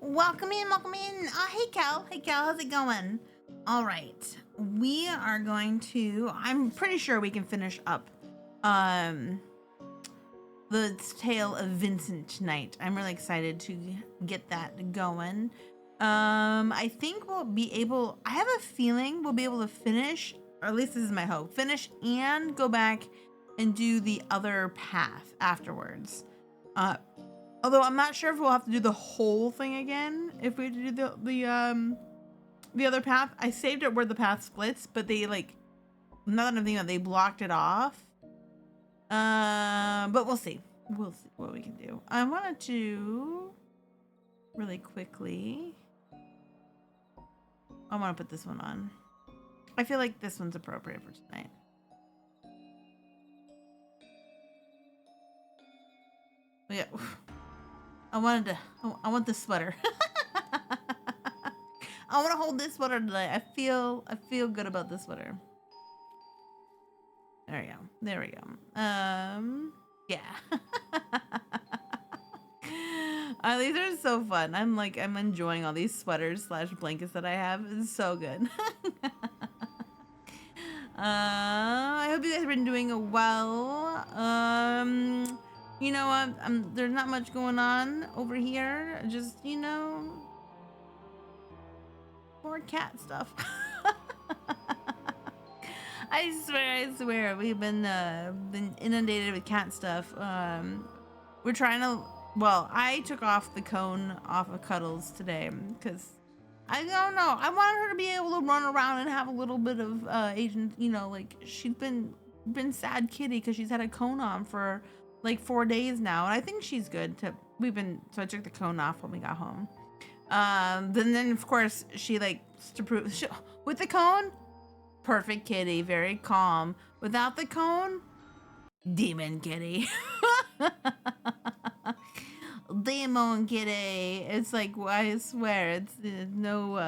Welcome in, welcome in. Hey Cal. Hey Cal, how's it going? All right. We are going to, I'm pretty sure we can finish up the tale of Vincent tonight. I'm really excited to get that going. I think we'll be able, I have a feeling we'll be able to finish, or at least this is my hope, finish and go back and do the other path afterwards. Although I'm not sure if we'll have to do the whole thing again if we do the other path. I saved it where the path splits, but they like, now that I'm thinking about it, they blocked it off. But we'll see. We'll see what we can do. I wanted to really quickly. I want to put this one on. I feel like this one's appropriate for tonight. Oh, yeah. I want this sweater. I want to hold this sweater today. I feel good about this sweater. There we go. There we go. Yeah. These are so fun. I'm enjoying all these sweaters / blankets that I have. It's so good. I hope you guys have been doing well. You know, there's not much going on over here. Just, you know, more cat stuff. I swear, we've been inundated with cat stuff. We're trying to. Well, I took off the cone off of Cuddles today because I don't know. I wanted her to be able to run around and have a little bit of agent. You know, like she's been sad kitty because she's had a cone on for like 4 days now, and I think she's good. So I took the cone off when we got home. Then of course she likes to prove with the cone. Perfect kitty, very calm. Without the cone, demon kitty. Demon kitty. It's like, I swear, it's no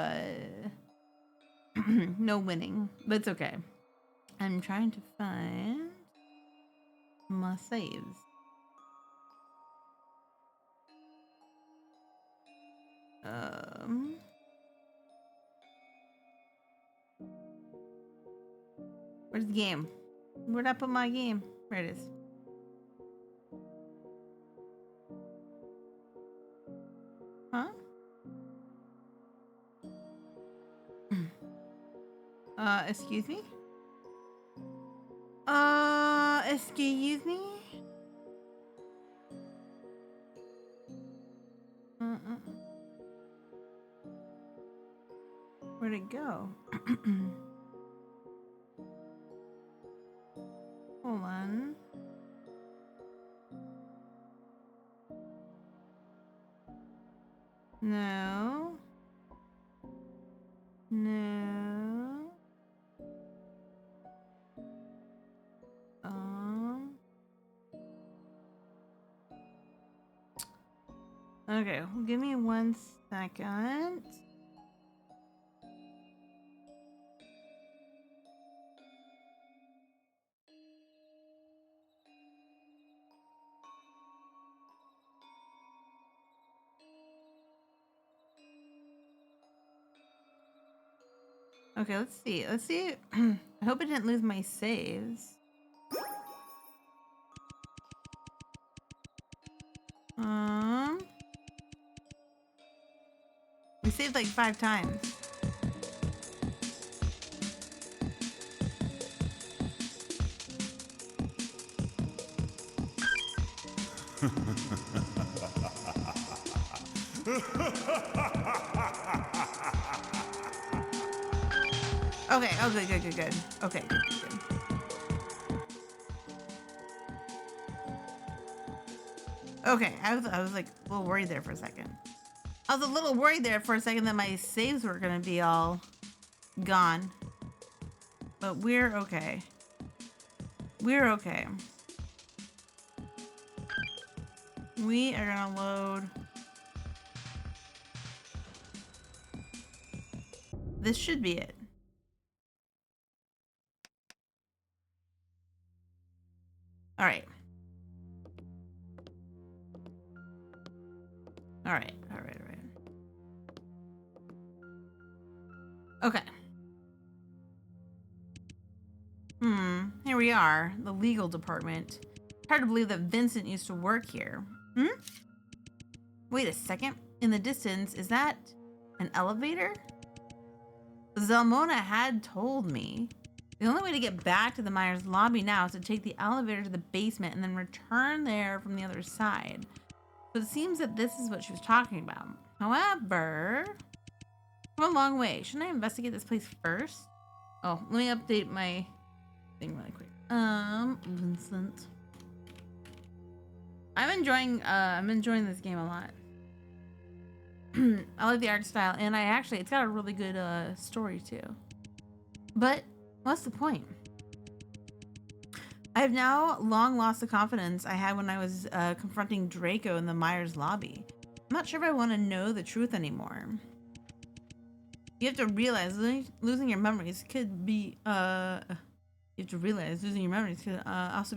no winning. But it's okay. I'm trying to find my saves. Where's the game? Where'd I put my game? Where it is. Huh? Excuse me? Excuse me? Where'd it go? Hold on. No. No. Okay, well, give me 1 second. Okay, let's see. Let's see. I hope I didn't lose my saves. We saved like 5 times. Okay, good. Okay, good. Okay, I was like a little worried there for a second. I was a little worried there for a second that my saves were gonna be all gone. But we're okay. We're okay. We are gonna load. This should be it. All right. All right. Okay. Here we are, the legal department. Hard to believe that Vincent used to work here. Wait a second. In the distance, is that an elevator? Zelmona had told me. The only way to get back to the Myers lobby now is to take the elevator to the basement and then return there from the other side. So it seems that this is what she was talking about. However, come a long way. Shouldn't I investigate this place first? Oh, let me update my thing really quick. Vincent. I'm enjoying this game a lot. I like the art style, and it's got a really good story too. But what's the point? I have now long lost the confidence I had when I was confronting Draco in the Myers lobby. I'm not sure if I want to know the truth anymore. You have to realize losing your memories could be also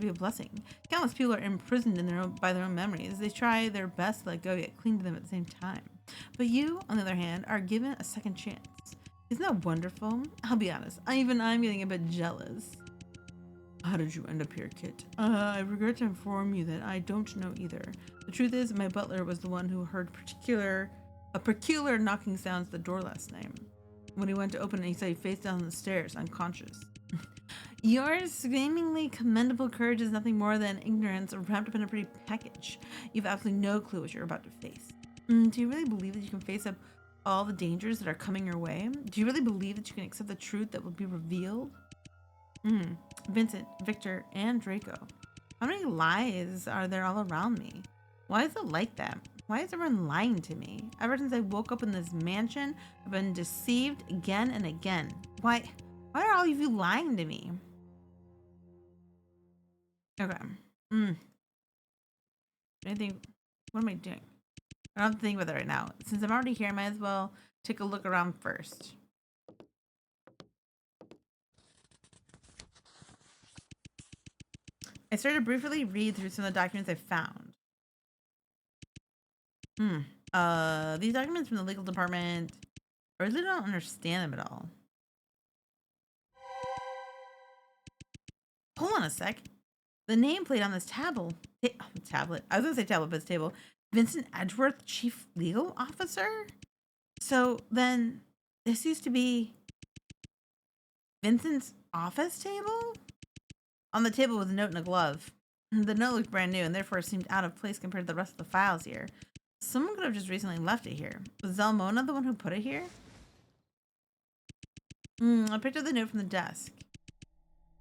be a blessing. Countless people are imprisoned by their own memories. They try their best to let go, yet cling to them at the same time. But you, on the other hand, are given a second chance. Isn't that wonderful? I'll be honest, I'm getting a bit jealous. How did you end up here, Kit? I regret to inform you that I don't know either. The truth is, my butler was the one who heard peculiar knocking sounds at the door last night. When he went to open it, he saw you face down on the stairs, unconscious. Your screamingly commendable courage is nothing more than ignorance wrapped up in a pretty package. You have absolutely no clue what you're about to face. Do you really believe that you can face up all the dangers that are coming your way? Do you really believe that you can accept the truth that will be revealed? Vincent, Victor, and Draco. How many lies are there all around me? Why is it like that? Why is everyone lying to me? Ever since I woke up in this mansion, I've been deceived again and again. Why are all of you lying to me? Okay. Anything? What am I doing? I don't have to think about that right now. Since I'm already here, I might as well take a look around first. I started to briefly read through some of the documents I found. These documents from the legal department, I really don't understand them at all. Hold on a sec. The nameplate on this tablet. I was gonna say tablet, but it's table. Vincent Edgeworth, Chief Legal Officer? So then this used to be Vincent's office table? On the table was a note and a glove. The note looked brand new and therefore seemed out of place compared to the rest of the files here. Someone could have just recently left it here. Was Zelmona the one who put it here? I picked up the note from the desk.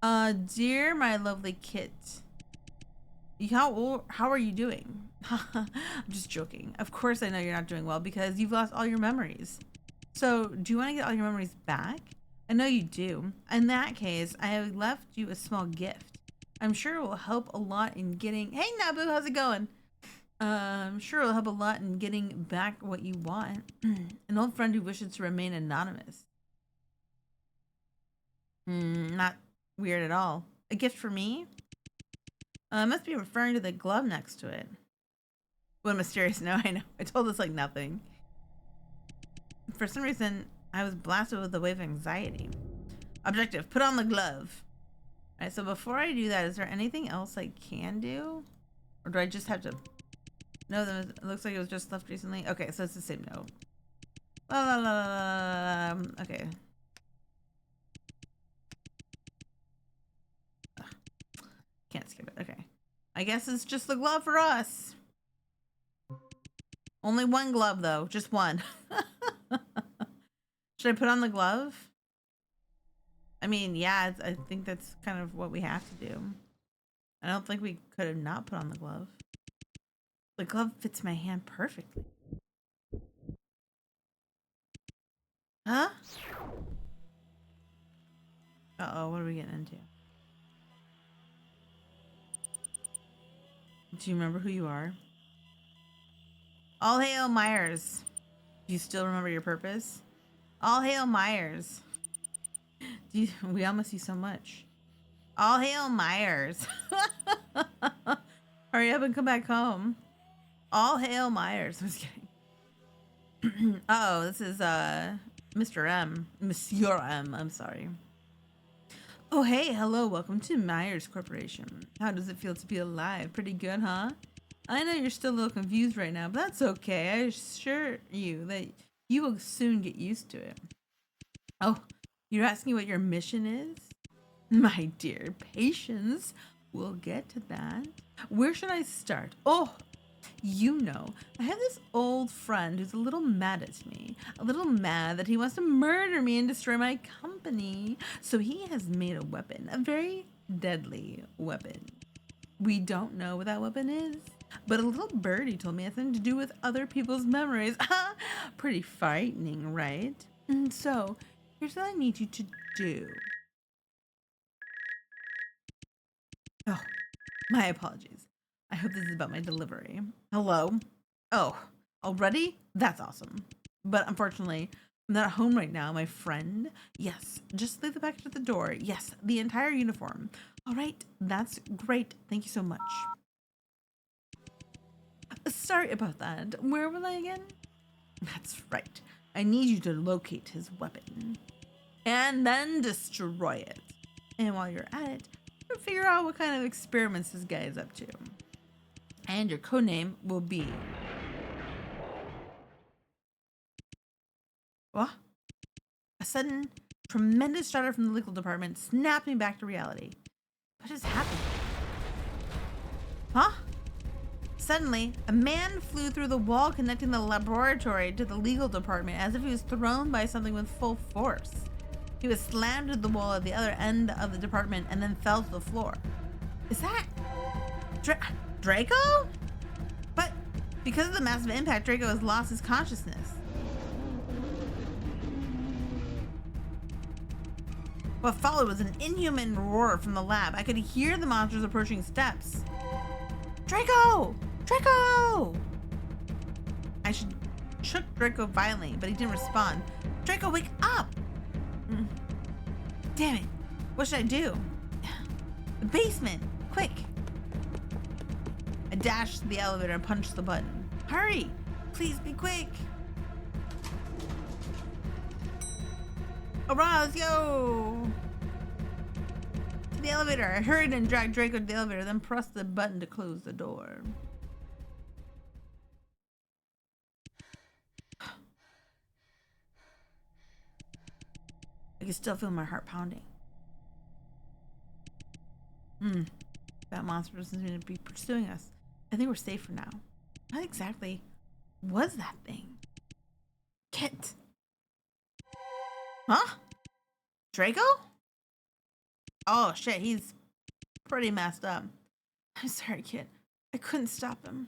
Dear my lovely Kit. How are you doing? I'm just joking. Of course I know you're not doing well because you've lost all your memories. So, do you want to get all your memories back? I know you do. In that case, I have left you a small gift. I'm sure it will help a lot in getting... Hey, Nabu, how's it going? I'm sure it'll help a lot in getting back what you want. An old friend who wishes to remain anonymous. Not weird at all. A gift for me? Must be referring to the glove next to it. What a mysterious no, I know. I told this like nothing. For some reason, I was blasted with a wave of anxiety. Objective, put on the glove. Alright, so before I do that, is there anything else I can do? Or do I just have to... No, it looks like it was just left recently. Okay, so it's the same note. Okay. Ugh. Can't skip it. Okay. I guess it's just the glove for us. Only one glove, though. Just one. Should I put on the glove? I mean, yeah, I think that's kind of what we have to do. I don't think we could have not put on the glove. The glove fits my hand perfectly. Huh? Uh-oh, what are we getting into? Do you remember who you are? All hail Myers. Do you still remember your purpose? All hail Myers. We all miss you so much. All hail Myers. Hurry up and come back home. All hail Myers. I was kidding. Oh, this is Mr. M. Monsieur M. I'm sorry. Oh, hey, hello, welcome to Myers Corporation. How does it feel to be alive? Pretty good, huh? I know you're still a little confused right now, but that's okay. I assure you that you will soon get used to it. Oh, you're asking what your mission is? My dear, patience. We'll get to that. Where should I start? Oh, you know, I have this old friend who's a little mad at me. A little mad that he wants to murder me and destroy my company. So he has made a weapon, a very deadly weapon. We don't know what that weapon is, but a little birdie told me it has something to do with other people's memories. Pretty frightening, right? And so, here's what I need you to do. Oh, my apologies. I hope this is about my delivery. Hello? Oh, already? That's awesome. But unfortunately, I'm not home right now, my friend. Yes, just leave the package at the door. Yes, the entire uniform. All right, that's great. Thank you so much. Sorry about that. Where was I again? That's right. I need you to locate his weapon and then destroy it. And while you're at it, figure out what kind of experiments this guy is up to. And your codename will be... What? A sudden, tremendous shudder from the legal department snapped me back to reality. What has happened? Huh? Suddenly, a man flew through the wall connecting the laboratory to the legal department as if he was thrown by something with full force. He was slammed to the wall at the other end of the department and then fell to the floor. Is that... Draco? But because of the massive impact, Draco has lost his consciousness. What followed was an inhuman roar from the lab. I could hear the monster's approaching steps. Draco! Draco! I shook Draco violently, but he didn't respond. Draco, wake up! Damn it. What should I do? The basement! Quick! I dashed to the elevator and punched the button. Hurry! Please be quick! Alright, let's go! To the elevator. I hurried and dragged Draco to the elevator, then pressed the button to close the door. I can still feel my heart pounding. That monster doesn't seem to be pursuing us. I think we're safe for now. What exactly was that thing? Kit. Huh? Draco? Oh shit, he's pretty messed up. I'm sorry, Kit. I couldn't stop him.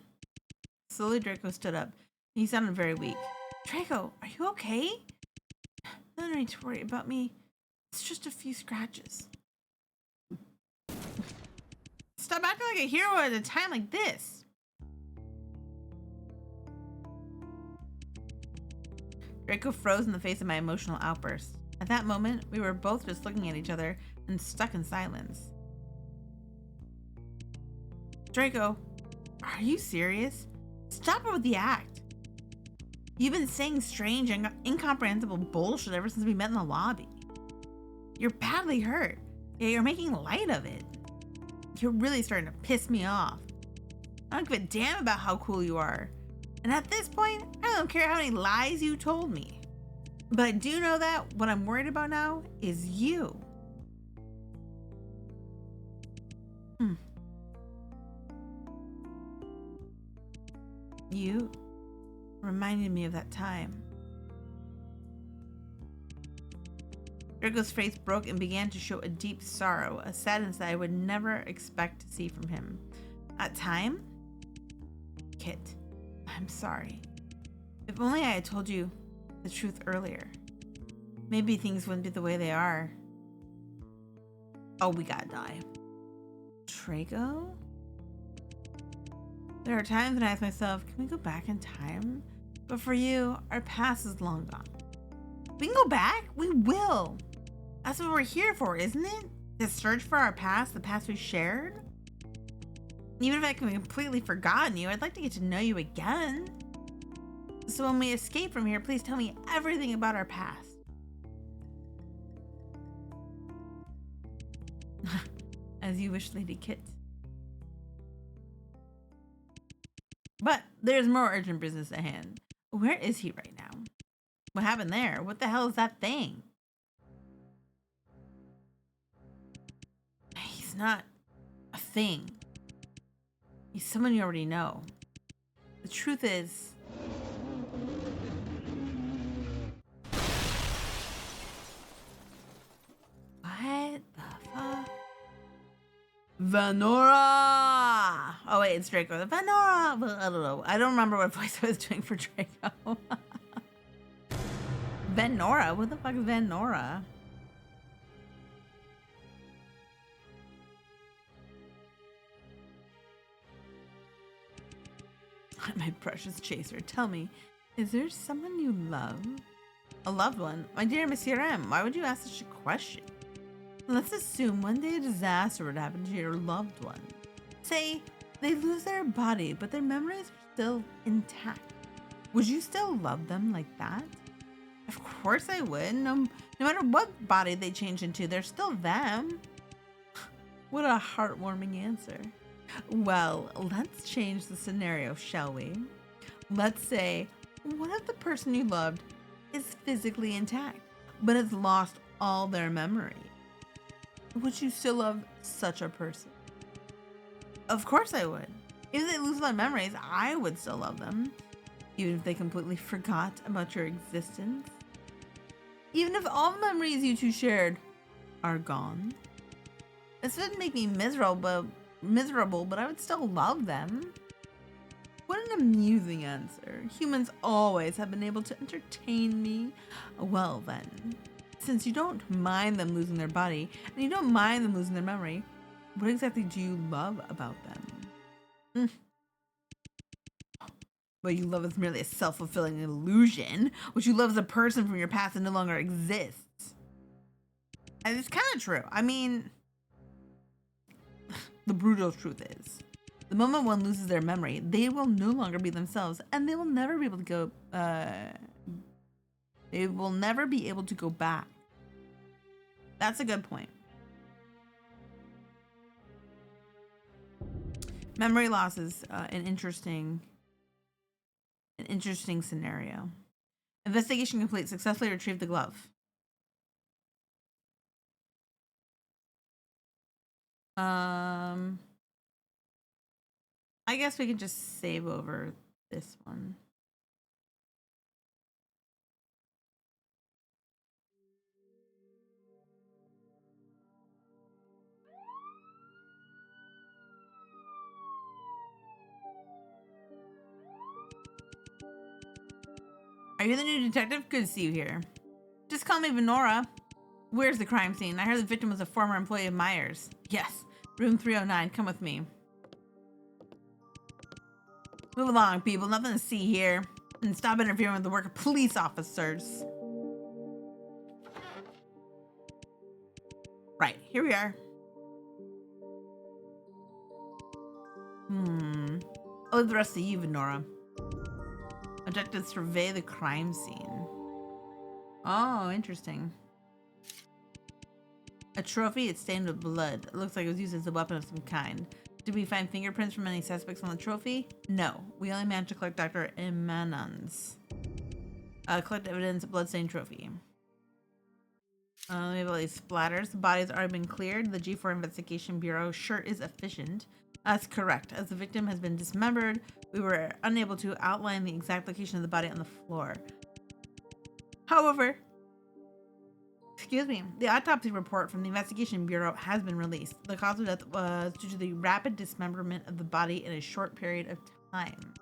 Slowly, Draco stood up. He sounded very weak. Draco, are you okay? No need to worry about me. It's just a few scratches. Stop acting like a hero at a time like this. Draco froze in the face of my emotional outburst. At that moment, we were both just looking at each other and stuck in silence. Draco, are you serious? Stop it with the act. You've been saying strange and incomprehensible bullshit ever since we met in the lobby. You're badly hurt, yet you're making light of it. You're really starting to piss me off. I don't give a damn about how cool you are. And at this point, I don't care how many lies you told me. But I do know that what I'm worried about now is you. You reminded me of that time. Draco's face broke and began to show a deep sorrow, a sadness that I would never expect to see from him. That time? Kit, I'm sorry. If only I had told you the truth earlier. Maybe things wouldn't be the way they are. Oh, we gotta die. Draco? There are times when I ask myself, can we go back in time? But for you, our past is long gone. We can go back? We will. That's what we're here for, isn't it? To search for our past, the past we shared? Even if I can completely forgotten you, I'd like to get to know you again. So when we escape from here, please tell me everything about our past. As you wish, Lady Kit. But there's more urgent business at hand. Where is he right now? What happened there? What the hell is that thing? He's not a thing. He's someone you already know. The truth is... What the fuck? Venora! Oh wait, it's Draco. Venora! Well, I don't know. I don't remember what voice I was doing for Draco. Venora? What the fuck is Venora? My precious chaser, tell me, is there someone you love? A loved one? My dear Monsieur M, why would you ask such a question? Let's assume one day a disaster would happen to your loved one. Say, they lose their body, but their memories are still intact. Would you still love them like that? Of course I would. No matter what body they change into, they're still them. What a heartwarming answer. Well, let's change the scenario, shall we? Let's say, what if the person you loved is physically intact, but has lost all their memory? Would you still love such a person? Of course I would. If they lose their memories, I would still love them. Even if they completely forgot about your existence. Even if all the memories you two shared are gone. This would make me miserable, but I would still love them. What an amusing answer. Humans always have been able to entertain me. Well then, since you don't mind them losing their body, and you don't mind them losing their memory, what exactly do you love about them? What you love is merely a self-fulfilling illusion. What you love is a person from your past that no longer exists. And it's kind of true. I mean, the brutal truth is, the moment one loses their memory, they will no longer be themselves, and they will never be able to go. They will never be able to go back. That's a good point. Memory loss is an interesting scenario. Investigation complete. Successfully retrieved the glove. I guess we can just save over this one. Are you the new detective? Good to see you here. Just call me Venora. Where's the crime scene? I heard the victim was a former employee of Myers. Yes, room 309. Come with me. Move along, people. Nothing to see here. And stop interfering with the work of police officers. Right, here we are. I'll leave the rest to you, Venora. Objective: survey the crime scene. Oh, interesting. A trophy, it's stained with blood. It looks like it was used as a weapon of some kind. Did we find fingerprints from any suspects on the trophy? No. We only managed to collect Dr. Emanon's. Collect evidence, bloodstained trophy. We have all these splatters. The body's already been cleared. The G4 Investigation Bureau sure is efficient. That's correct. As the victim has been dismembered, we were unable to outline the exact location of the body on the floor. However, the autopsy report from the Investigation Bureau has been released. The cause of death was due to the rapid dismemberment of the body in a short period of time.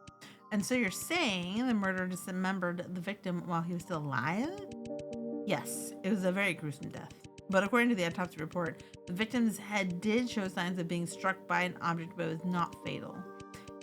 And so you're saying the murderer dismembered the victim while he was still alive? Yes, it was a very gruesome death. But according to the autopsy report, the victim's head did show signs of being struck by an object, but it was not fatal.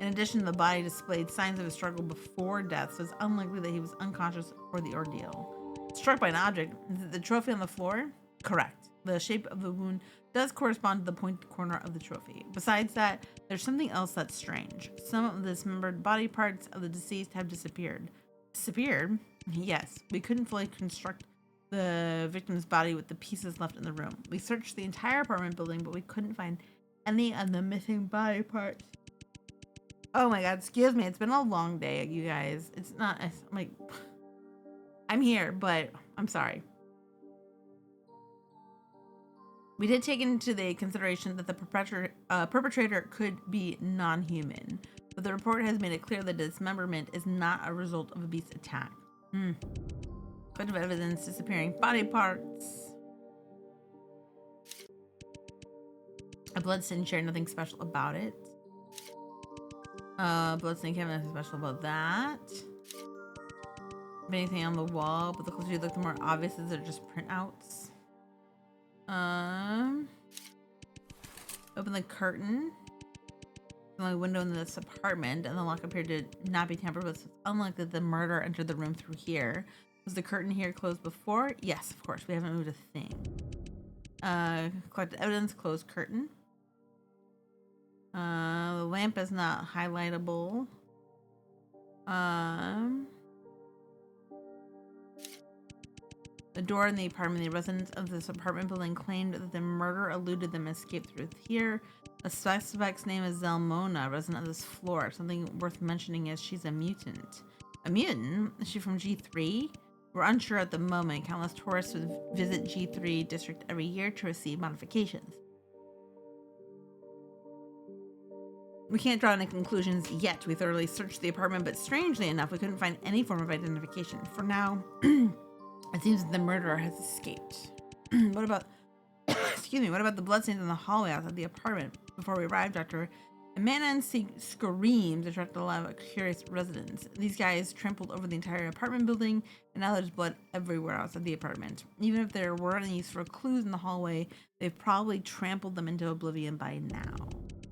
In addition, the body displayed signs of a struggle before death, so it's unlikely that he was unconscious for the ordeal. Struck by an object, the trophy on the floor? Correct. The shape of the wound does correspond to the pointed corner of the trophy. Besides that, there's something else that's strange. Some of the dismembered body parts of the deceased have disappeared. Disappeared? Yes, we couldn't fully reconstruct the victim's body with the pieces left in the room. We searched the entire apartment building, but we couldn't find any of the missing body parts. Oh my god, excuse me. It's been a long day, you guys. It's not, like, I'm here, but I'm sorry. We did take into the consideration that the perpetrator could be non-human, but the report has made it clear that dismemberment is not a result of a beast attack. Bunch of evidence, disappearing body parts. A bloodstain share, nothing special about it. Bloodstain can't nothing special about that. Anything on the wall, but the closer you look, the more obvious is they're just printouts. Open the curtain. The only window in this apartment, and the lock appeared to not be tampered with. So it's unlikely the murderer entered the room through here. Was the curtain here closed before? Yes, of course. We haven't moved a thing. Collected evidence, closed curtain. The lamp is not highlightable. The door in the apartment, the residents of this apartment building claimed that the murderer eluded them and escaped through here. The suspect's name is Zelmona, resident of this floor. Something worth mentioning is she's a mutant. A mutant? Is she from G3? We're unsure at the moment. Countless tourists would visit G3 district every year to receive modifications. We can't draw any conclusions yet. We thoroughly searched the apartment, but strangely enough, we couldn't find any form of identification. For now, it seems that the murderer has escaped. What about, excuse me, what about the bloodstains in the hallway outside the apartment? Before we arrived, Dr. Amanan screams attracted a lot of curious residents. These guys trampled over the entire apartment building, and now there's blood everywhere outside the apartment. Even if there were any useful clues in the hallway, they've probably trampled them into oblivion by now.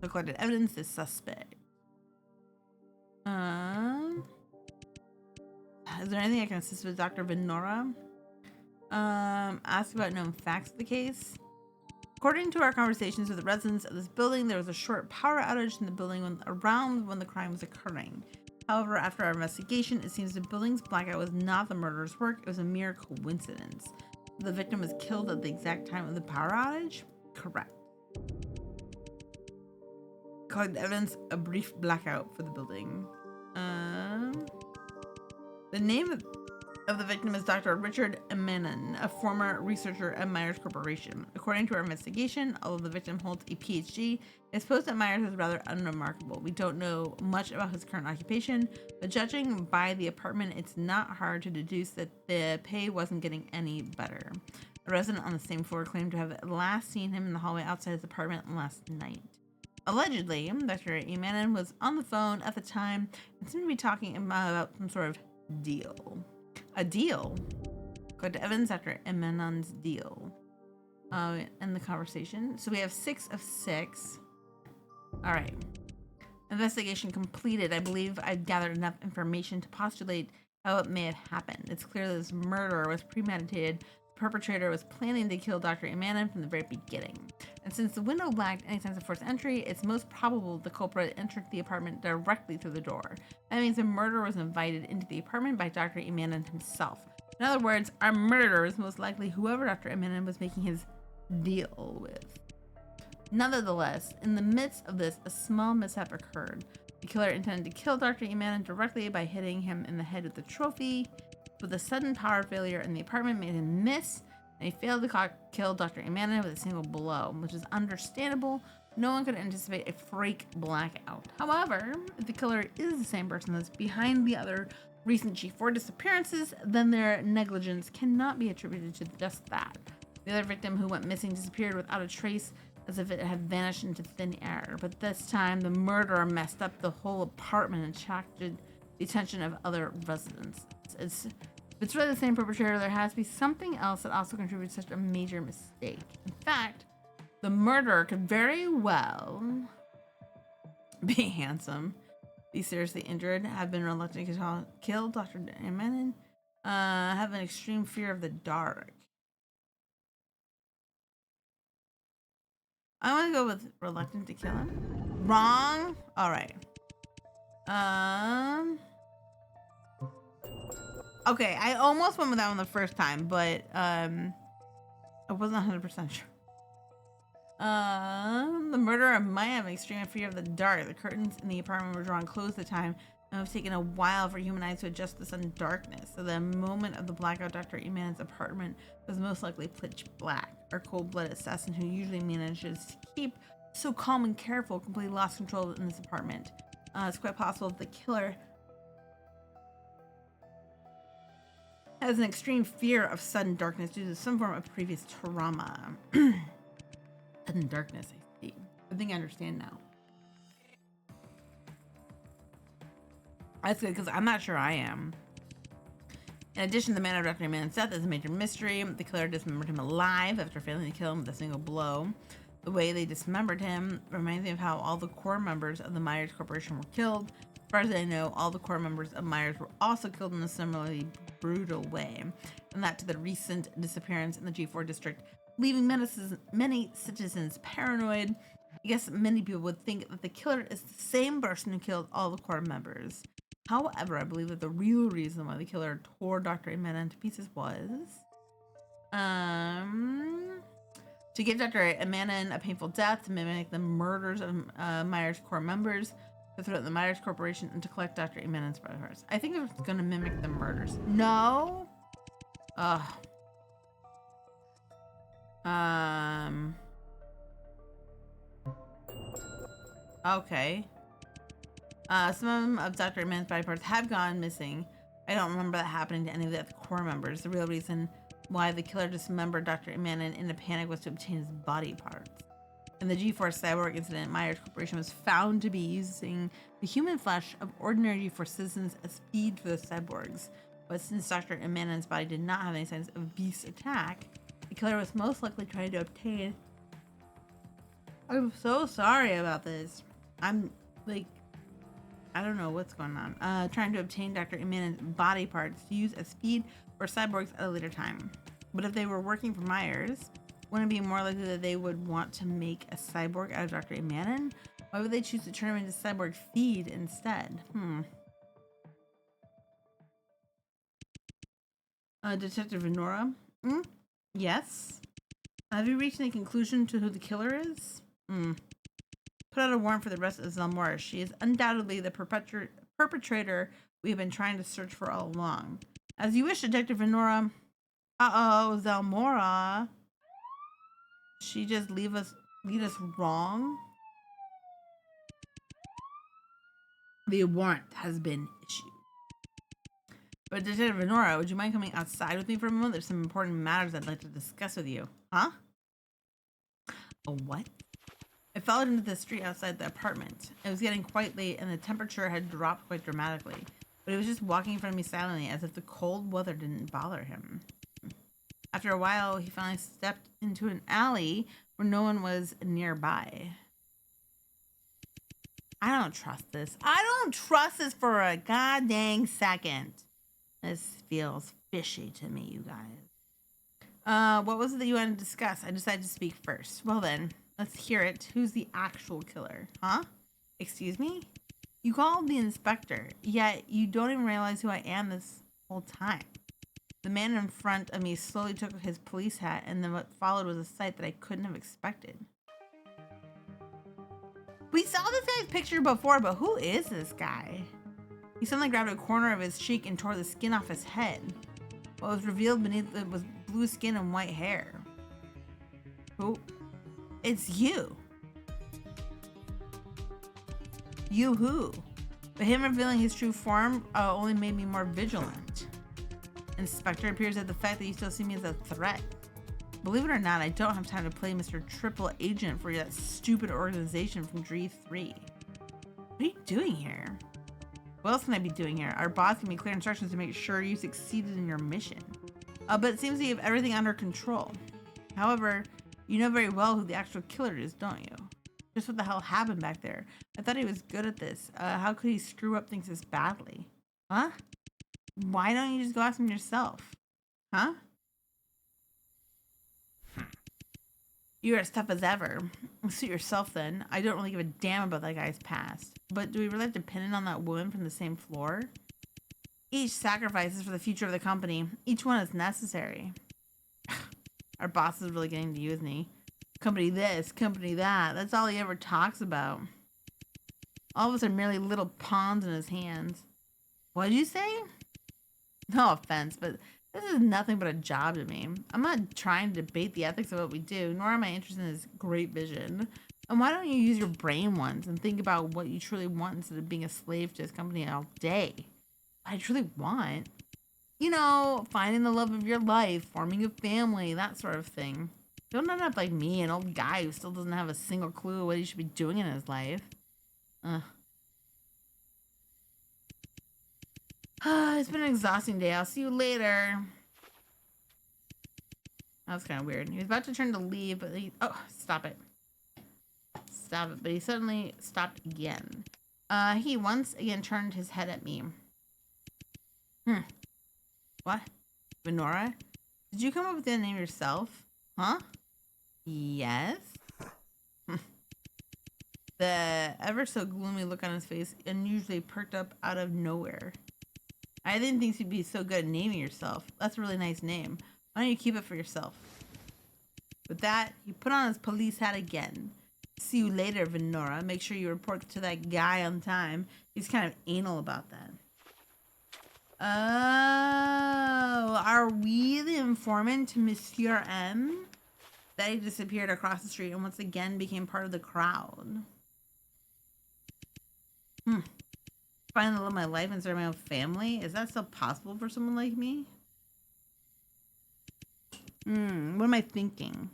So collected evidence is suspect. Is there anything I can assist with, Dr. Venora? Ask about known facts of the case. According to our conversations with the residents of this building, there was a short power outage in the building around when the crime was occurring. However, after our investigation, it seems the building's blackout was not the murderer's work. It was a mere coincidence. The victim was killed at the exact time of the power outage? Correct. Collected evidence, a brief blackout for the building. The name of the victim is Dr. Richard Amanan, a former researcher at Myers Corporation. According to our investigation, although the victim holds a PhD, his post at Myers is rather unremarkable. We don't know much about his current occupation, but judging by the apartment, it's not hard to deduce that the pay wasn't getting any better. A resident on the same floor claimed to have last seen him in the hallway outside his apartment last night. Allegedly, Dr. Amanan was on the phone at the time and seemed to be talking about some sort of deal. A deal? Go to Evans after Emanan's deal. In the conversation. So we have 6 of 6. All right. Investigation completed. I believe I've gathered enough information to postulate how it may have happened. It's clear that this murder was premeditated. The perpetrator was planning to kill Dr. Amanan from the very beginning. And since the window lacked any signs of forced entry, it's most probable the culprit entered the apartment directly through the door. That means the murderer was invited into the apartment by Dr. Amanan himself. In other words, our murderer is most likely whoever Dr. Amanan was making his deal with. Nevertheless, in the midst of this, a small mishap occurred. The killer intended to kill Dr. Amanan directly by hitting him in the head with the trophy, but the sudden power failure in the apartment made him miss, and he failed to kill Dr. Amanan with a single blow, which is understandable. No one could anticipate a freak blackout. However, if the killer is the same person that's behind the other recent G4 disappearances, then their negligence cannot be attributed to just that. The other victim who went missing disappeared without a trace, as if it had vanished into thin air. But this time, the murderer messed up the whole apartment and attracted the attention of other residents. If it's really the same perpetrator, there has to be something else that also contributed to such a major mistake. In fact, the murderer could very well be handsome, be seriously injured, have been reluctant to kill Dr. Amanan, have an extreme fear of the dark. I want to go with reluctant to kill him. Wrong. All right. Okay, I almost went with that one the first time, but I wasn't 100% sure. The murderer might have an extreme fear of the dark. The curtains in the apartment were drawn close at the time, and it was taken a while for human eyes to adjust to the sudden darkness. So the moment of the blackout, Dr. Eman's apartment was most likely pitch black. Our cold-blooded assassin, who usually manages to keep so calm and careful, completely lost control in this apartment. It's quite possible that the killer has an extreme fear of sudden darkness due to some form of previous trauma. Sudden darkness, I see. I think I understand now. That's good, because I'm not sure I am. In addition, the manner of Dr. Eman's death is a major mystery. The killer dismembered him alive after failing to kill him with a single blow. The way they dismembered him reminds me of how all the core members of the Myers Corporation were killed. As far as I know, all the core members of Myers were also killed in a similarly brutal way. And that to the recent disappearance in the G4 district, leaving many citizens paranoid. I guess many people would think that the killer is the same person who killed all the core members. However, I believe that the real reason why the killer tore Dr. Amanda into pieces was to give Dr. Amanda a painful death, to mimic the murders of Myers core members, to threaten the Myers Corporation, and to collect Dr. Amanda's brothers. I think it's going to mimic the murders. No? Ugh. Okay. Some of Dr. Amanda's body parts have gone missing. I don't remember that happening to any of the core members. The real reason why the killer dismembered Dr. Amanda in a panic was to obtain his body parts. In the G4 cyborg incident, Myers Corporation was found to be using the human flesh of ordinary G4 citizens as feed for the cyborgs. But since Dr. Amanda's body did not have any signs of beast attack, the killer was most likely trying to obtain... I'm so sorry about this. I'm like... I don't know what's going on. Trying to obtain Dr. Amanda's body parts to use as feed for cyborgs at a later time. But if they were working for Myers, wouldn't it be more likely that they would want to make a cyborg out of Dr. Amanda? Why would they choose to turn him into cyborg feed instead? Detective Venora? Yes? Have you reached any conclusion to who the killer is? Put out a warrant for the rest of Zelmora. She is undoubtedly the perpetrator we have been trying to search for all along. As you wish, Detective Venora. Uh-oh, Zelmora. She just lead us wrong? The warrant has been issued. But Detective Venora, would you mind coming outside with me for a moment? There's some important matters I'd like to discuss with you. Huh? A what? I followed him to the street outside the apartment. It was getting quite late and the temperature had dropped quite dramatically. But he was just walking in front of me silently as if the cold weather didn't bother him. After a while, he finally stepped into an alley where no one was nearby. I don't trust this. I don't trust this for a goddamn second. This feels fishy to me, you guys. What was it that you wanted to discuss? I decided to speak first. Well then, let's hear it. Who's the actual killer? Huh? Excuse me? You called the inspector, yet you don't even realize who I am this whole time. The man in front of me slowly took his police hat, and then what followed was a sight that I couldn't have expected. We saw this guy's picture before, but who is this guy? He suddenly grabbed a corner of his cheek and tore the skin off his head. What was revealed beneath it was blue skin and white hair. Who? It's you. You who? But him revealing his true form only made me more vigilant. Inspector, it appears that the fact that you still see me as a threat. Believe it or not, I don't have time to play Mr. Triple Agent for that stupid organization from G3. What are you doing here? What else can I be doing here? Our boss gave me clear instructions to make sure you succeeded in your mission. But it seems you have everything under control. However, you know very well who the actual killer is, don't you? Just what the hell happened back there? I thought he was good at this. How could he screw up things this badly? Huh? Why don't you just go ask him yourself? Huh? You're as tough as ever. Suit yourself then. I don't really give a damn about that guy's past. But do we really have to pin it on that woman from the same floor? Each sacrifices for the future of the company. Each one is necessary. Our boss is really getting to you, isn't he? Company this, company that. That's all he ever talks about. All of us are merely little pawns in his hands. What did you say? No offense, but this is nothing but a job to me. I'm not trying to debate the ethics of what we do, nor am I interested in his great vision. And why don't you use your brain once and think about what you truly want instead of being a slave to his company all day? What I truly want? You know, finding the love of your life, forming a family, that sort of thing. Don't end up like me, an old guy who still doesn't have a single clue what he should be doing in his life. It's been an exhausting day. I'll see you later. That was kind of weird. He was about to turn to leave, but he... Oh, stop it. Stop it. But he suddenly stopped again. He once again turned his head at me. What? Venora? Did you come up with that name yourself? Huh? Yes? The ever so gloomy look on his face unusually perked up out of nowhere. I didn't think you'd be so good at naming yourself. That's a really nice name. Why don't you keep it for yourself? With that, he put on his police hat again. See you later, Venora. Make sure you report to that guy on time. He's kind of anal about that. Oh, are we the informant to Monsieur M? That he disappeared across the street and once again became part of the crowd. Find the love of my life and start my own family? Is that still possible for someone like me? What am I thinking?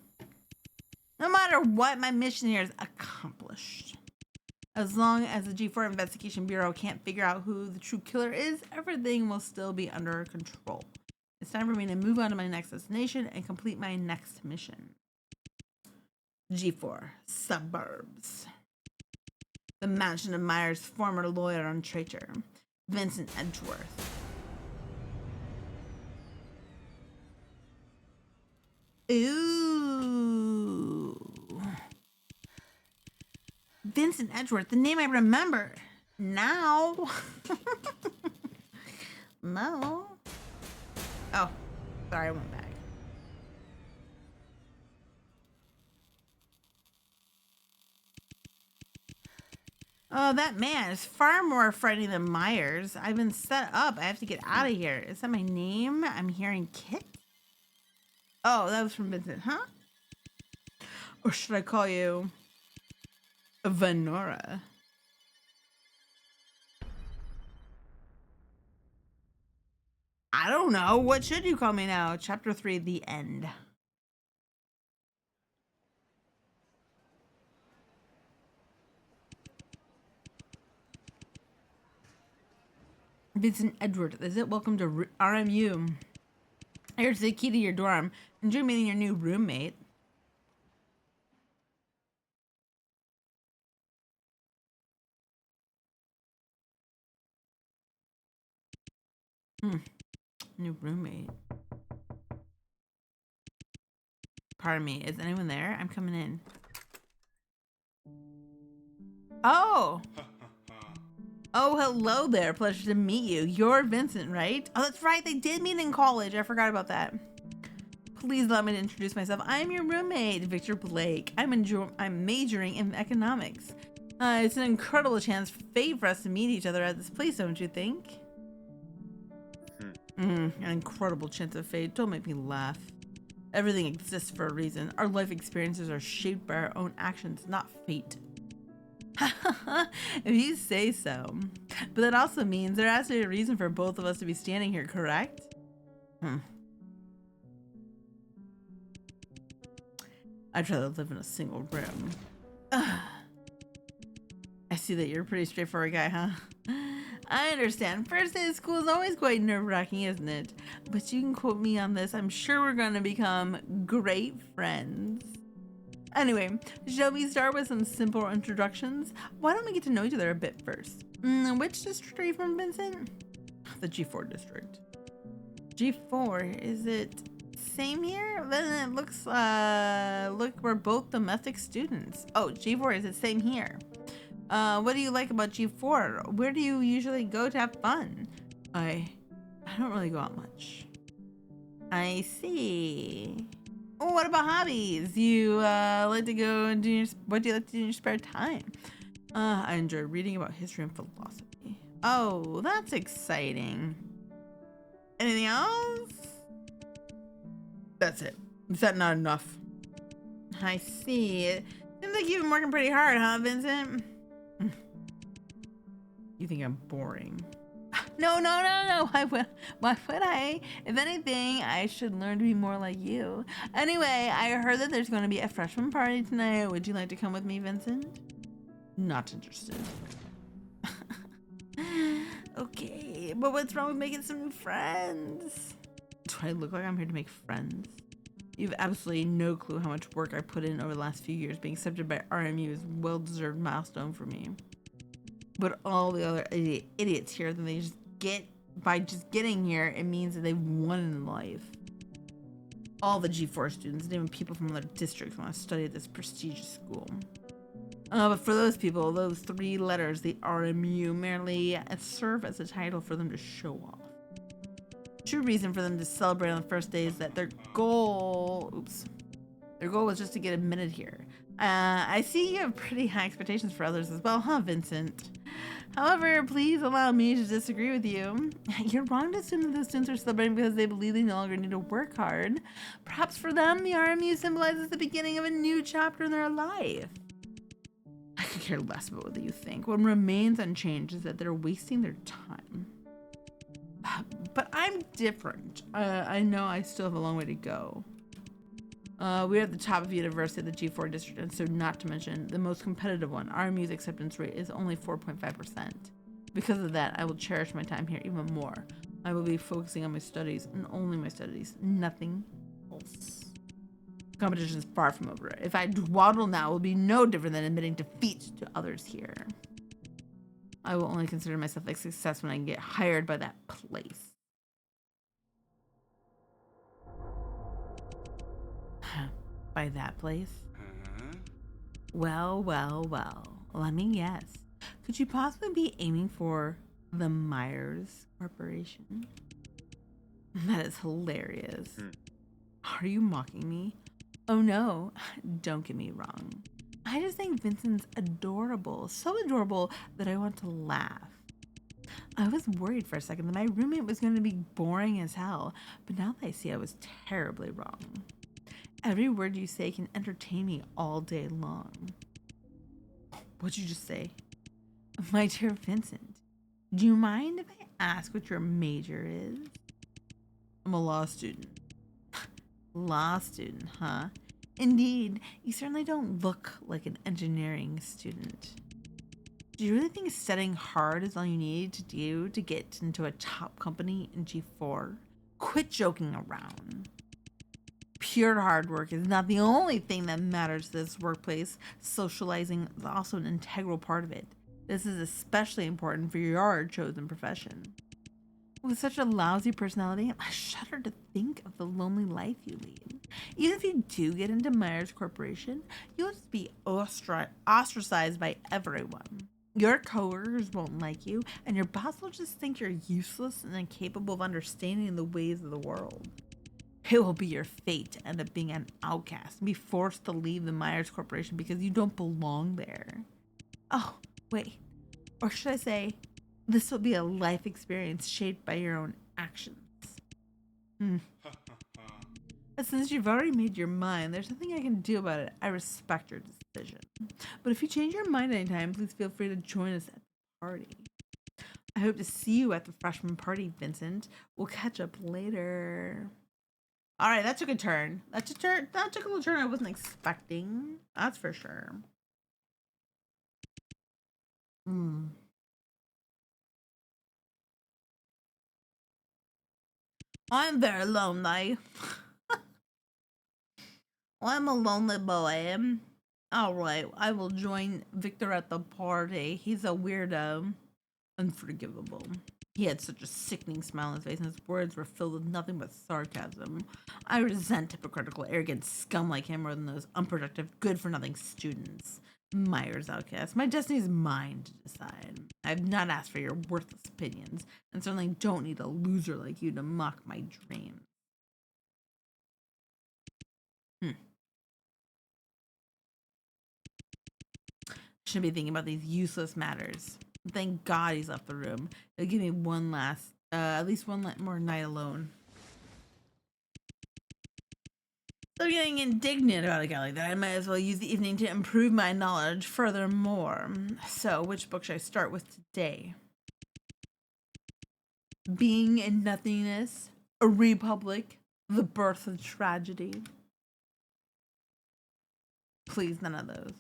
No matter what, my mission here is accomplished. As long as the G4 Investigation Bureau can't figure out who the true killer is, everything will still be under control. It's time for me to move on to my next destination and complete my next mission. G4 Suburbs. The mansion of Myers' former lawyer and traitor, Vincent Edgeworth. Ooh. Vincent Edgeworth, the name I remember. Now. No. Oh, sorry, I went back. Oh, that man is far more frightening than Myers. I've been set up. I have to get out of here. Is that my name? I'm hearing Kit. Oh, that was from Vincent, huh? Or should I call you Venora? I don't know. What should you call me now? Chapter 3, the end. Vincent Edward, is it? Welcome to RMU. Here's the key to your dorm. Enjoy meeting your new roommate. New roommate. Pardon me. Is anyone there? I'm coming in. Oh! Oh, hello there. Pleasure to meet you. You're Vincent, right? Oh, that's right. They did meet in college. I forgot about that. Please allow me to introduce myself. I'm your roommate, Victor Blake. I'm majoring in economics. It's an incredible chance fate for us to meet each other at this place, don't you think? An incredible chance of fate. Don't make me laugh. Everything exists for a reason. Our life experiences are shaped by our own actions, not fate. If you say so. But that also means there has to be a reason for both of us to be standing here, correct? I'd rather live in a single room. I see that you're a pretty straightforward guy, huh? I understand. First day of school is always quite nerve-wracking, isn't it? But you can quote me on this. I'm sure we're gonna become great friends. Anyway, shall we start with some simple introductions? Why don't we get to know each other a bit first? Which district are you from, Vincent? The G4 district. G4, is it same here? Then it looks, look, we're both domestic students. Oh, G4, is it same here? What do you like about G4? Where do you usually go to have fun? I I don't really go out much. I see. Oh, what about hobbies? You like to go and do your, what do you like to do in your spare time? I enjoy reading about history and philosophy. Oh, that's exciting. Anything else? That's it. Is that not enough? I see. It seems like you've been working pretty hard, huh, Vincent? You think I'm boring? No, no, no, no. Why would I? If anything, I should learn to be more like you. Anyway, I heard that there's going to be a freshman party tonight. Would you like to come with me, Vincent? Not interested. Okay, but what's wrong with making some new friends? Do I look like I'm here to make friends? You have absolutely no clue how much work I put in over the last few years. Being accepted by RMU is a well-deserved milestone for me. But all the other idiots here, then they just get, by just getting here, it means that they've won in life. All the G4 students, and even people from other districts, want to study at this prestigious school. But for those people, those 3 letters, the RMU, merely serve as a title for them to show off. True reason for them to celebrate on the first day is that their goal was just to get admitted here. I see you have pretty high expectations for others as well, huh, Vincent? However, please allow me to disagree with you. You're wrong to assume that the students are celebrating because they believe they no longer need to work hard. Perhaps for them, the RMU symbolizes the beginning of a new chapter in their life. I could care less about what you think. What remains unchanged is that they're wasting their time. But I'm different. I know I still have a long way to go. We're at the top of university of the G4 district, and so not to mention the most competitive one. RMU's acceptance rate is only 4.5%. Because of that, I will cherish my time here even more. I will be focusing on my studies and only my studies, nothing else. Competition is far from over. If I dawdle now, it will be no different than admitting defeat to others here. I will only consider myself a success when I get hired by that place. By that place? Well, well, well. Let me guess. Could you possibly be aiming for the Myers Corporation? That is hilarious. Are you mocking me? Oh no, don't get me wrong. I just think Vincent's adorable. So adorable that I want to laugh. I was worried for a second that my roommate was going to be boring as hell, but now that I see I was terribly wrong. Every word you say can entertain me all day long. What'd you just say? My dear Vincent, do you mind if I ask what your major is? I'm a law student. Law student, huh? Indeed, you certainly don't look like an engineering student. Do you really think studying hard is all you need to do to get into a top company in G4? Quit joking around. Pure hard work is not the only thing that matters to this workplace. Socializing is also an integral part of it. This is especially important for your chosen profession. With such a lousy personality, I shudder to think of the lonely life you lead. Even if you do get into Myers Corporation, you'll just be ostracized by everyone. Your coworkers won't like you, and your boss will just think you're useless and incapable of understanding the ways of the world. It will be your fate to end up being an outcast and be forced to leave the Myers Corporation because you don't belong there. Oh, wait. Or should I say, this will be a life experience shaped by your own actions. But since you've already made your mind, there's nothing I can do about it. I respect your decision. But if you change your mind anytime, please feel free to join us at the party. I hope to see you at the freshman party, Vincent. We'll catch up later. All right, that took a turn. That took a little turn I wasn't expecting. That's for sure. I'm very lonely. I'm a lonely boy. All right, I will join Victor at the party. He's a weirdo. Unforgivable. He had such a sickening smile on his face, and his words were filled with nothing but sarcasm. I resent hypocritical, arrogant scum like him more than those unproductive, good-for-nothing students. Myers outcast. My destiny is mine to decide. I've not asked for your worthless opinions, and certainly don't need a loser like you to mock my dreams. Shouldn't be thinking about these useless matters. Thank God he's left the room. It'll give me one last, at least one more night alone. So getting indignant about a guy like that, I might as well use the evening to improve my knowledge furthermore. So, which book should I start with today? Being in Nothingness, A Republic, The Birth of Tragedy. Please, none of those.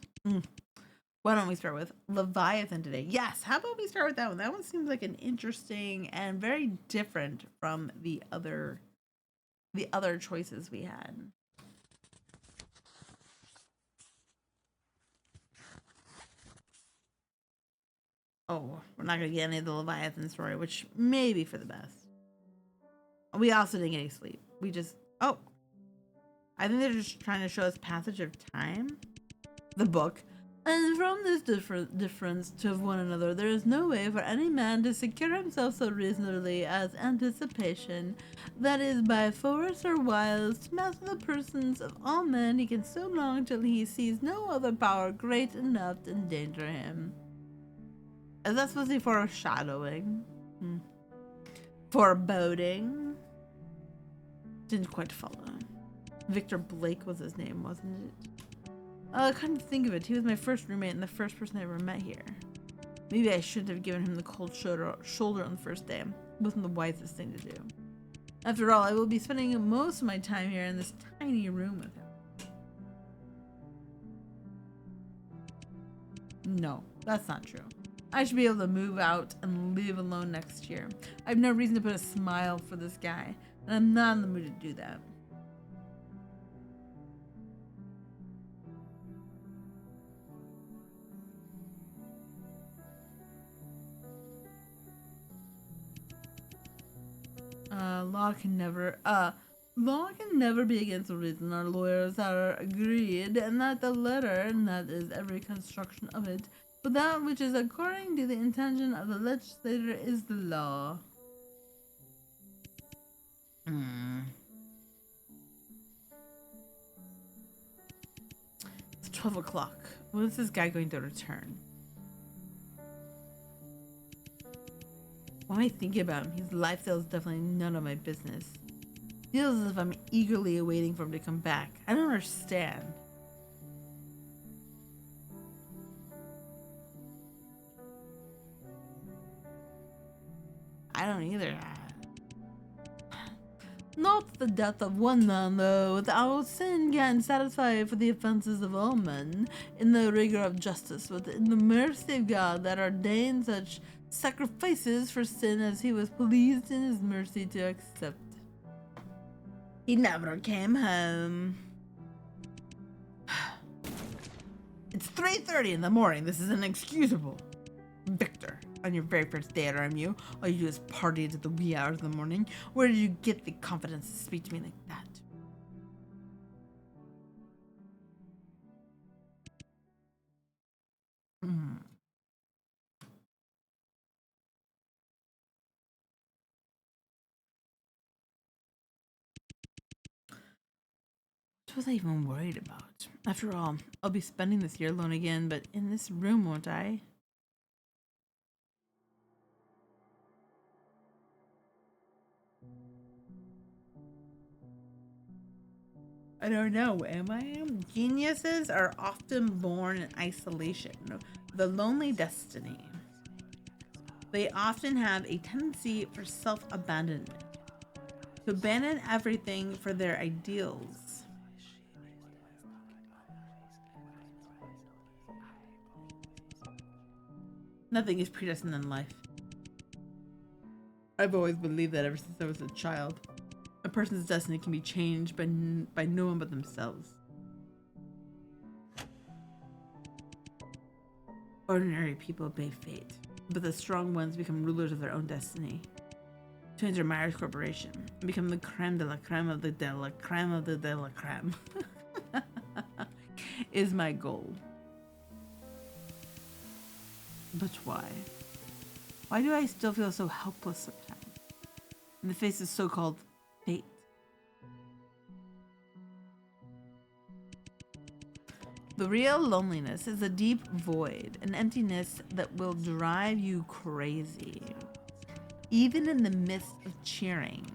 Why don't we start with Leviathan today? Yes, how about we start with that one? That one seems like an interesting and very different from the other choices we had. Oh, we're not gonna get any of the Leviathan story, which may be for the best. We also didn't get any sleep. We just I think they're just trying to show us passage of time. The book. And from this difference to one another, there is no way for any man to secure himself so reasonably as anticipation, that is, by force or wiles, to master the persons of all men he can so long till he sees no other power great enough to endanger him. Is that supposed to be foreshadowing? Foreboding? Didn't quite follow. Victor Blake was his name, wasn't it? I couldn't think of it. He was my first roommate and the first person I ever met here. Maybe I shouldn't have given him the cold shoulder on the first day. It wasn't the wisest thing to do. After all, I will be spending most of my time here in this tiny room with him. No, that's not true. I should be able to move out and live alone next year. I have no reason to put a smile for this guy, and I'm not in the mood to do that. Law can never be against reason. Our lawyers are agreed, and that the letter, and that is every construction of it, but that which is according to the intention of the legislator is the law. It's 12 o'clock. When is this guy going to return? Why am I thinking about him? His lifestyle is definitely none of my business. Feels as if I'm eagerly awaiting for him to come back. I don't understand. I don't either. Not the death of one man, though, without sin can satisfy for the offenses of all men, in the rigor of justice, but in the mercy of God that ordained such sacrifices for sin as he was pleased in his mercy to accept. He never came home. It's 3:30 in the morning. This is inexcusable. Victor, on your very first day at RMU, all you do is party into the wee hours of the morning. Where did you get the confidence to speak to me like that? What was I even worried about? After all, I'll be spending this year alone again, but in this room, won't I? I don't know, am I? Geniuses are often born in isolation, the lonely destiny. They often have a tendency for self-abandonment, to abandon everything for their ideals. Nothing is predestined in life. I've always believed that ever since I was a child. A person's destiny can be changed by no one but themselves. Ordinary people obey fate, but the strong ones become rulers of their own destiny. To enter Myers Corporation and become the creme de la creme of the de la creme is my goal. But why? Why do I still feel so helpless sometimes in the face of so-called fate? The real loneliness is a deep void, an emptiness that will drive you crazy. Even in the midst of cheering,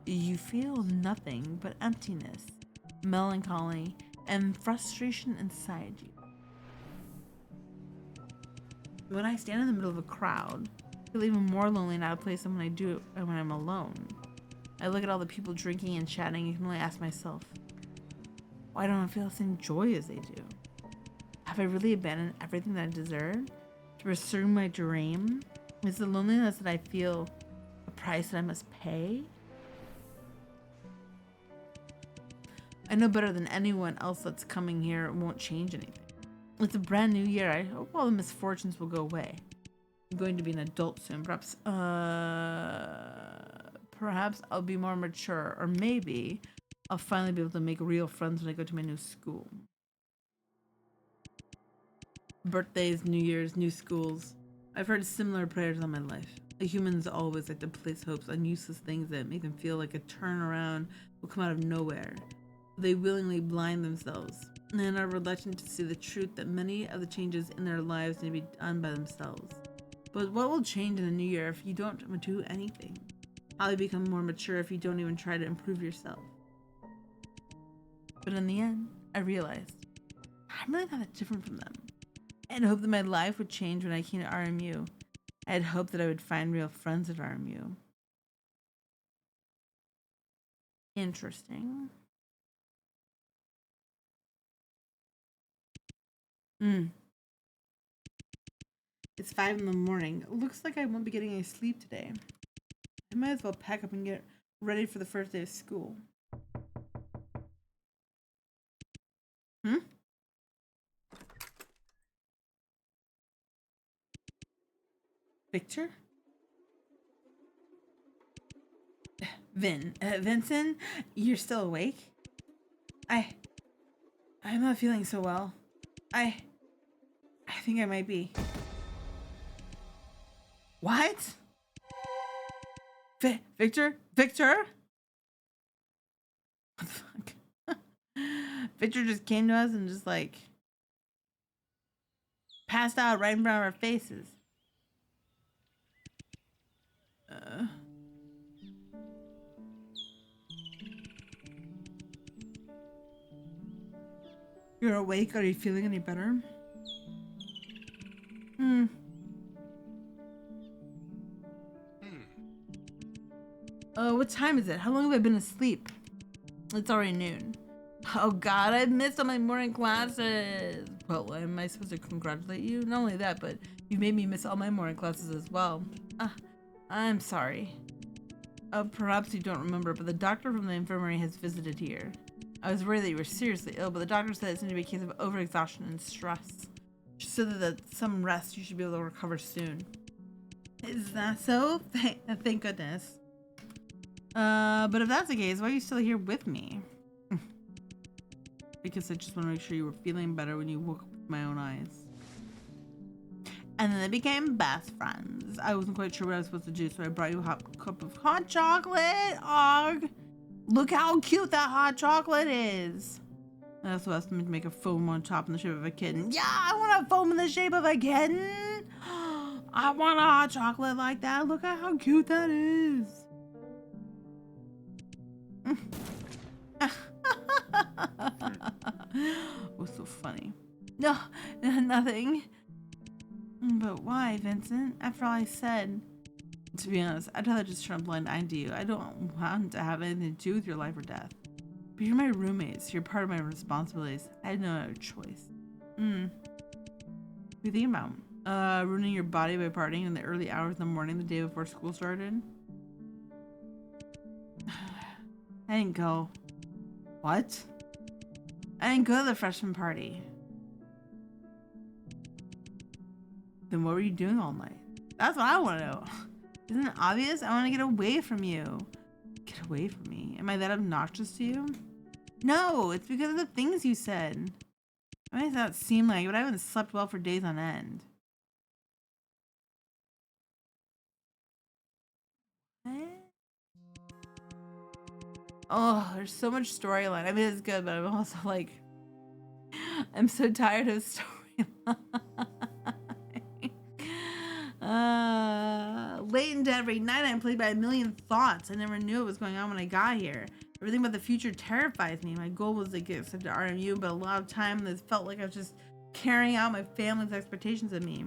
you feel nothing but emptiness, melancholy, and frustration inside you. When I stand in the middle of a crowd, I feel even more lonely and out of place than when I do it when I'm alone. I look at all the people drinking and chatting and can only ask myself, why don't I feel the same joy as they do? Have I really abandoned everything that I deserve to pursue my dream? Is the loneliness that I feel a price that I must pay? I know better than anyone else that's coming here won't change anything. It's a brand new year. I hope all the misfortunes will go away. I'm going to be an adult soon. Perhaps I'll be more mature, or maybe I'll finally be able to make real friends when I go to my new school. Birthdays, New Year's, new schools. I've heard similar prayers all my life. Humans always like to place hopes on useless things that make them feel like a turnaround will come out of nowhere. They willingly blind themselves and are reluctant to see the truth that many of the changes in their lives need to be done by themselves. But what will change in the new year if you don't do anything? How do you become more mature if you don't even try to improve yourself? But in the end, I realized I'm really not that different from them. I had hoped that my life would change when I came to RMU. I had hoped that I would find real friends at RMU. Interesting. It's 5 in the morning. Looks like I won't be getting any sleep today. I might as well pack up and get ready for the first day of school. Victor? Vincent? You're still awake? I'm not feeling so well. I think I might be. What? Victor? Victor? What the fuck? Victor just came to us and just like passed out right in front of our faces. You're awake? Are you feeling any better? What time is it? How long have I been asleep? It's already noon. Oh god, I missed all my morning classes. Well, am I supposed to congratulate you? Not only that, but you made me miss all my morning classes as well. I'm sorry. Perhaps you don't remember, but the doctor from the infirmary has visited here. I was worried that you were seriously ill, but the doctor said it's going to be a case of overexhaustion and stress. She said that some rest, you should be able to recover soon. Is that so? Thank goodness. But if that's the case, why are you still here with me? Because I just want to make sure you were feeling better when you woke up with my own eyes. And then they became best friends. I wasn't quite sure what I was supposed to do, so I brought you a cup of hot chocolate. Og, look how cute that hot chocolate is. I also asked him to make a foam on top in the shape of a kitten. Yeah, I want a foam in the shape of a kitten. I want a hot chocolate like that. Look at how cute that is. What's so funny? No, nothing. But why, Vincent? After all I said, to be honest, I'd rather just turn a blind eye to you. I don't want to have anything to do with your life or death. But you're my roommates. You're part of my responsibilities. I had no other choice. What are you thinking about? Ruining your body by partying in the early hours of the morning the day before school started? I didn't go. What? I didn't go to the freshman party. Then what were you doing all night? That's what I want to know. Isn't it obvious? I want to get away from you. Get away from me? Am I that obnoxious to you? No, it's because of the things you said. I might not seem like it, but I haven't slept well for days on end. Oh, there's so much storyline. I mean, it's good, but I'm also like, I'm so tired of storyline. Late into every night, I'm plagued by a million thoughts. I never knew what was going on when I got here. Everything about the future terrifies me. My goal was to get accepted to RMU, but a lot of time it felt like I was just carrying out my family's expectations of me.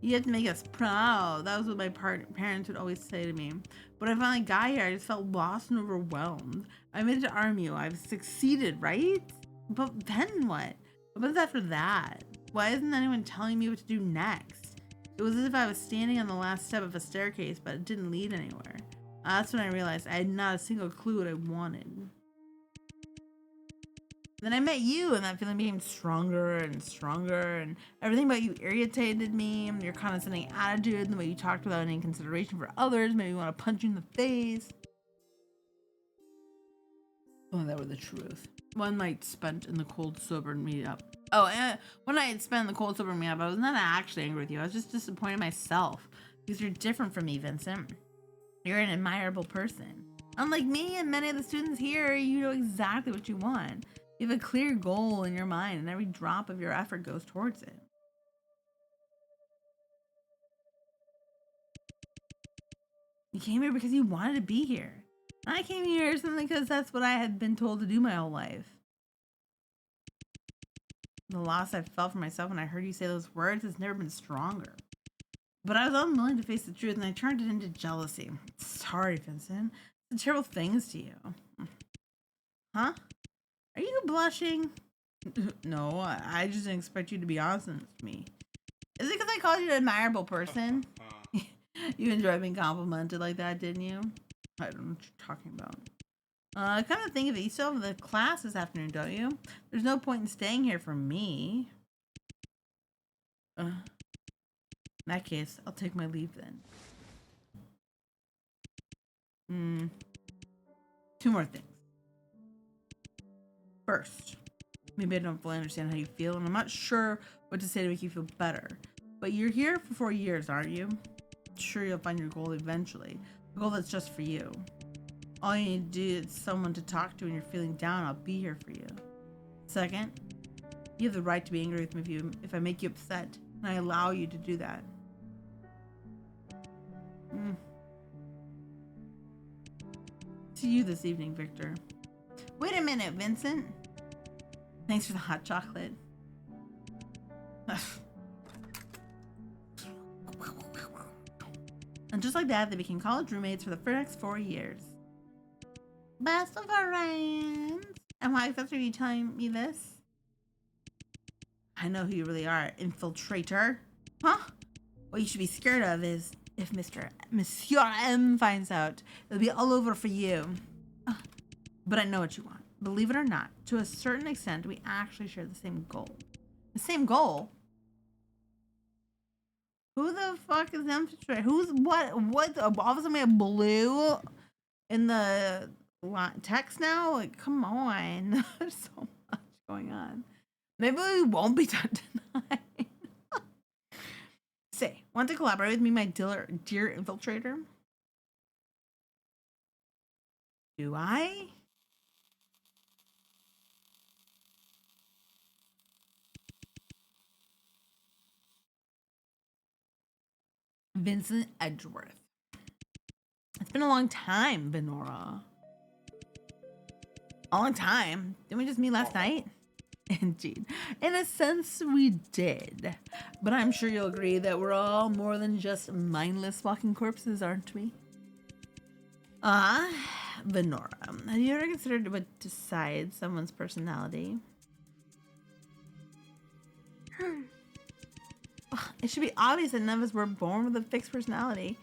You have to make us proud. That was what my parents would always say to me. When I finally got here, I just felt lost and overwhelmed. I made it to RMU. I've succeeded, right? But then what? What was after that? Why isn't anyone telling me what to do next? It was as if I was standing on the last step of a staircase, but it didn't lead anywhere. That's when I realized I had not a single clue what I wanted. Then I met you, and that feeling became stronger and stronger, and everything about you irritated me. Your condescending attitude, and the way you talked without any consideration for others made me want to punch you in the face. Oh, that were the truth. One night spent in the cold, sober meetup. Oh, and one night spent in the cold, sober meetup, I was not actually angry with you. I was just disappointed in myself. Because you're different from me, Vincent. You're an admirable person. Unlike me and many of the students here, you know exactly what you want. You have a clear goal in your mind, and every drop of your effort goes towards it. You came here because you wanted to be here. I came here simply because that's what I had been told to do my whole life. The loss I felt for myself when I heard you say those words has never been stronger. But I was unwilling to face the truth, and I turned it into jealousy. Sorry, Vincent. It's terrible things to you. Huh? Are you blushing? No, I just didn't expect you to be honest with me. Is it because I called you an admirable person? You enjoyed being complimented like that, didn't you? I don't know what you're talking about. Come to think of it, you still have the class this afternoon, don't you? There's no point in staying here for me. In that case, I'll take my leave then. Two more things. First, maybe I don't fully understand how you feel, and I'm not sure what to say to make you feel better. But you're here for 4 years, aren't you? Sure, you'll find your goal eventually. A goal that's just for you. All you need to do is someone to talk to when you're feeling down. I'll be here for you. Second, you have the right to be angry with me if I make you upset, and I allow you to do that. See you this evening, Victor. Wait a minute, Vincent. Thanks for the hot chocolate. And just like that, they became college roommates for the next 4 years. Best of our friends. And why exactly are you telling me this? I know who you really are, infiltrator. Huh? What you should be scared of is if Monsieur M finds out, it'll be all over for you. But I know what you want. Believe it or not, to a certain extent, we actually share the same goal. The same goal? Who the fuck is infiltrator? Who's what? All of a sudden we have blue in the text now? Like, come on. There's so much going on. Maybe we won't be done tonight. Say, want to collaborate with me, my dear infiltrator? Do I? Vincent Edgeworth. It's been a long time, Benora. A long time? Didn't we just meet last night? Indeed. In a sense, we did. But I'm sure you'll agree that we're all more than just mindless walking corpses, aren't we? Benora, have you ever considered what decides someone's personality? It should be obvious that none of us were born with a fixed personality.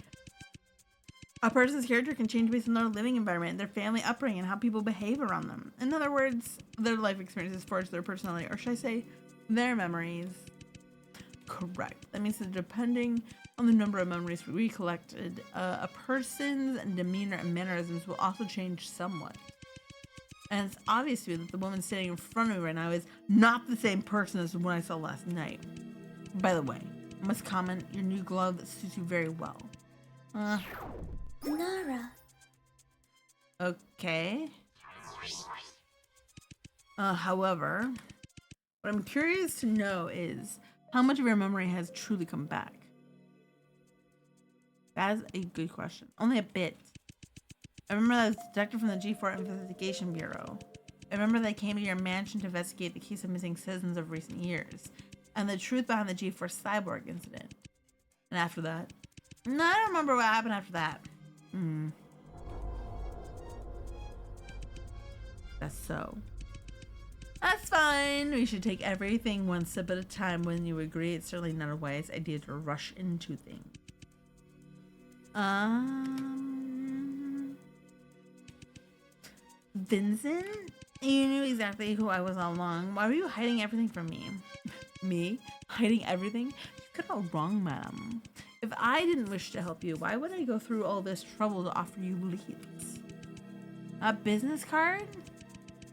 A person's character can change based on their living environment, their family upbringing, and how people behave around them. In other words, their life experiences forge their personality, or should I say, their memories. Correct. That means that depending on the number of memories we recollected, a person's demeanor and mannerisms will also change somewhat. And it's obvious to me that the woman standing in front of me right now is not the same person as the one I saw last night. By the way, I must comment, your new glove that suits you very well. Nara. Okay. However, what I'm curious to know is how much of your memory has truly come back. That is a good question. Only a bit. I remember that I was a detective from the G4 Investigation Bureau. I remember that I came to your mansion to investigate the case of missing citizens of recent years and the truth behind the G4 cyborg incident. And after that, no, I don't remember what happened after that. That's so. That's fine. We should take everything one step at a time. When you agree, it's certainly not a wise idea to rush into things. Vincent? You knew exactly who I was all along. Why were you hiding everything from me? Me? Hiding everything? You got it all wrong, madam. If I didn't wish to help you, why would I go through all this trouble to offer you leads? A business card?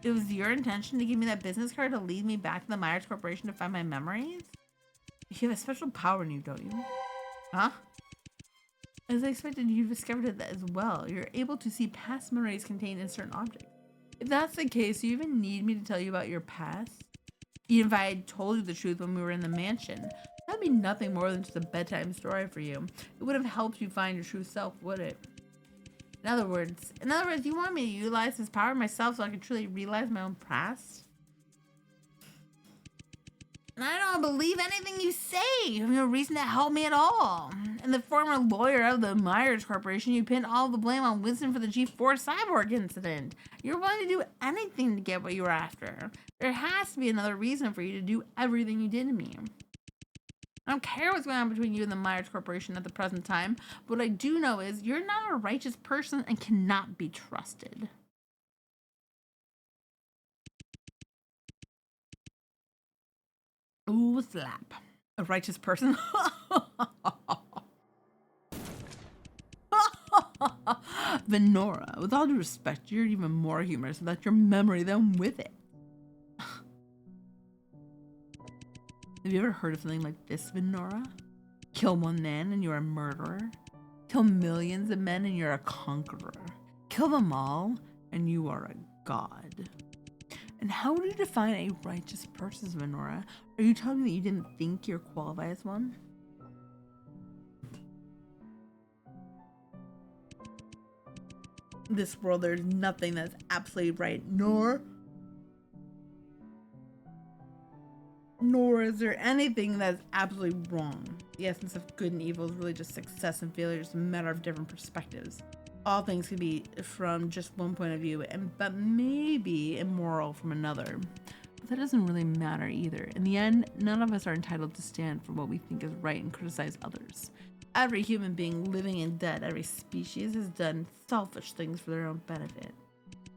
It was your intention to give me that business card to lead me back to the Myers Corporation to find my memories? You have a special power in you, don't you? Huh? As I expected, you've discovered that as well. You're able to see past memories contained in certain objects. If that's the case, do you even need me to tell you about your past? Even if I had told you the truth when we were in the mansion, that'd be nothing more than just a bedtime story for you. It would have helped you find your true self, would it? In other words, you want me to utilize this power myself so I can truly realize my own past? And I don't believe anything you say. You have no reason to help me at all. And the former lawyer of the Myers Corporation, you pinned all the blame on Vincent for the G4 cyborg incident. You're willing to do anything to get what you were after. There has to be another reason for you to do everything you did to me. I don't care what's going on between you and the Myers Corporation at the present time, but what I do know is you're not a righteous person and cannot be trusted. Ooh, slap. A righteous person? Venora, with all due respect, you're even more humorous without your memory than with it. Have you ever heard of something like this, Venora? Kill one man and you're a murderer. Kill millions of men and you're a conqueror. Kill them all and you are a god. And how do you define a righteous person, Venora? Are you telling me that you didn't think you're qualified as one? In this world, there's nothing that's absolutely right, nor is there anything that's absolutely wrong. The essence of good and evil is really just success and failure, just a matter of different perspectives. All things can be from just one point of view, but maybe immoral from another. But that doesn't really matter either. In the end, none of us are entitled to stand for what we think is right and criticize others. Every human being, living and dead, every species has done selfish things for their own benefit.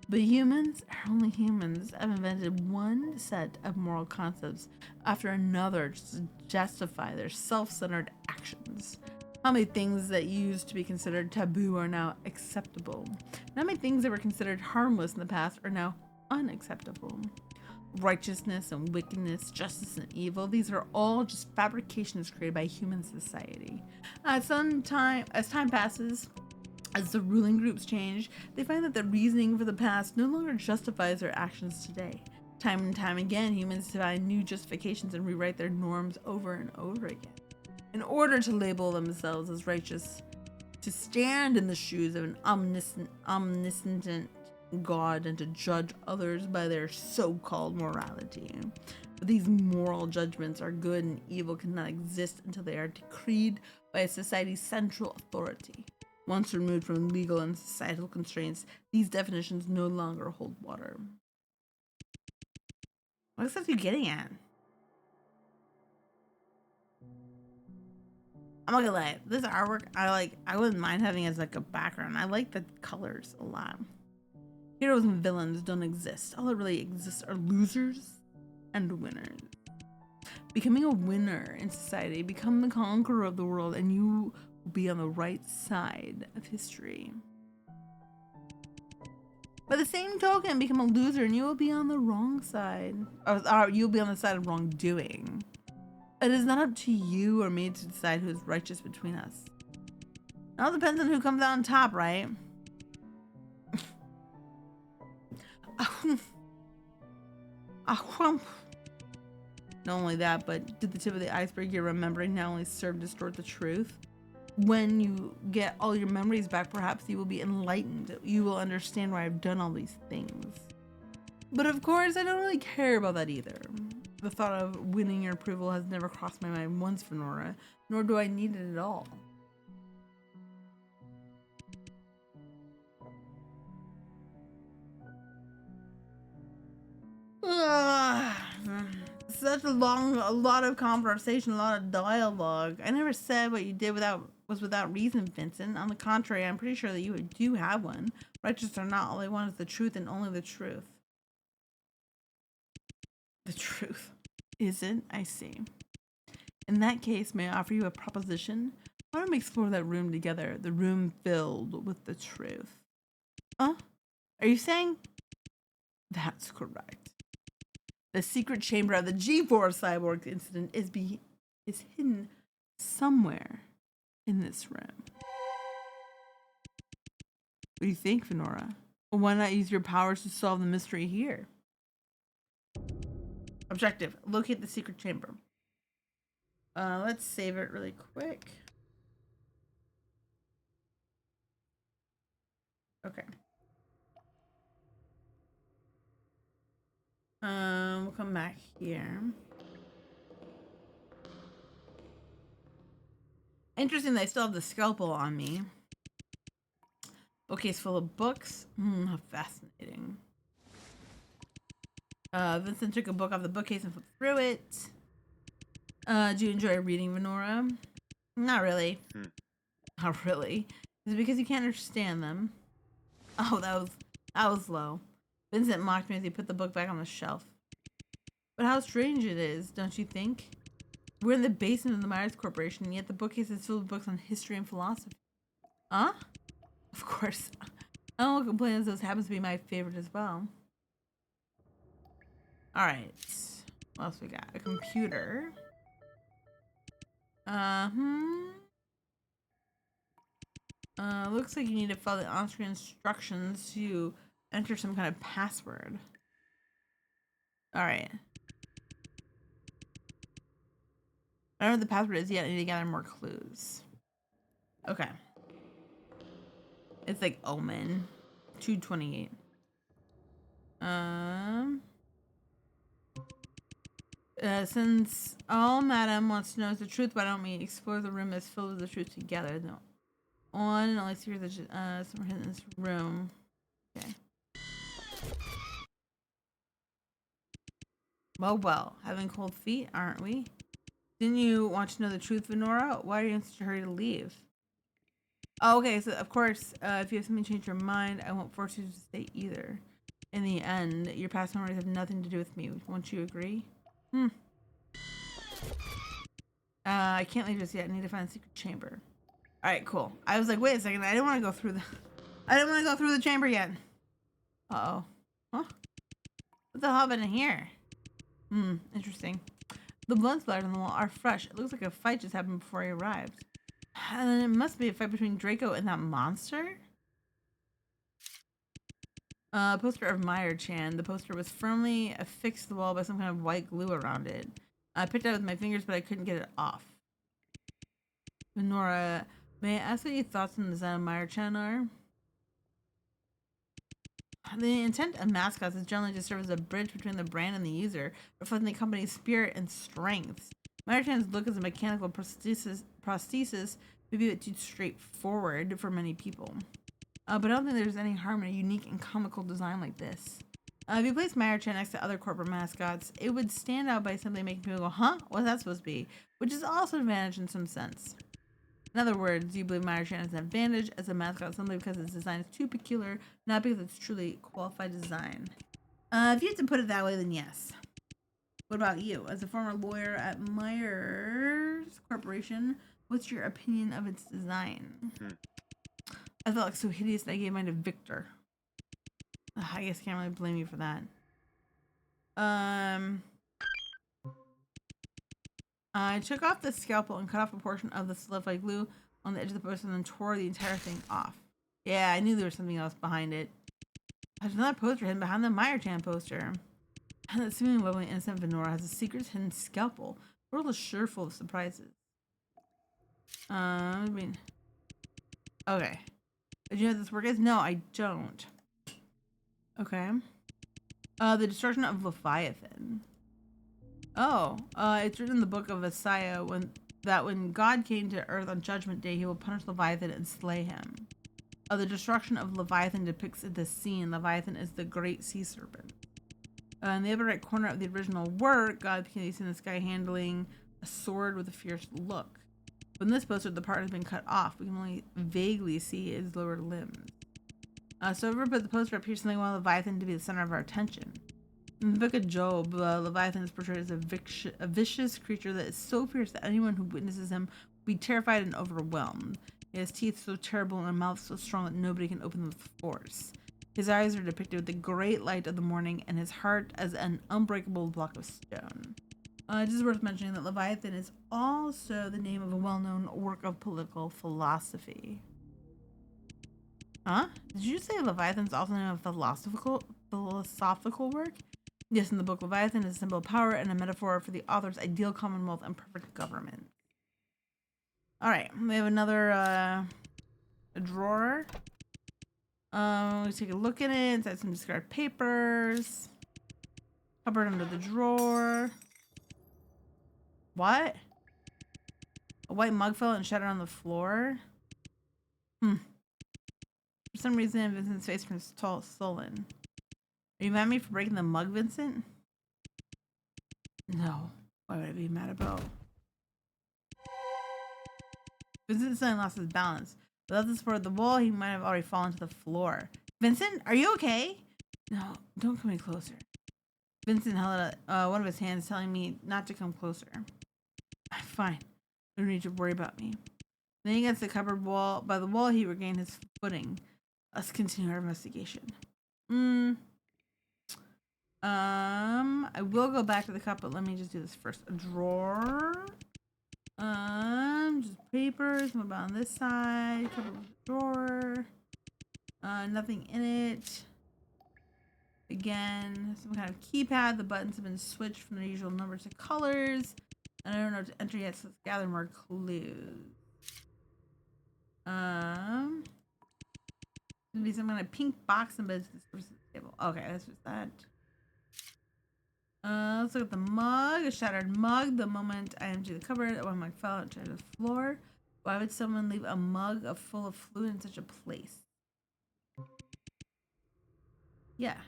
But humans are only humans. Have invented one set of moral concepts after another to justify their self-centered actions. How many things that used to be considered taboo are now acceptable? And how many things that were considered harmless in the past are now unacceptable? Righteousness and wickedness, justice and evil, these are all just fabrications created by human society. As time passes, as the ruling groups change, they find that the reasoning for the past no longer justifies their actions today. Time and time again, humans find new justifications and rewrite their norms over and over again. In order to label themselves as righteous, to stand in the shoes of an omniscient God and to judge others by their so-called morality. But these moral judgments are good and evil cannot exist until they are decreed by a society's central authority. Once removed from legal and societal constraints, these definitions no longer hold water. What stuff are you getting at? I'm not gonna lie, this artwork I wouldn't mind having as like a background. I like the colors a lot. Heroes and villains don't exist. All that really exists are losers and winners. Becoming a winner in society, become the conqueror of the world, and you will be on the right side of history. By the same token, become a loser and you will be on the wrong side. Or you'll be on the side of wrongdoing. It is not up to you or me to decide who is righteous between us. It all depends on who comes out on top, right? Not only that, but did the tip of the iceberg you're remembering not only serve to distort the truth? When you get all your memories back, perhaps you will be enlightened. You will understand why I've done all these things. But of course, I don't really care about that either. The thought of winning your approval has never crossed my mind once, Venora, nor do I need it at all. Such a lot of conversation, a lot of dialogue. I never said what you did was without reason, Vincent. On the contrary, I'm pretty sure that you do have one. Righteous or not, all I want is the truth and only the truth. The truth. Is it? I see. In that case, may I offer you a proposition? Why don't we explore that room together? The room filled with the truth. Huh? Are you saying? That's correct. The secret chamber of the G4 cyborg incident is hidden somewhere in this room. What do you think, Venora? Why not use your powers to solve the mystery here? Objective: locate the secret chamber. Let's save it really quick. Okay. We'll come back here. Interesting that I still have the scalpel on me. Bookcase full of books. How fascinating. Vincent took a book off the bookcase and flipped through it. Do you enjoy reading, Venora? Not really. Not really. Is it because you can't understand them? Oh, that was low. Vincent mocked me as he put the book back on the shelf. But how strange it is, don't you think? We're in the basement of the Myers Corporation, and yet the bookcase is filled with books on history and philosophy. Huh? Of course. I don't complain, as those happens to be my favorite as well. Alright. What else we got? A computer. Looks like you need to follow the on-screen instructions to enter some kind of password. Alright. I don't know what the password is yet. I need to gather more clues. Okay. It's like Omen. 228. Since all Madam wants to know is the truth, why don't we explore the room that's filled with the truth together? No. One and only secret that somewhere hidden in this room. Okay. Well, having cold feet, aren't we? Didn't you want to know the truth, Venora? Why are you in such a hurry to leave? Oh, okay, so of course, if you have something to change your mind, I won't force you to stay either. In the end, your past memories have nothing to do with me. Won't you agree? I can't leave just yet. I need to find a secret chamber. Alright, cool. I was like, wait a second, I didn't want to go through the chamber yet. Uh-oh. Huh? What the hell happened in here? Interesting. The blood splatters on the wall are fresh. It looks like a fight just happened before I arrived. And then it must be a fight between Draco and that monster? Poster of Meyer-chan. The poster was firmly affixed to the wall by some kind of white glue around it. I picked it up with my fingers, but I couldn't get it off. Venora, may I ask what your thoughts on the design of Meyer-chan are? The intent of mascots is generally to serve as a bridge between the brand and the user, reflecting the company's spirit and strengths. Meyer-chan's look as a mechanical prosthesis may be a bit too straightforward for many people. But I don't think there's any harm in a unique and comical design like this. If you place Meyer-chan next to other corporate mascots, it would stand out by simply making people go, huh? What's that supposed to be? Which is also an advantage in some sense. In other words, you believe Meyer-chan has an advantage as a mascot simply because its design is too peculiar, not because it's truly qualified design. If you had to put it that way, then yes. What about you? As a former lawyer at Myers Corporation, what's your opinion of its design? I felt like so hideous that I gave mine to Victor. I guess I can't really blame you for that. I took off the scalpel and cut off a portion of the solidified glue on the edge of the poster and then tore the entire thing off. Yeah, I knew there was something else behind it. There's another poster hidden behind the Meyer-chan poster. And that seemingly lovely innocent Venora has a secret hidden scalpel. The world is sure full of surprises. I mean... Okay. Do you know what this work is? No, I don't. Okay. The destruction of Leviathan. Oh, it's written in the book of Isaiah when God came to earth on Judgment Day, he will punish Leviathan and slay him. The destruction of Leviathan depicts the scene. Leviathan is the great sea serpent. In the upper right corner of the original work, God can be seen in the sky handling a sword with a fierce look. But in this poster, the part has been cut off. We can only vaguely see his lower limbs. So over but the poster appears something while Leviathan to be the center of our attention. In the book of Job, Leviathan is portrayed as a vicious creature that is so fierce that anyone who witnesses him will be terrified and overwhelmed. He has teeth so terrible and a mouth so strong that nobody can open them with force. His eyes are depicted with the great light of the morning and his heart as an unbreakable block of stone. It is worth mentioning that Leviathan is also the name of a well-known work of political philosophy. Huh? Did you say Leviathan is also the name of philosophical work? Yes, in the book, Leviathan is a symbol of power and a metaphor for the author's ideal commonwealth and perfect government. Alright, we have another a drawer. We take a look at it, inside some discarded papers. Cupboard under the drawer. What? A white mug fell and shattered on the floor? For some reason, Vincent's face was sullen. Are you mad at me for breaking the mug, Vincent? No. Why would I be mad about? Vincent suddenly lost his balance. Without the support of the wall, he might have already fallen to the floor. Vincent, are you okay? No, don't come any closer. Vincent held out one of his hands, telling me not to come closer. I'm fine. You don't need to worry about me. Then against the cupboard wall, by the wall, he regained his footing. Let's continue our investigation. I will go back to the cup, but let me just do this first. A drawer. Just papers. Move on this side. Cupboard drawer. Nothing in it. Again, some kind of keypad. The buttons have been switched from their usual numbers to colors. And I don't know what to enter yet, so let's gather more clues. Gonna be some kind of pink box embedded to this person's table. Okay, that's just that. Let's look at the mug. A shattered mug. The moment I emptied the cupboard, one mug fell out to the floor. Why would someone leave a mug full of fluid in such a place? Yeah.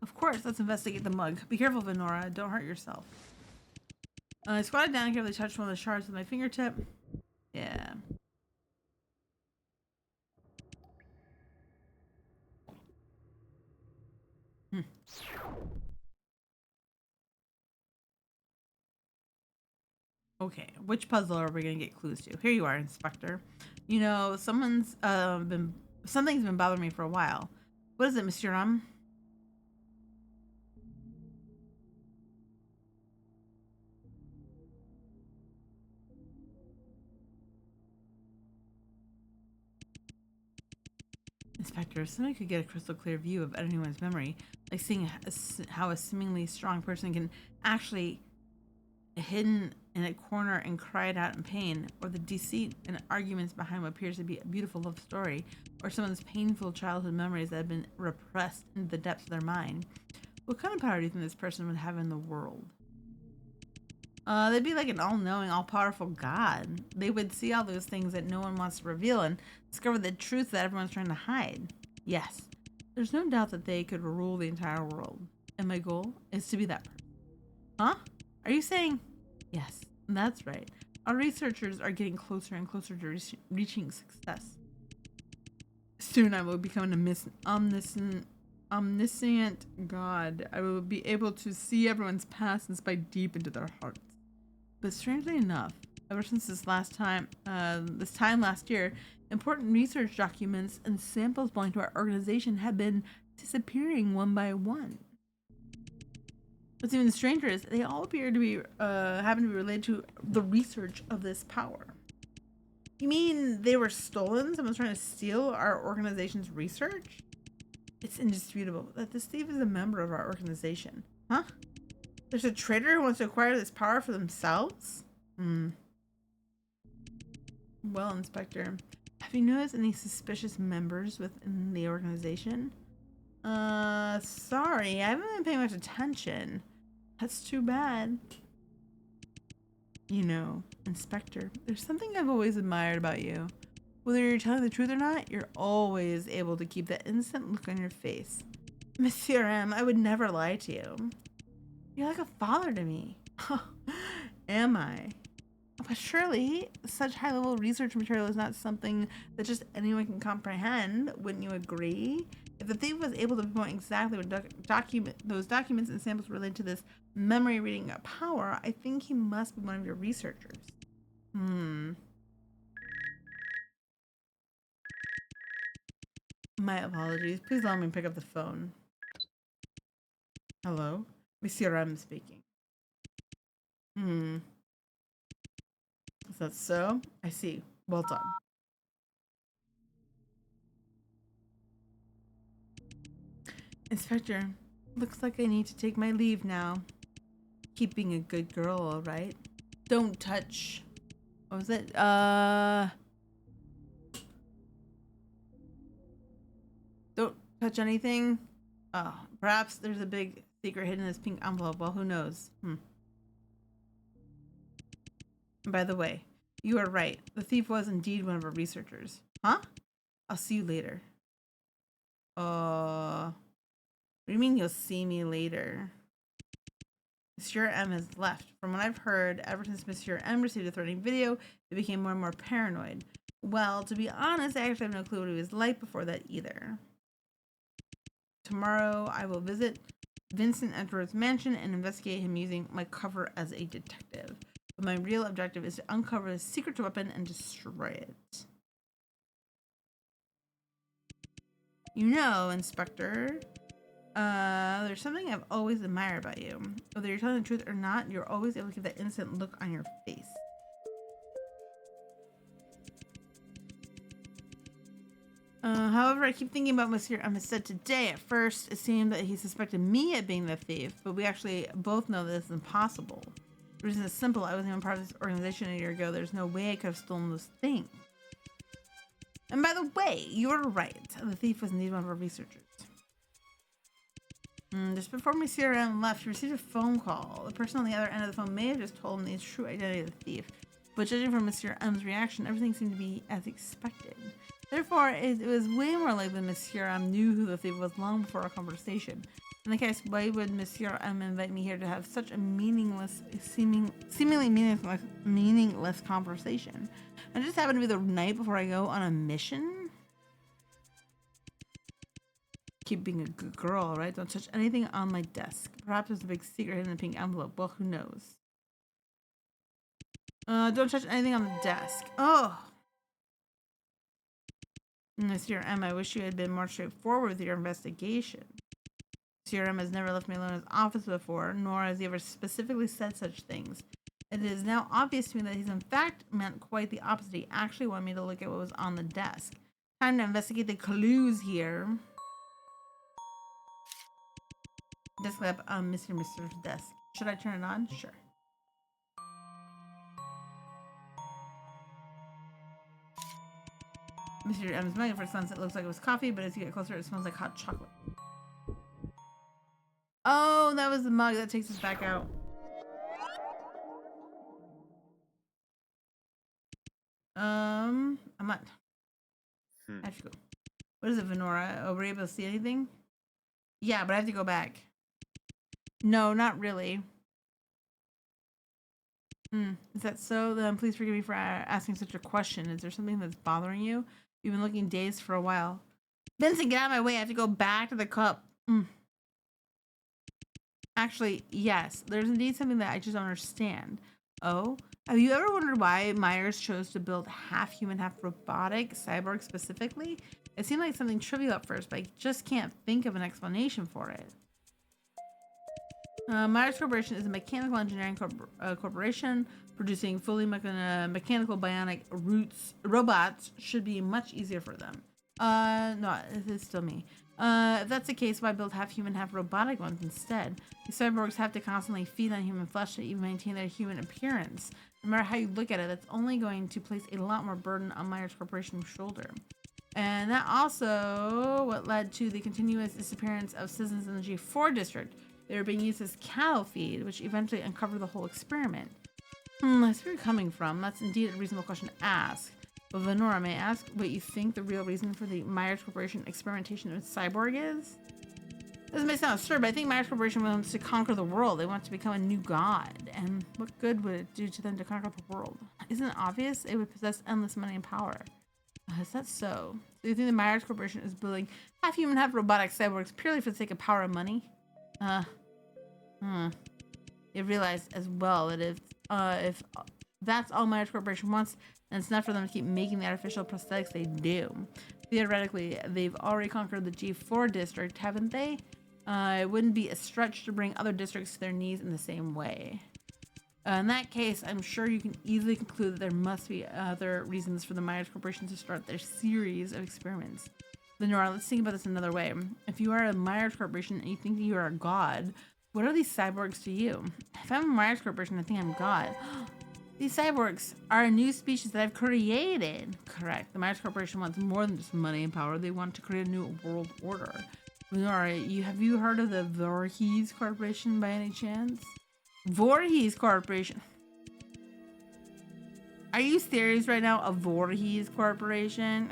Of course, let's investigate the mug. Be careful, Venora. Don't hurt yourself. I squatted down and carefully touched one of the shards with my fingertip. Yeah. Okay, which puzzle are we gonna get clues to? Here you are, Inspector. You know, something's been bothering me for a while. What is it, Monsieur Ram? Inspector, if somebody could get a crystal clear view of anyone's memory, like seeing how a seemingly strong person can actually hidden in a corner and cried out in pain, or the deceit and arguments behind what appears to be a beautiful love story, or someone's painful childhood memories that have been repressed into the depths of their mind, what kind of power do you think this person would have in the world? They'd be like an all-knowing, all-powerful god. They would see all those things that no one wants to reveal and discover the truth that everyone's trying to hide. Yes, there's no doubt that they could rule the entire world. And my goal is to be that person. Huh? Are you saying? Yes, that's right. Our researchers are getting closer and closer to reaching success. Soon I will become an omniscient god. I will be able to see everyone's past and spy deep into their hearts. But strangely enough, ever since this time last year, important research documents and samples belonging to our organization have been disappearing one by one. What's even stranger is they all appear to be happen to be related to the research of this power. You mean they were stolen? Someone's trying to steal our organization's research? It's indisputable that this thief is a member of our organization. Huh? There's a traitor who wants to acquire this power for themselves? Well, Inspector, have you noticed any suspicious members within the organization? Sorry, I haven't been paying much attention. That's too bad. You know, Inspector, there's something I've always admired about you. Whether you're telling the truth or not, you're always able to keep that innocent look on your face. Monsieur M, I would never lie to you. You're like a father to me. Am I? But surely, such high-level research material is not something that just anyone can comprehend. Wouldn't you agree? If the thief was able to pinpoint exactly what those documents and samples related to this memory reading power, I think he must be one of your researchers. My apologies. Please allow me to pick up the phone. Hello? Monsieur M speaking. Is that so? I see. Well done. Inspector, looks like I need to take my leave now. Keep being a good girl, all right? Don't touch. What was it? Don't touch anything. Oh, perhaps there's a big secret hidden in this pink envelope. Well, who knows? By the way, you are right. The thief was indeed one of our researchers. Huh? I'll see you later. What do you mean you'll see me later? Monsieur M has left. From what I've heard, ever since Monsieur M received a threatening video, he became more and more paranoid. Well, to be honest, I actually have no clue what he was like before that either. Tomorrow, I will visit Vincent Edward's mansion and investigate him using my cover as a detective. But my real objective is to uncover his secret weapon and destroy it. You know, Inspector, there's something I've always admired about you. Whether you're telling the truth or not, you're always able to keep that innocent look on your face. However, I keep thinking about Monsieur M has said today. At first, it seemed that he suspected me of being the thief, but we actually both know that it's impossible. The reason is simple. I wasn't even part of this organization a year ago. There's no way I could have stolen those things. And by the way, you're right. The thief was indeed one of our researchers. Just before Monsieur M left, he received a phone call. The person on the other end of the phone may have just told him the true identity of the thief, but judging from Monsieur M's reaction, everything seemed to be as expected. Therefore, it was way more likely that Monsieur M knew who the thief was long before our conversation. In that case, why would Monsieur M invite me here to have such a seemingly meaningless conversation? And it just happened to be the night before I go on a mission? Keep being a good girl, right? Don't touch anything on my desk. Perhaps there's a big secret hidden in the pink envelope. Well, who knows? Don't touch anything on the desk. Oh! Monsieur M, I wish you had been more straightforward with your investigation. Monsieur M has never left me alone in his office before, nor has he ever specifically said such things. It is now obvious to me that he's in fact meant quite the opposite. He actually wanted me to look at what was on the desk. Time to investigate the clues here. Desk lamp on Mr. desk. Should I turn it on? Sure. Mr. M's mug at first glance it looks like it was coffee, but as you get closer it smells like hot chocolate. Oh, that was the mug. That takes us back out. I'm not. I have to go. What is it, Venora? Oh, were you able to see anything? Yeah, but I have to go back. No, not really. Is that so? Then please forgive me for asking such a question. Is there something that's bothering you? You've been looking dazed for a while. Vincent, get out of my way. I have to go back to the cup. Actually, yes. There's indeed something that I just don't understand. Oh? Have you ever wondered why Myers chose to build half human, half robotic cyborg specifically? It seemed like something trivial at first, but I just can't think of an explanation for it. Myers Corporation is a mechanical engineering corporation producing fully mechanical bionic robots. Should be much easier for them. No, it's still me. If that's the case, why build half human, half robotic ones instead? These cyborgs have to constantly feed on human flesh to even maintain their human appearance. No matter how you look at it, that's only going to place a lot more burden on Myers Corporation's shoulder. And that also what led to the continuous disappearance of citizens in the G4 district. They were being used as cattle feed, which eventually uncovered the whole experiment. I see where you're coming from. That's indeed a reasonable question to ask. But Venora, may I ask what you think the real reason for the Myers Corporation experimentation with cyborg is? This may sound absurd, but I think Myers Corporation wants to conquer the world. They want to become a new god. And what good would it do to them to conquer the world? Isn't it obvious? It would possess endless money and power. Is that so? So you think the Myers Corporation is building half human, half robotic cyborgs purely for the sake of power and money? You realize as well that if that's all Myers Corporation wants, then it's not for them to keep making the artificial prosthetics they do. Theoretically, they've already conquered the G4 district, haven't they? It wouldn't be a stretch to bring other districts to their knees in the same way. In that case, I'm sure you can easily conclude that there must be other reasons for the Myers Corporation to start their series of experiments. Lenora, let's think about this another way. If you are a Myers Corporation and you think that you are a god, what are these cyborgs to you? If I'm a Myers Corporation, I think I'm God. These cyborgs are a new species that I've created. Correct. The Myers Corporation wants more than just money and power. They want to create a new world order. Lenora, have you heard of the Voorhees Corporation by any chance? Voorhees Corporation. Are you serious right now? A Voorhees Corporation?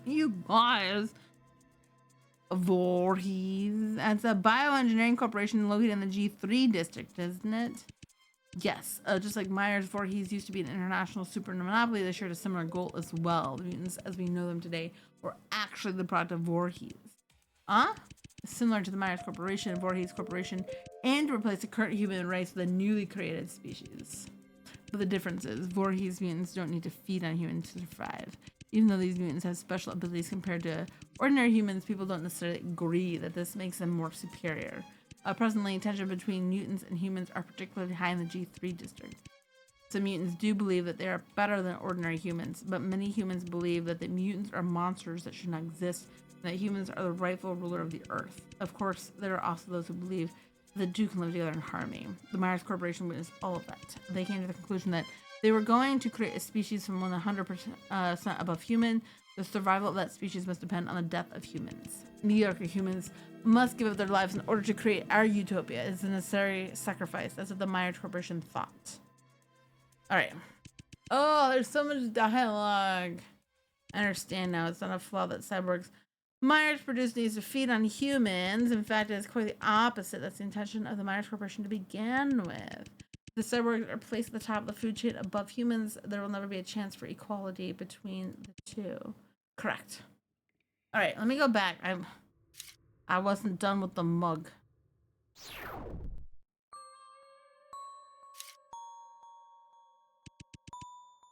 You guys. Voorhees. That's a bioengineering corporation located in the G3 district, isn't it? Yes. Just like Myers, Voorhees used to be an international super monopoly, they shared a similar goal as well. The mutants, as we know them today, were actually the product of Voorhees. Similar to the Myers Corporation, Voorhees Corporation aimed to replace the current human race with a newly created species. But the difference is, Voorhees mutants don't need to feed on humans to survive. Even though these mutants have special abilities compared to ordinary humans, people don't necessarily agree that this makes them more superior. Presently, tension between mutants and humans are particularly high in the G3 district. Some mutants do believe that they are better than ordinary humans, but many humans believe that the mutants are monsters that should not exist, and that humans are the rightful ruler of the earth. Of course, there are also those who believe that the two can live together in harmony. The Myers Corporation witnessed all of that. They came to the conclusion that they were going to create a species from 100% above human. The survival of that species must depend on the death of humans. Mediocre humans must give up their lives in order to create our utopia. It's a necessary sacrifice. That's what the Myers Corporation thought. Alright. Oh, there's so much dialogue. I understand now. It's not a flaw that cyborgs Myers produced needs to feed on humans. In fact, it's quite the opposite. That's the intention of the Myers Corporation to begin with. The cyborgs are placed at the top of the food chain above humans. There will never be a chance for equality between the two. Correct. All right, let me go back. I wasn't done with the mug.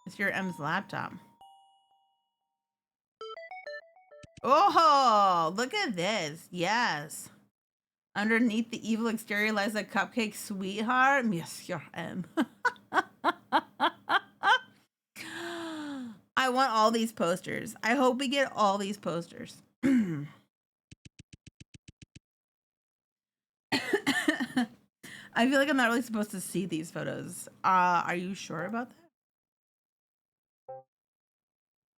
It's your M's laptop. Oh, look at this. Yes. Underneath the evil exterior lies a cupcake sweetheart. Monsieur M. I want all these posters. I hope we get all these posters. I feel like I'm not really supposed to see these photos. Are you sure about that?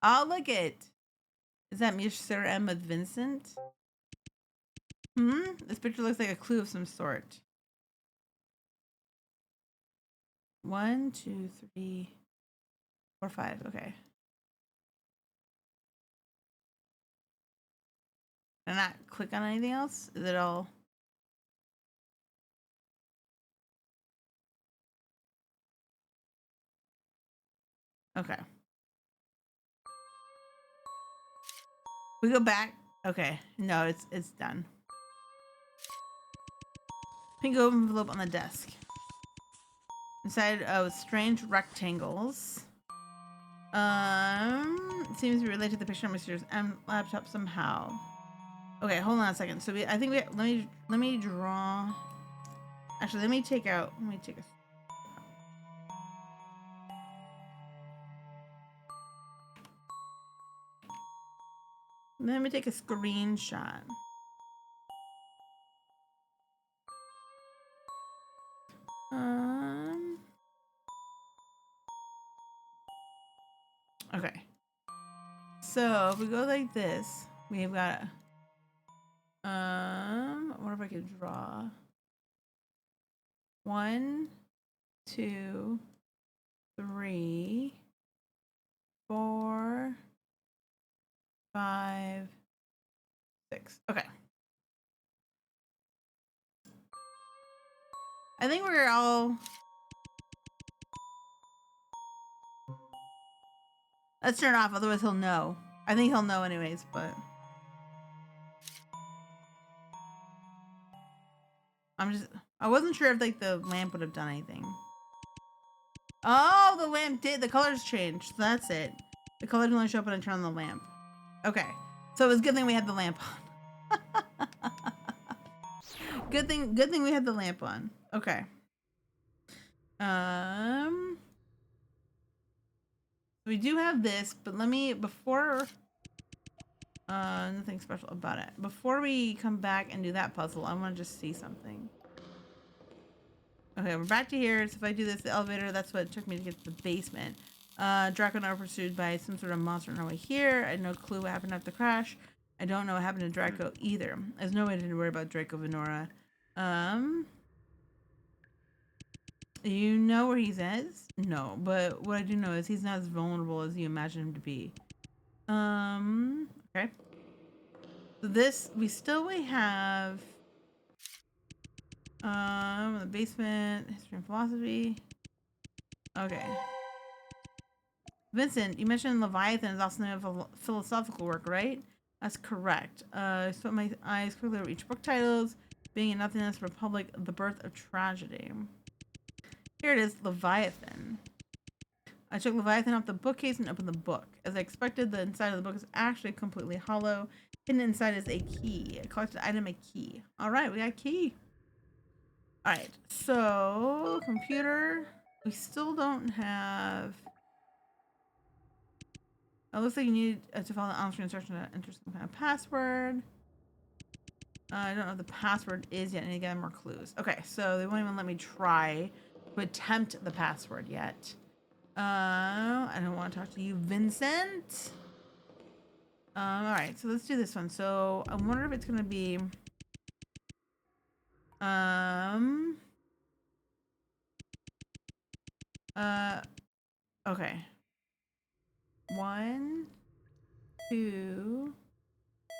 Oh, look it. Is that Monsieur M with Vincent? This picture looks like a clue of some sort. 1, 2, 3, 4, 5. Okay. Can I not click on anything else? Is it all? Okay. We go back. Okay. No, it's done. Pink envelope on the desk. Inside strange rectangles. It seems to be related to the picture on Mr. M laptop somehow. Okay, hold on a second. So I think let me draw. Actually, let me take a. Let me take a screenshot. Okay. So if we go like this, we've got what if I could draw? 1, 2, 3, 4, 5, 6. Okay. I think we're all. Let's turn it off, otherwise he'll know. I think he'll know anyways, but I wasn't sure if like the lamp would have done anything. Oh, the lamp did. The colors changed. So that's it. The colors only show up when I turn on the lamp. Okay. So it was a good thing we had the lamp on. Good thing we had the lamp on. Okay. We do have this, but let me nothing special about it. Before we come back and do that puzzle, I want to just see something. Okay, we're back to here. So if I do this, the elevator, that's what it took me to get to the basement. Draco and I were pursued by some sort of monster on our way here. I had no clue what happened after the crash. I don't know what happened to Draco either. There's no way to worry about Draco Venora. You know where he's at? No, but what I do know is he's not as vulnerable as you imagine him to be. Okay. So this, we have, the basement, history and philosophy. Okay. Vincent, you mentioned Leviathan is also known for philosophical work, right? That's correct. I spent my eyes quickly over each book titles. Being in Nothingness, Republic, The Birth of Tragedy. Here it is, Leviathan. I took Leviathan off the bookcase and opened the book. As I expected, the inside of the book is actually completely hollow. Hidden inside is a key. A collected item, a key. Alright, we got a key. Alright, so computer. We still don't have. It looks like you need to follow the on-screen instruction to enter some kind of password. I don't know what the password is yet. I need to get more clues. Okay, so they won't even let me try to attempt the password yet. I don't want to talk to you, Vincent. Alright, so let's do this one. So I wonder if it's gonna be okay. 1, 2,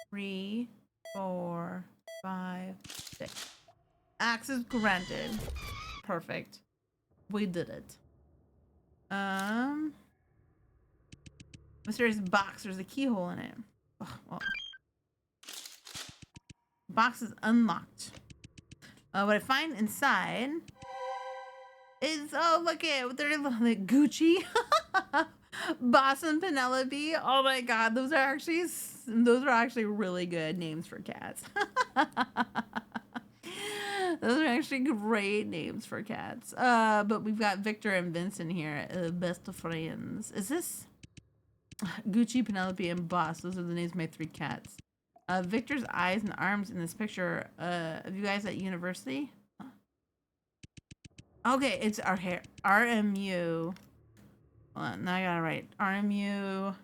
3, 4, 5, 6. Access granted. Perfect. We did it. Mysterious box. There's a keyhole in it. Oh, well. Box is unlocked. What I find inside is, oh, look at they're like Gucci, Boss and Penelope. Oh my God, those are actually really good names for cats. Those are actually great names for cats. But we've got Victor and Vincent here, best of friends. Is this Gucci, Penelope, and Boss? Those are the names of my 3 cats. Victor's eyes and arms in this picture. Of you guys at university? Okay, it's our hair. RMU. Hold on, now I got it right. RMU.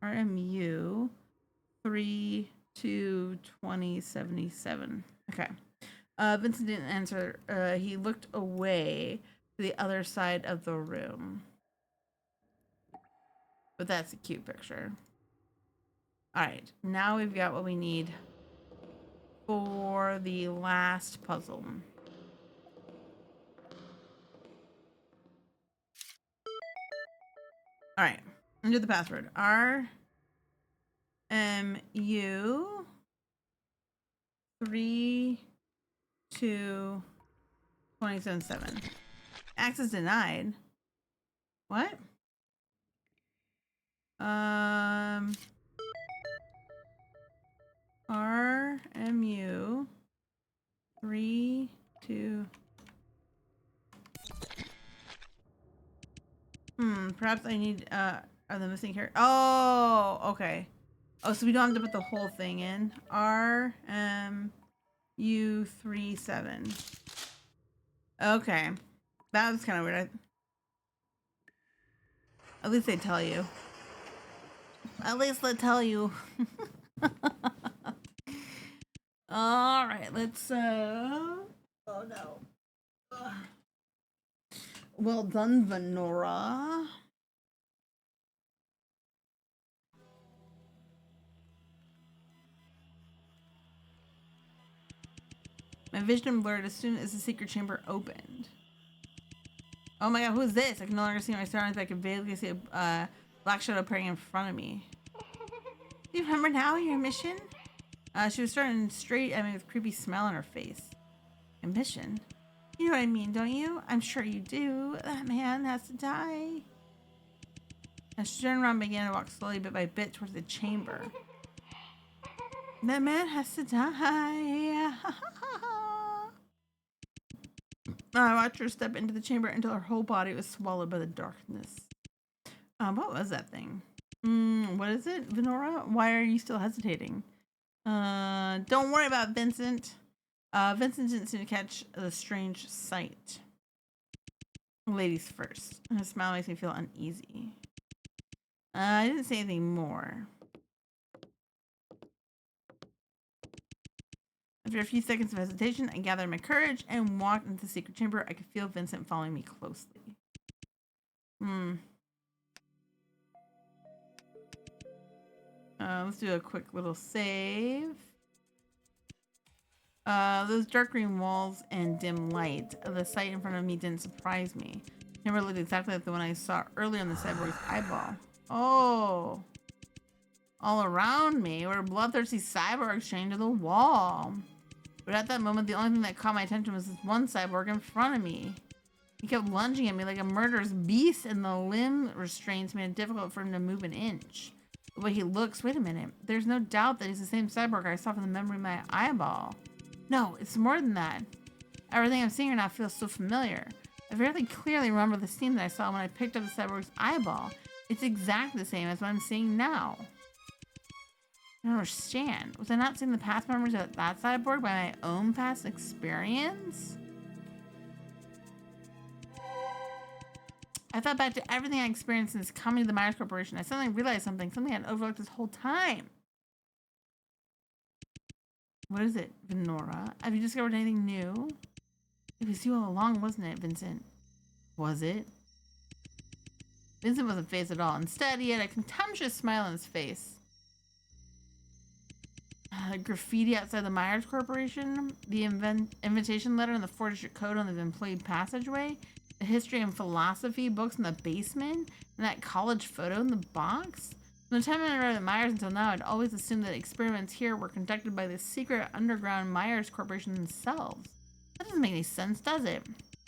RMU 3/2/2077. Okay. Vincent didn't answer. He looked away to the other side of the room. But that's a cute picture. Alright, now we've got what we need for the last puzzle. Alright, enter the password. RMU 3/2/2077. Access denied. What? RMU 3, 2. Perhaps I need, are the missing here? Oh, okay. Oh, so we don't have to put the whole thing in. RMU37. Okay. That was kind of weird. At least they tell you. At least they tell you. All right, let's, oh no. Ugh. Well done, Venora. My vision blurred as soon as the secret chamber opened. Oh my god, who is this? I can no longer see my surroundings, but I can vaguely see a black shadow appearing in front of me. Do you remember now your mission? She was staring straight at me with a creepy smile on her face. A mission? You know what I mean, don't you? I'm sure you do. That man has to die. As she turned around and began to walk slowly bit by bit towards the chamber. That man has to die. I watched her step into the chamber until her whole body was swallowed by the darkness. What was that thing? What is it, Venora? Why are you still hesitating? Don't worry about Vincent. Vincent didn't seem to catch the strange sight. Ladies first. Her smile makes me feel uneasy. I didn't say anything more. After a few seconds of hesitation, I gathered my courage and walked into the secret chamber. I could feel Vincent following me closely. Let's do a quick little save. Those dark green walls and dim light. The sight in front of me didn't surprise me. The chamber looked exactly like the one I saw earlier on the cyborg's eyeball. Oh. All around me were bloodthirsty cyborgs chained to the wall. But at that moment, the only thing that caught my attention was this one cyborg in front of me. He kept lunging at me like a murderous beast, and the limb restraints made it difficult for him to move an inch. The way he looks, wait a minute. There's no doubt that he's the same cyborg I saw from the memory of my eyeball. No, it's more than that. Everything I'm seeing right now feels so familiar. I very clearly remember the scene that I saw when I picked up the cyborg's eyeball. It's exactly the same as what I'm seeing now. I don't understand. Was I not seeing the past memories of that cyborg by my own past experience? I thought back to everything I experienced since coming to the Myers Corporation. I suddenly realized something I'd overlooked this whole time. What is it, Venora? Have you discovered anything new? It was you all along, wasn't it, Vincent? Was it? Vincent wasn't fazed at all. Instead, he had a contemptuous smile on his face. Graffiti outside the Myers Corporation, the invitation letter and the 4-digit code on the employee passageway, the history and philosophy books in the basement, and that college photo in the box. From the time I arrived at Myers until now, I'd always assumed that experiments here were conducted by the secret underground Myers Corporation themselves. That doesn't make any sense, does it?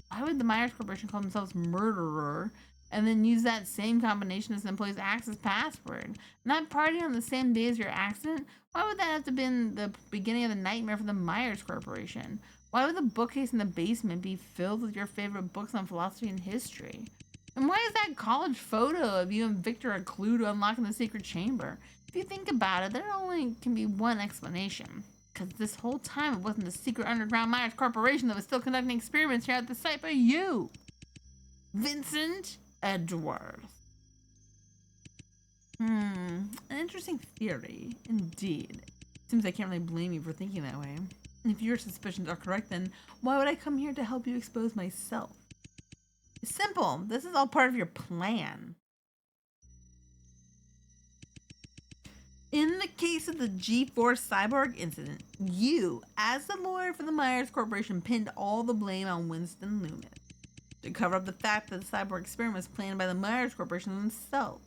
Why would the Myers Corporation call themselves Murderer and then use that same combination as the employee's access password? Not party on the same day as your accident? Why would that have to have been the beginning of the nightmare for the Myers Corporation? Why would the bookcase in the basement be filled with your favorite books on philosophy and history? And why is that college photo of you and Victor a clue to unlocking the secret chamber? If you think about it, there only can be one explanation. Because this whole time it wasn't the secret underground Myers Corporation that was still conducting experiments here at the site, but you, Vincent Edgeworth. An interesting theory, indeed. Seems I can't really blame you for thinking that way. And if your suspicions are correct, then why would I come here to help you expose myself? It's simple. This is all part of your plan. In the case of the G4 cyborg incident, you, as the lawyer for the Myers Corporation, pinned all the blame on Winston Loomis to cover up the fact that the cyborg experiment was planned by the Myers Corporation themselves.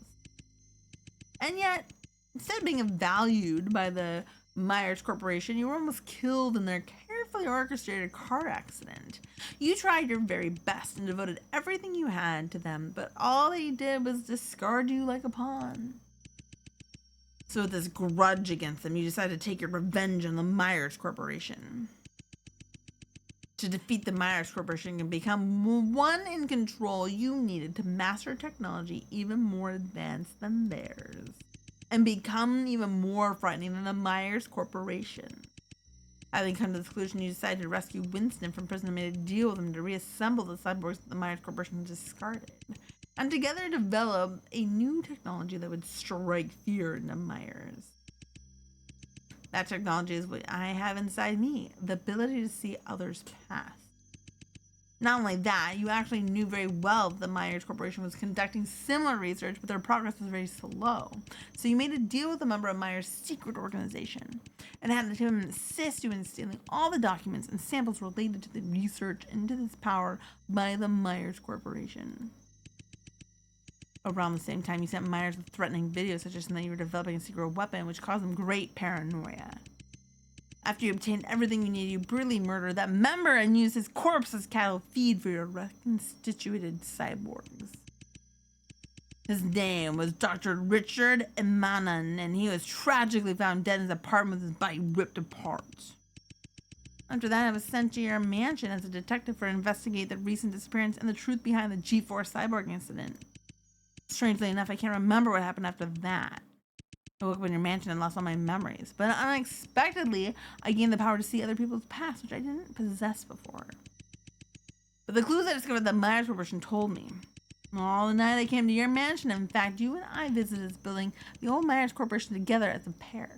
And yet, instead of being valued by the Myers Corporation, you were almost killed in their carefully orchestrated car accident. You tried your very best and devoted everything you had to them, but all they did was discard you like a pawn. So with this grudge against them, you decided to take your revenge on the Myers Corporation. To defeat the Myers Corporation and become one in control, you needed to master technology even more advanced than theirs. And become even more frightening than the Myers Corporation. Having come to the conclusion, you decided to rescue Winston from prison and made a deal with him to reassemble the cyborgs that the Myers Corporation discarded. And together develop a new technology that would strike fear into Myers. That technology is what I have inside me, the ability to see others' past. Not only that, you actually knew very well that the Myers Corporation was conducting similar research, but their progress was very slow. So you made a deal with a member of Myers' secret organization and had him assist you in stealing all the documents and samples related to the research into this power by the Myers Corporation. Around the same time, you sent Myers with threatening videos suggesting that you were developing a secret weapon, which caused him great paranoia. After you obtained everything you needed, you brutally murdered that member and used his corpse as cattle feed for your reconstituted cyborgs. His name was Dr. Richard Emanon, and he was tragically found dead in his apartment with his body ripped apart. After that, I was sent to your mansion as a detective to investigate the recent disappearance and the truth behind the G4 cyborg incident. Strangely enough, I can't remember what happened after that. I woke up in your mansion and lost all my memories, but unexpectedly, I gained the power to see other people's past, which I didn't possess before. But the clues I discovered that Myers Corporation told me. All the night I came to your mansion, in fact, you and I visited this building, the old Myers Corporation, together as a pair.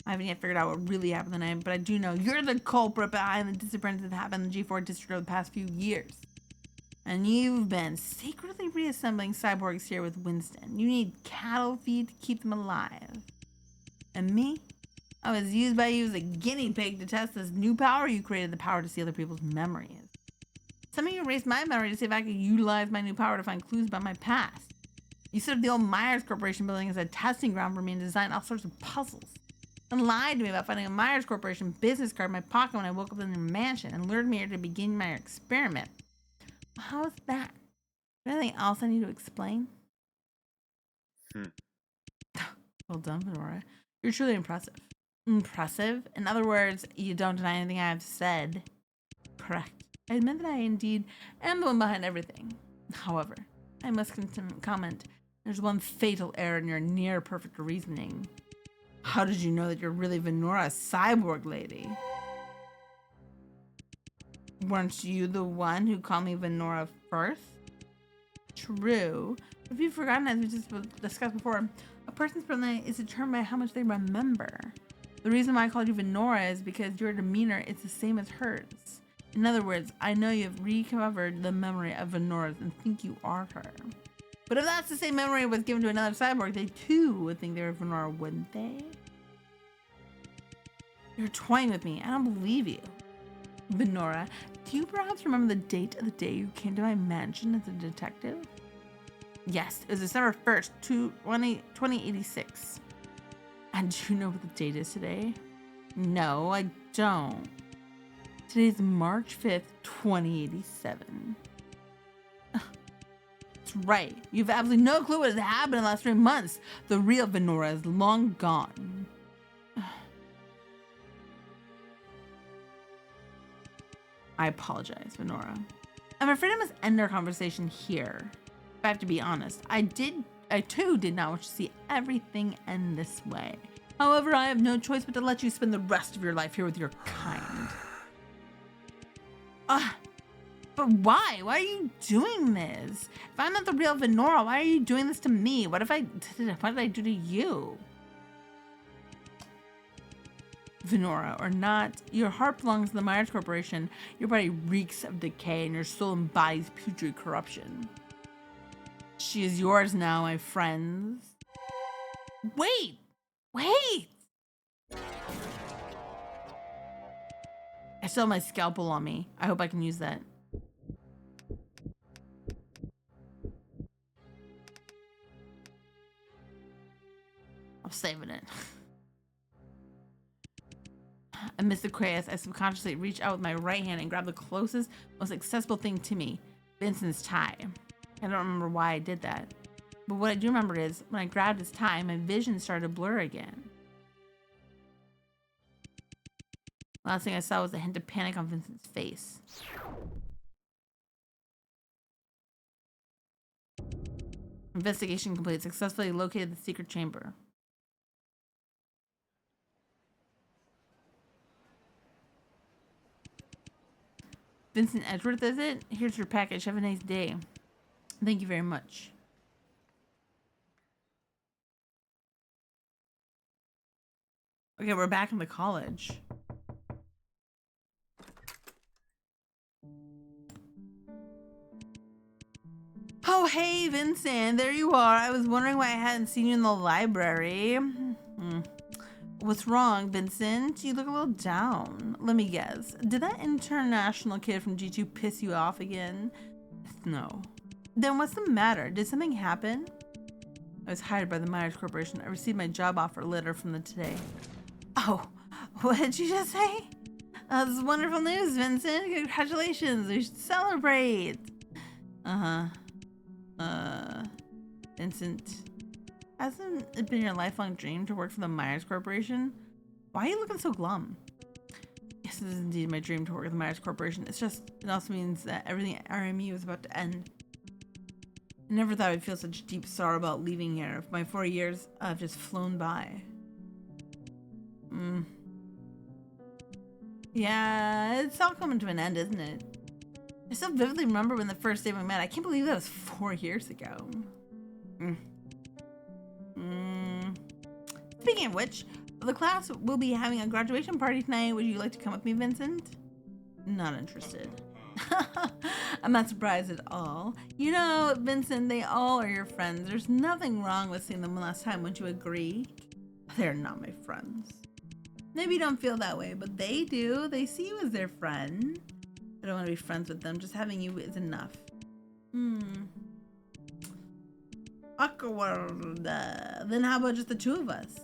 I haven't yet figured out what really happened that night, but I do know you're the culprit behind the disappearance that happened in the G4 district over the past few years. And you've been secretly reassembling cyborgs here with Winston. You need cattle feed to keep them alive. And me? I was used by you as a guinea pig to test this new power you created, the power to see other people's memories. Some of you erased my memory to see if I could utilize my new power to find clues about my past. You set up the old Myers Corporation building as a testing ground for me and designed all sorts of puzzles. And lied to me about finding a Myers Corporation business card in my pocket when I woke up in your mansion and lured me here to begin my experiment. How's that? Is there anything else I need to explain? Well done, Venora. You're truly impressive. Impressive? In other words, you don't deny anything I've said. Correct. I admit that I indeed am the one behind everything. However, I must comment, there's one fatal error in your near-perfect reasoning. How did you know that you're really Venora, a cyborg lady? Weren't you the one who called me Venora first? True. But if you've forgotten, as we just discussed before, a person's personality is determined by how much they remember. The reason why I called you Venora is because your demeanor is the same as hers. In other words, I know you've recovered the memory of Venora's and think you are her. But if that's the same memory was given to another cyborg, they too would think they were Venora, wouldn't they? You're toying with me. I don't believe you. Venora, do you perhaps remember the date of the day you came to my mansion as a detective? Yes, it was December 1st, 2086. And do you know what the date is today? No, I don't. Today's March 5th, 2087. That's right. You have absolutely no clue what has happened in the last 3 months. The real Venora is long gone. I apologize, Venora. I'm afraid I must end our conversation here. If I have to be honest, I too did not want to see everything end this way. However, I have no choice but to let you spend the rest of your life here with your kind. But why? Why are you doing this? If I'm not the real Venora, why are you doing this to me? What did I do to you? Venora or not, your heart belongs to the Myers Corporation. Your body reeks of decay and your soul embodies putrid corruption. She is yours now, my friends. Wait! I still have my scalpel on me. I hope I can use that. I'm saving it. Amidst the chaos, I subconsciously reach out with my right hand and grab the most accessible thing to me, Vincent's tie. I don't remember why I did that. But what I do remember is when I grabbed his tie, my vision started to blur again. Last thing I saw was a hint of panic on Vincent's face. Investigation complete. Successfully located the secret chamber. Vincent Edgeworth, is it? Here's your package. Have a nice day. Thank you very much. Okay, we're back in the college. Oh, hey, Vincent. There you are. I was wondering why I hadn't seen you in the library. What's wrong, Vincent? You look a little down. Let me guess. Did that international kid from G2 piss you off again? No. Then what's the matter? Did something happen? I was hired by the Myers Corporation. I received my job offer letter from them today. Oh, what did you just say? This is wonderful news, Vincent. Congratulations. We should celebrate. Vincent, hasn't it been your lifelong dream to work for the Myers Corporation? Why are you looking so glum? Yes, it is indeed my dream to work with the Myers Corporation. It's just, it also means that everything at RMU is about to end. I never thought I'd feel such deep sorrow about leaving here. My 4 years have just flown by. Yeah, it's all coming to an end, isn't it? I still vividly remember when the first day we met. I can't believe that was 4 years ago. Speaking of which, the class will be having a graduation party tonight. Would you like to come with me, Vincent? Not interested. I'm not surprised at all. You know, Vincent, they all are your friends. There's nothing wrong with seeing them one last time. Wouldn't you agree? They're not my friends. Maybe you don't feel that way, but they do. They see you as their friend. I don't want to be friends with them. Just having you is enough. Awkward. Then how about just the two of us?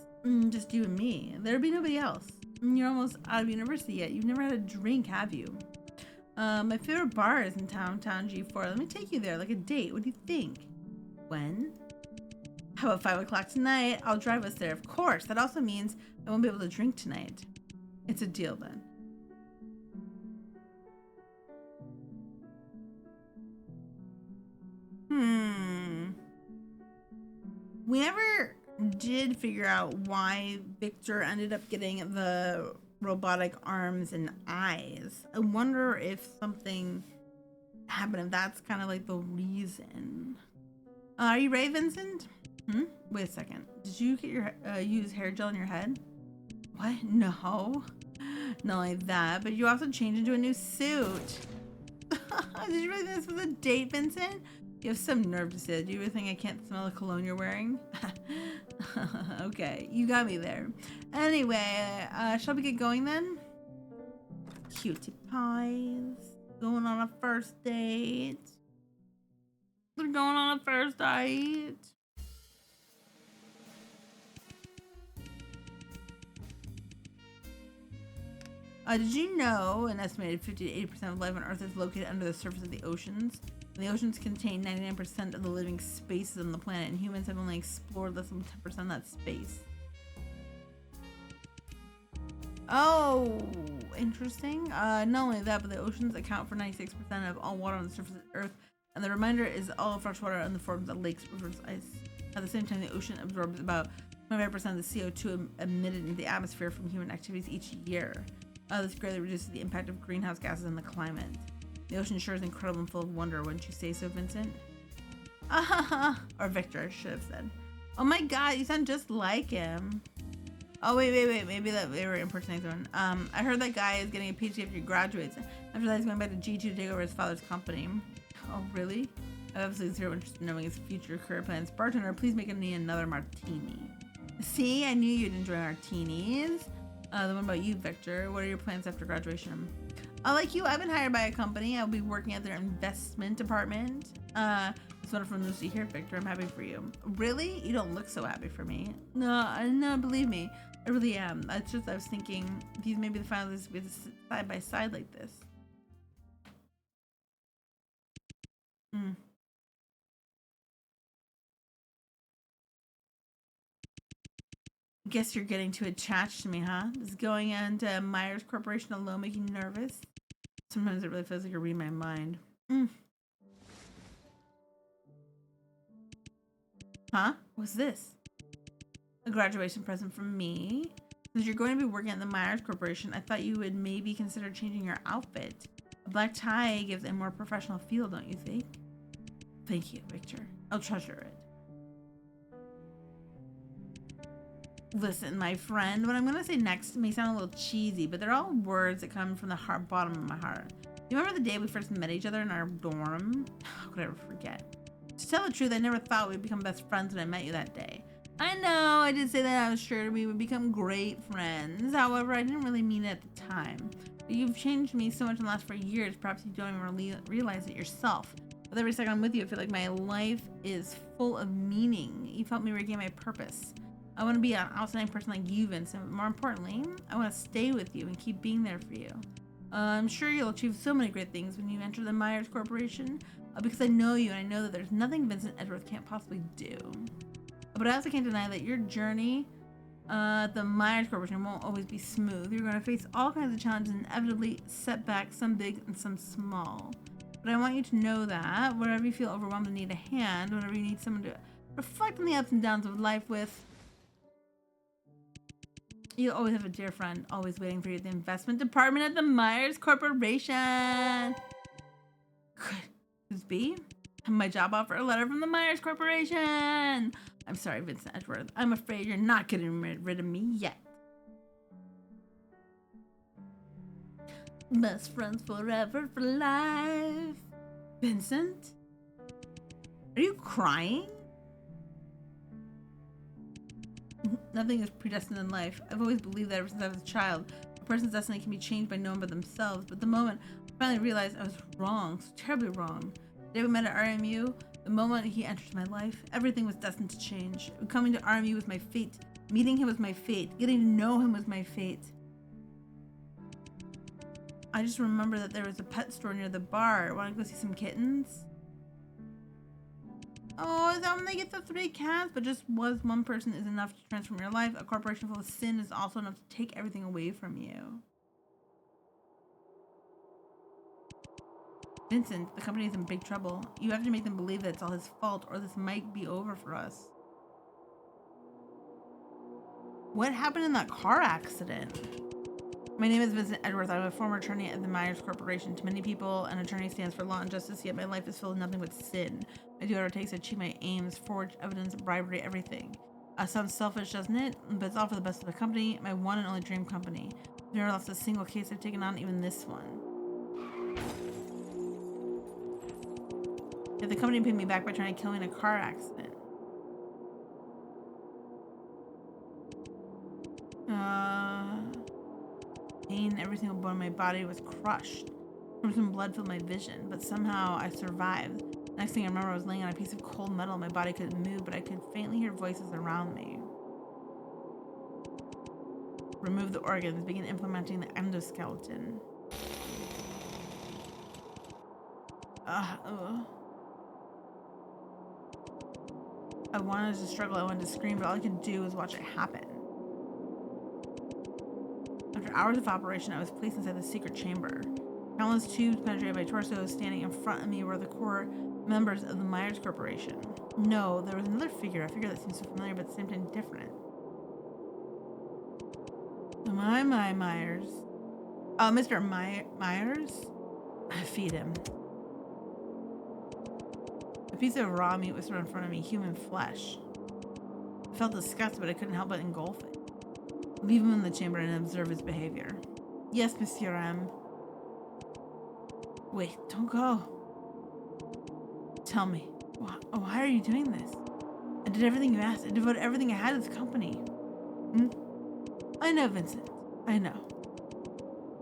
Just you and me. There'd be nobody else. You're almost out of university yet. You've never had a drink, have you? My favorite bar is in town G4. Let me take you there, like a date. What do you think? When? How about 5 o'clock tonight? I'll drive us there, of course. That also means I won't be able to drink tonight. It's a deal then. We never did figure out why Victor ended up getting the robotic arms and eyes. I wonder if something happened, if that's kind of like the reason. Are you ready, Vincent? Wait a second. Did you get your use hair gel in your head? What? No. Not like that, but you also changed into a new suit. Did you really think this was a date, Vincent? You have some nerve to say that. Do you really think I can't smell the cologne you're wearing? Okay, you got me there. Anyway, shall we get going then? Cutie pies. Going on a first date. We're going on a first date. Did you know an estimated 50 to 80% of life on Earth is located under the surface of the oceans? And the oceans contain 99% of the living spaces on the planet, and humans have only explored less than 10% of that space. Oh, interesting. Not only that, but the oceans account for 96% of all water on the surface of the Earth, and the remainder is all freshwater in the forms of lakes, rivers, ice. At the same time, the ocean absorbs about 25% of the CO2 emitted into the atmosphere from human activities each year. This greatly reduces the impact of greenhouse gases on the climate. The ocean sure is incredible and full of wonder, wouldn't you say so, Vincent? Or Victor, I should have said. Oh my god, you sound just like him. Oh, wait. Maybe that they were impersonating someone. I heard that guy is getting a PhD after he graduates. After that, he's going back to G2 to take over his father's company. Oh, really? I have absolutely zero interest in knowing his future career plans. Bartender, please make me another martini. See, I knew you'd enjoy martinis. Then what about you, Victor? What are your plans after graduation? Like you, I've been hired by a company. I'll be working at their investment department. It's wonderful news to hear, Victor. I'm happy for you. Really? You don't look so happy for me. No, believe me. I really am. It's just I was thinking these maybe the finalists would be side by side like this. Guess you're getting too attached to me, huh? Does going into Myers Corporation alone make you nervous? Sometimes it really feels like you're reading my mind. Huh? What's this? A graduation present from me? Since you're going to be working at the Myers Corporation, I thought you would maybe consider changing your outfit. A black tie gives a more professional feel, don't you think? Thank you, Victor. I'll treasure it. Listen, my friend, what I'm going to say next may sound a little cheesy, but they're all words that come from the bottom of my heart. You remember the day we first met each other in our dorm? How could I ever forget? To tell the truth, I never thought we'd become best friends when I met you that day. I know, I did say that I was sure we would become great friends. However, I didn't really mean it at the time. But you've changed me so much in the last 4 years, perhaps you don't even really realize it yourself. With every second I'm with you, I feel like my life is full of meaning. You've helped me regain my purpose. I want to be an outstanding person like you, Vincent, but more importantly, I want to stay with you and keep being there for you. I'm sure you'll achieve so many great things when you enter the Myers Corporation, because I know you and I know that there's nothing Vincent Edwards can't possibly do. But I also can't deny that your journey at the Myers Corporation won't always be smooth. You're going to face all kinds of challenges and inevitably setbacks, some big and some small. But I want you to know that wherever you feel overwhelmed and need a hand, whenever you need someone to reflect on the ups and downs of life with, you'll always have a dear friend always waiting for you at the investment department at the Myers Corporation. Could this be? My job offer, a letter from the Myers Corporation. I'm sorry, Vincent Edwards. I'm afraid you're not getting rid of me yet. Best friends forever for life. Vincent? Are you crying? Nothing is predestined in life. I've always believed that ever since I was a child. A person's destiny can be changed by no one but themselves. But the moment I finally realized I was wrong, so terribly wrong. The day we met at RMU, the moment he entered my life, everything was destined to change. Coming to RMU was my fate. Meeting him was my fate. Getting to know him was my fate. I just remember that there was a pet store near the bar. Want to go see some kittens? Oh, is that when they get the 3 cats? But just was one person is enough to transform your life. A corporation full of sin is also enough to take everything away from you. Vincent, the company is in big trouble. You have to make them believe that it's all his fault, or this might be over for us. What happened in that car accident? My name is Vincent Edwards. I'm a former attorney at the Myers Corporation. To many people, an attorney stands for law and justice, yet my life is filled with nothing but sin. I do whatever it takes to achieve my aims, forge evidence, bribery, everything. Sounds selfish, doesn't it? But it's all for the best of the company, my one and only dream company. I've never lost a single case I've taken on, even this one. Yet the company paid me back by trying to kill me in a car accident. Pain, every single bone in my body was crushed. Some blood filled my vision, but somehow I survived. Next thing I remember, I was laying on a piece of cold metal. My body couldn't move, but I could faintly hear voices around me. Remove the organs, begin implementing the endoskeleton. I wanted to struggle, I wanted to scream, but all I could do was watch it happen. After hours of operation, I was placed inside the secret chamber. Countless tubes penetrated my torso. Standing in front of me were the core members of the Myers Corporation. No, there was another figure, a figure that seemed so familiar, but at the same time different. My Myers. Mr. Myers? I feed him. A piece of raw meat was thrown in front of me, human flesh. I felt disgusted, but I couldn't help but engulf it. Leave him in the chamber and observe his behavior. Yes, Monsieur M. Wait, don't go. Tell me, why are you doing this? I did everything you asked. I devoted everything I had to this company. I know, Vincent. I know.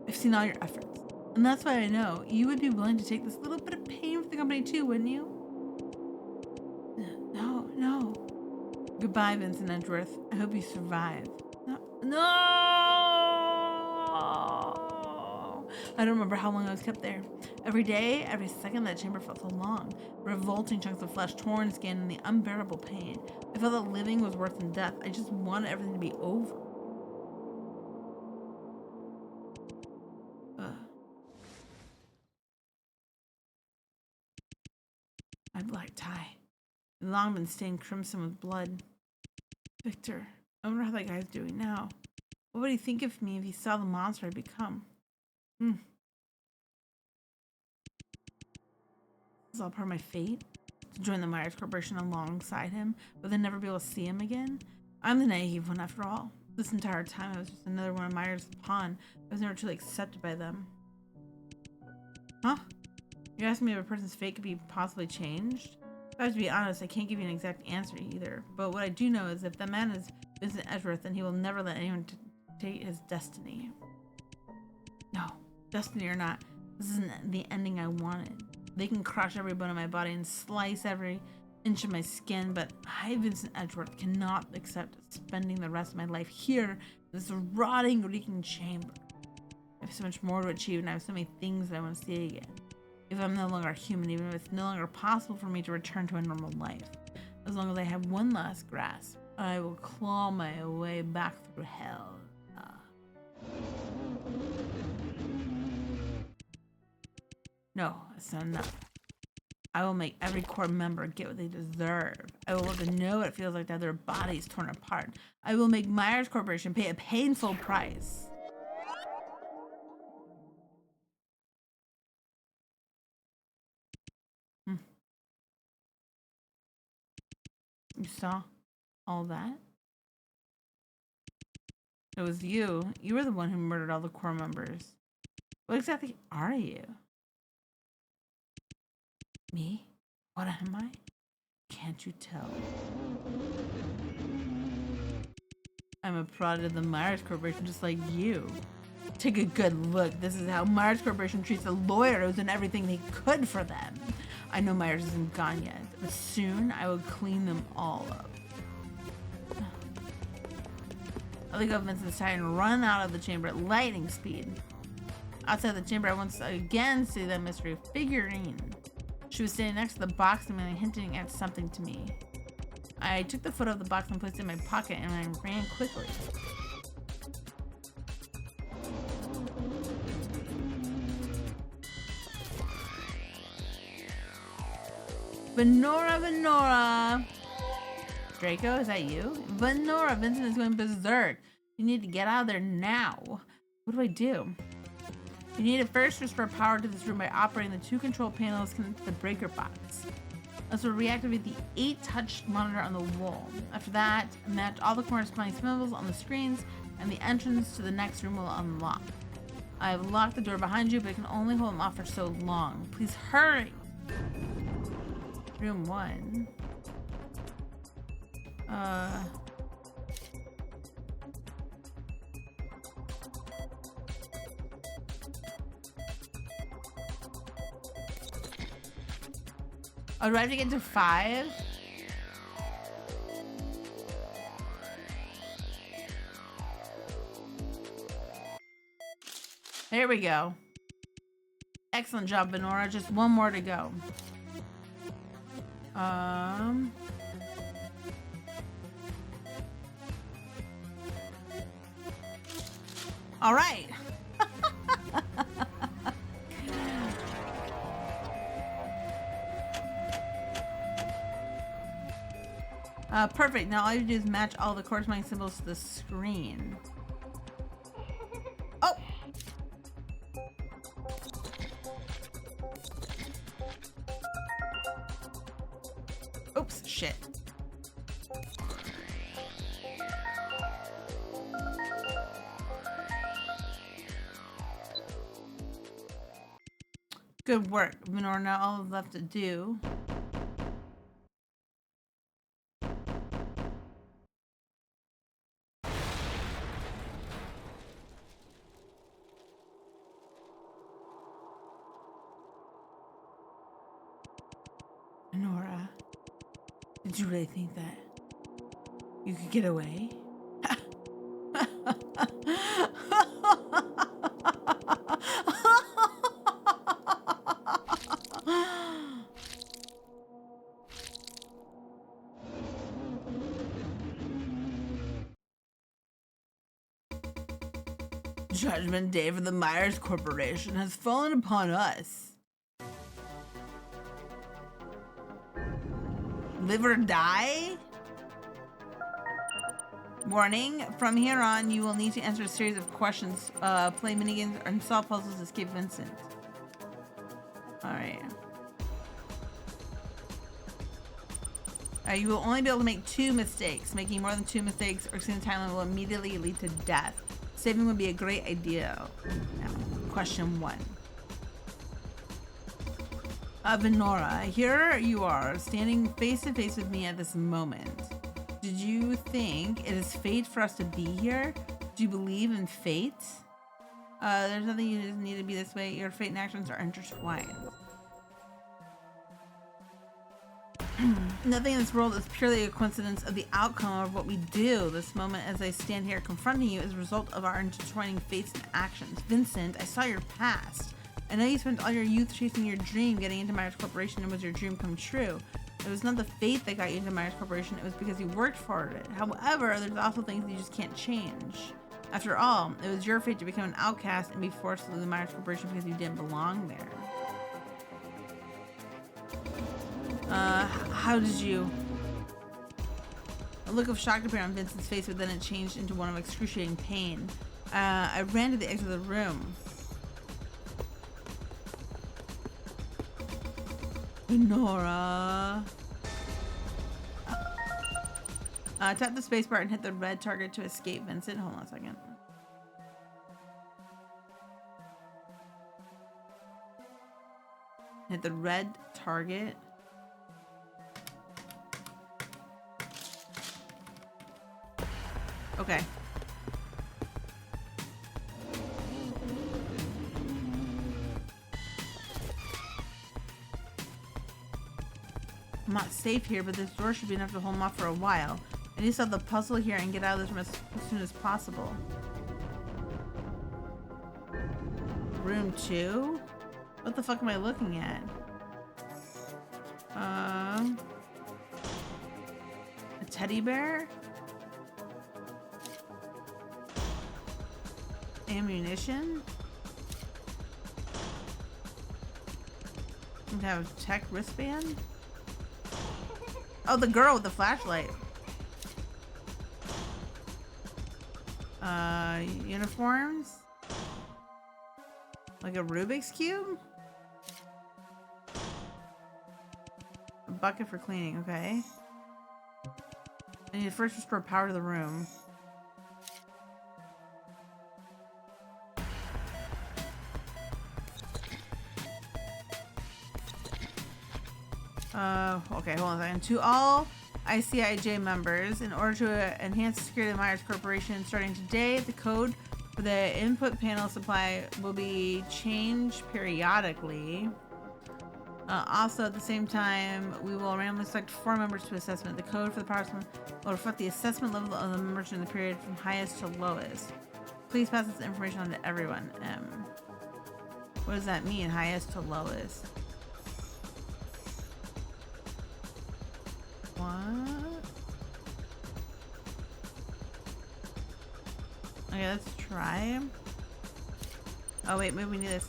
I've seen all your efforts. And that's why I know you would be willing to take this little bit of pain for the company too, wouldn't you? No. Goodbye, Vincent Edgeworth. I hope you survive. No! I don't remember how long I was kept there. Every day, every second, that chamber felt so long. Revolting chunks of flesh, torn skin, and the unbearable pain. I felt that living was worse than death. I just wanted everything to be over. Ugh. My black tie. It had long been stained crimson with blood. Victor. I wonder how that guy's doing now. What would he think of me if he saw the monster I'd become? This is all part of my fate? To join the Myers Corporation alongside him, but then never be able to see him again? I'm the naive one after all. This entire time I was just another one of Myers' pawn. I was never truly accepted by them. Huh? You're asking me if a person's fate could be possibly changed? If I have to be honest, I can't give you an exact answer either. But what I do know is if that man is Vincent Edgeworth, then he will never let anyone dictate his destiny. No, destiny or not, this isn't the ending I wanted. They can crush every bone in my body and slice every inch of my skin, but I, Vincent Edgeworth, cannot accept spending the rest of my life here in this rotting, reeking chamber. I have so much more to achieve, and I have so many things that I want to see again. If I'm no longer human, even if it's no longer possible for me to return to a normal life, as long as I have one last grasp, I will claw my way back through hell. No, that's not enough. I will make every core member get what they deserve. I will let them know what it feels like to have their bodies torn apart. I will make Myers Corporation pay a painful price. You saw all that? It was you. You were the one who murdered all the core members. What exactly are you? Me? What am I? Can't you tell? I'm a product of the Myers Corporation just like you. Take a good look. This is how Myers Corporation treats a lawyer who's done everything they could for them. I know Myers isn't gone yet, but soon I will clean them all up. I let go of Vincent's tie and run out of the chamber at lightning speed. Outside the chamber, I once again see that mystery figurine. She was standing next to the box and hinting at something to me. I took the photo of the box and placed it in my pocket, and I ran quickly. Venora! Draco, is that you? Venora, Vincent is going berserk. You need to get out of there now. What do I do? You need to first restore power to this room by operating the 2 control panels connected to the breaker box. This will reactivate the 8-touch monitor on the wall. After that, match all the corresponding symbols on the screens, and the entrance to the next room will unlock. I have locked the door behind you, but I can only hold them off for so long. Please hurry! Room 1. Oh, do I have to get to 5? There we go. Excellent job, Venora. Just one more to go. All right. Perfect. Now all you do is match all the corresponding symbols to the screen. Oh! Oops, shit. Good work, Venora. Now all left to do. Venora, did you really think that you could get away? Judgment Day for the Myers Corporation has fallen upon us. Live or die? Warning, from here on, you will need to answer a series of questions, play minigames, and solve puzzles to escape Vincent. Alright. You will only be able to make 2 mistakes. Making more than 2 mistakes or exceeding the time limit will immediately lead to death. Saving would be a great idea. Now, question 1. Venora, here you are, standing face to face with me at this moment. Did you think it is fate for us to be here? Do you believe in fate? There's nothing you just need to be this way. Your fate and actions are intertwined. Nothing in this world is purely a coincidence of the outcome of what we do. This moment as I stand here confronting you is a result of our intertwining fates and actions. Vincent, I saw your past. I know you spent all your youth chasing your dream, getting into Myers Corporation, and was your dream come true. It was not the fate that got you into Myers Corporation, it was because you worked for it. However, there's also things that you just can't change. After all, it was your fate to become an outcast and be forced to leave the Myers Corporation because you didn't belong there. How did you... A look of shock appeared on Vincent's face, but then it changed into one of excruciating pain. I ran to the exit of the room. Nora. Tap the spacebar and hit the red target to escape Vincent. Hold on a second. Hit the red target. Okay. I'm not safe here, but this door should be enough to hold him off for a while. I need to solve the puzzle here and get out of this room as soon as possible. Room 2? What the fuck am I looking at? A teddy bear? Ammunition? We have a tech wristband? Oh, the girl with the flashlight. Uniforms? Like a Rubik's Cube? A bucket for cleaning, okay. I need to first restore power to the room. Okay, hold on a second. To all ICIJ members, in order to enhance the security of the Myers Corporation, starting today, the code for the input panel supply will be changed periodically. Also, at the same time, we will randomly select 4 members to assessment. The code for the power supply will reflect the assessment level of the members in the period from highest to lowest. Please pass this information on to everyone. What does that mean, highest to lowest? What? Okay, let's try. Oh wait, maybe we need this.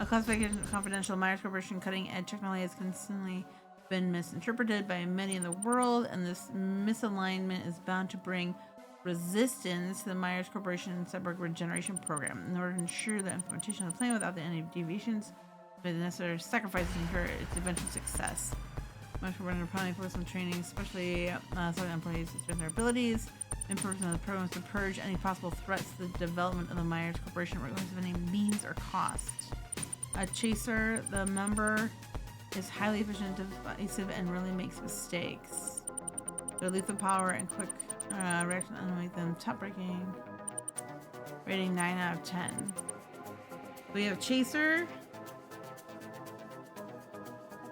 A classification confidential Myers Corporation cutting edge technology has consistently been misinterpreted by many in the world, and this misalignment is bound to bring resistance to the Myers Corporation Cyborg Regeneration Program. In order to ensure the implementation of the plan without any deviations, with the necessary sacrifices to ensure its eventual success. Myers Corporation will probably focus on training, especially select employees to strengthen their abilities. Improvement of the programs to purge any possible threats to the development of the Myers Corporation, regardless of any means or cost. A chaser, the member is highly efficient, decisive, and really makes mistakes. Their lethal power and quick reaction will make them top-breaking. Rating 9 out of 10. We have chaser,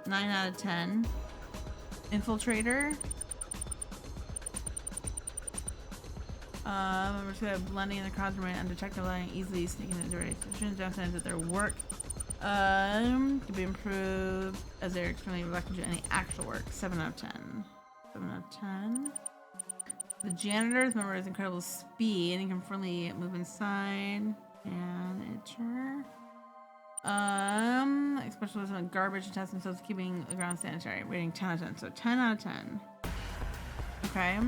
9 out of 10. Infiltrator. Members who have blending in the crowds remain undetected, allowing easily sneaking into various positions. Downsides that their work can be improved as they're extremely reluctant to do any actual work. 7 out of 10. 7 out of 10. The janitor's member has incredible speed and can freely move inside. Janitor. Specialism in garbage and testing, so it's keeping the ground sanitary. Rating 10 out of 10. So 10 out of 10. Okay.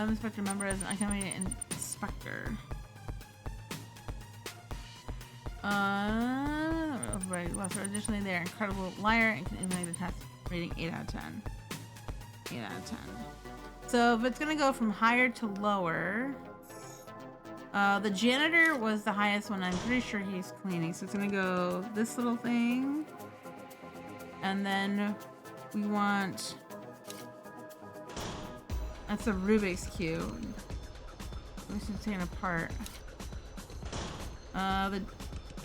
Inspector member as an uncommon inspector. Right. Well, so additionally, they're incredible liar and can eliminate the test. Rating 8 out of 10. 8 out of 10. So if it's gonna go from higher to lower, the janitor was the highest one. I'm pretty sure he's cleaning. So it's gonna go this little thing, and then we want. That's a Rubik's Cube. This is taken apart. The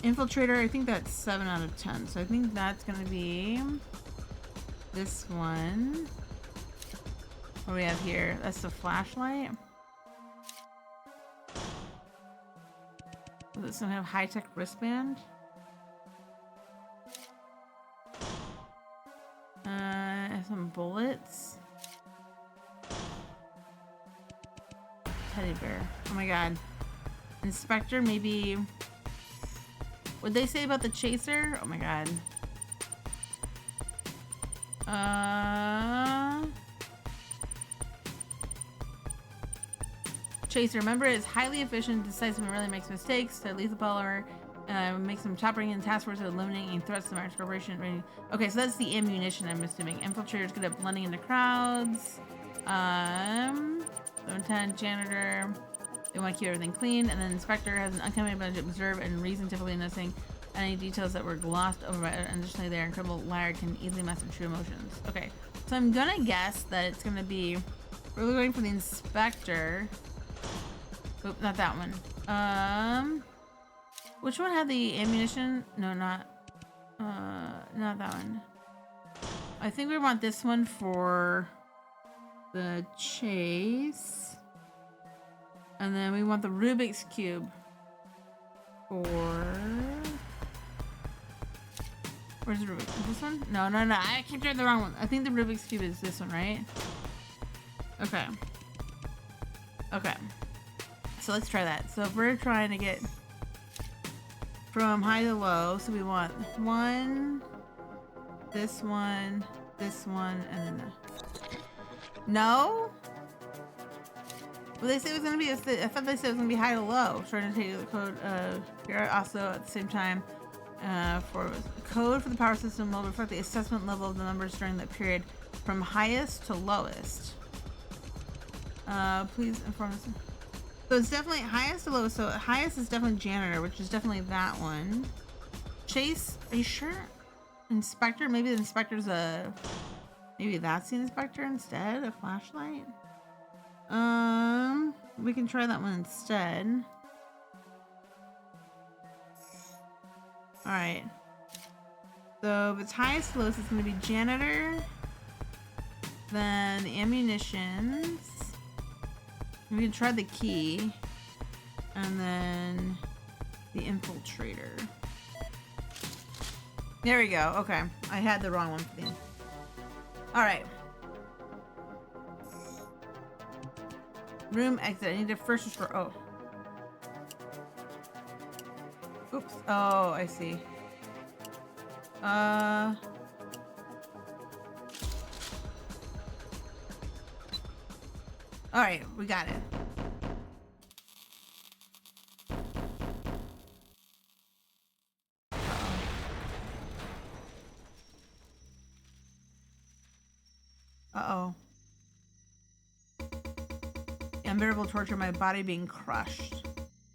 infiltrator, I think that's 7 out of 10. So I think that's gonna be this one. What do we have here? That's the flashlight. Is it some kind of high-tech wristband? Some bullets. Teddy bear. Oh my god. Inspector, maybe. What'd they say about the chaser? Oh my god. Chaser, remember, is highly efficient, decisive, and rarely makes mistakes. They're lethal polymer. Makes them top ranking in task force of eliminating threats to March Corporation. Okay, so that's the ammunition, I'm assuming. Infiltrator's good at blending into crowds. 10 janitor. They want to keep everything clean. And then inspector has an uncommon ability to observe and reason, typically noticing any details that were glossed over. And additionally, their incredible liar can easily master true emotions. Okay, so I'm gonna guess that it's gonna be. We're going for the inspector. Oop, not that one. Which one had the ammunition? No, not that one. I think we want this one for the chase. And then we want the Rubik's Cube for... Where's the Rubik's? This one? No. I keep doing the wrong one. I think the Rubik's Cube is this one, right? Okay. Okay. So let's try that. So if we're trying to get from high to low, so we want one, this one, and then no? Well, they said it was gonna be. I thought they said it was gonna be high to low. Trying to take the code here also at the same time for code for the power system will reflect the assessment level of the numbers during that period from highest to lowest. Please inform us. So it's definitely highest to lowest. So highest is definitely janitor, which is definitely that one. Chase, are you sure? Inspector, maybe the inspector's a. Maybe that's the inspector instead. A flashlight. We can try that one instead. All right. So if it's highest to lowest, it's going to be janitor. Then the ammunitions. We can try the key. And then the infiltrator. There we go. Okay. I had the wrong one for the end. All right. Room exit. I need to first restore. Oh. Oops. Oh, I see. All right, we got it. Uh-oh. The unbearable torture of my body being crushed.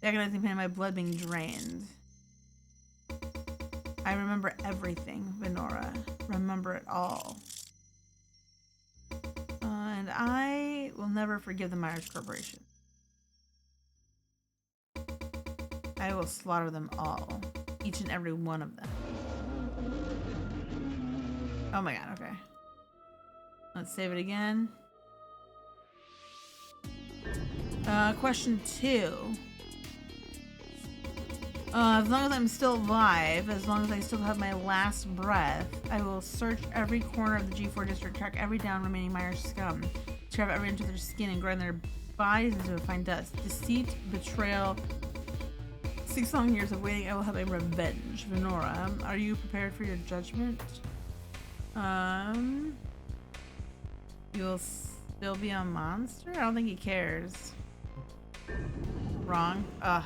The agonizing pain of my blood being drained. I remember everything, Venora. Remember it all. And I will never forgive the Myers Corporation. I will slaughter them all. Each and every one of them. Oh my god, okay. Let's save it again. Question 2. As long as I'm still alive, as long as I still have my last breath, I will search every corner of the G4 district, track every down remaining Myers scum, scrap every inch of their skin, and grind their bodies into a fine dust. Deceit, betrayal, 6 long years of waiting, I will have a revenge. Venora, are you prepared for your judgment? You'll still be a monster? I don't think he cares. Wrong. Ugh.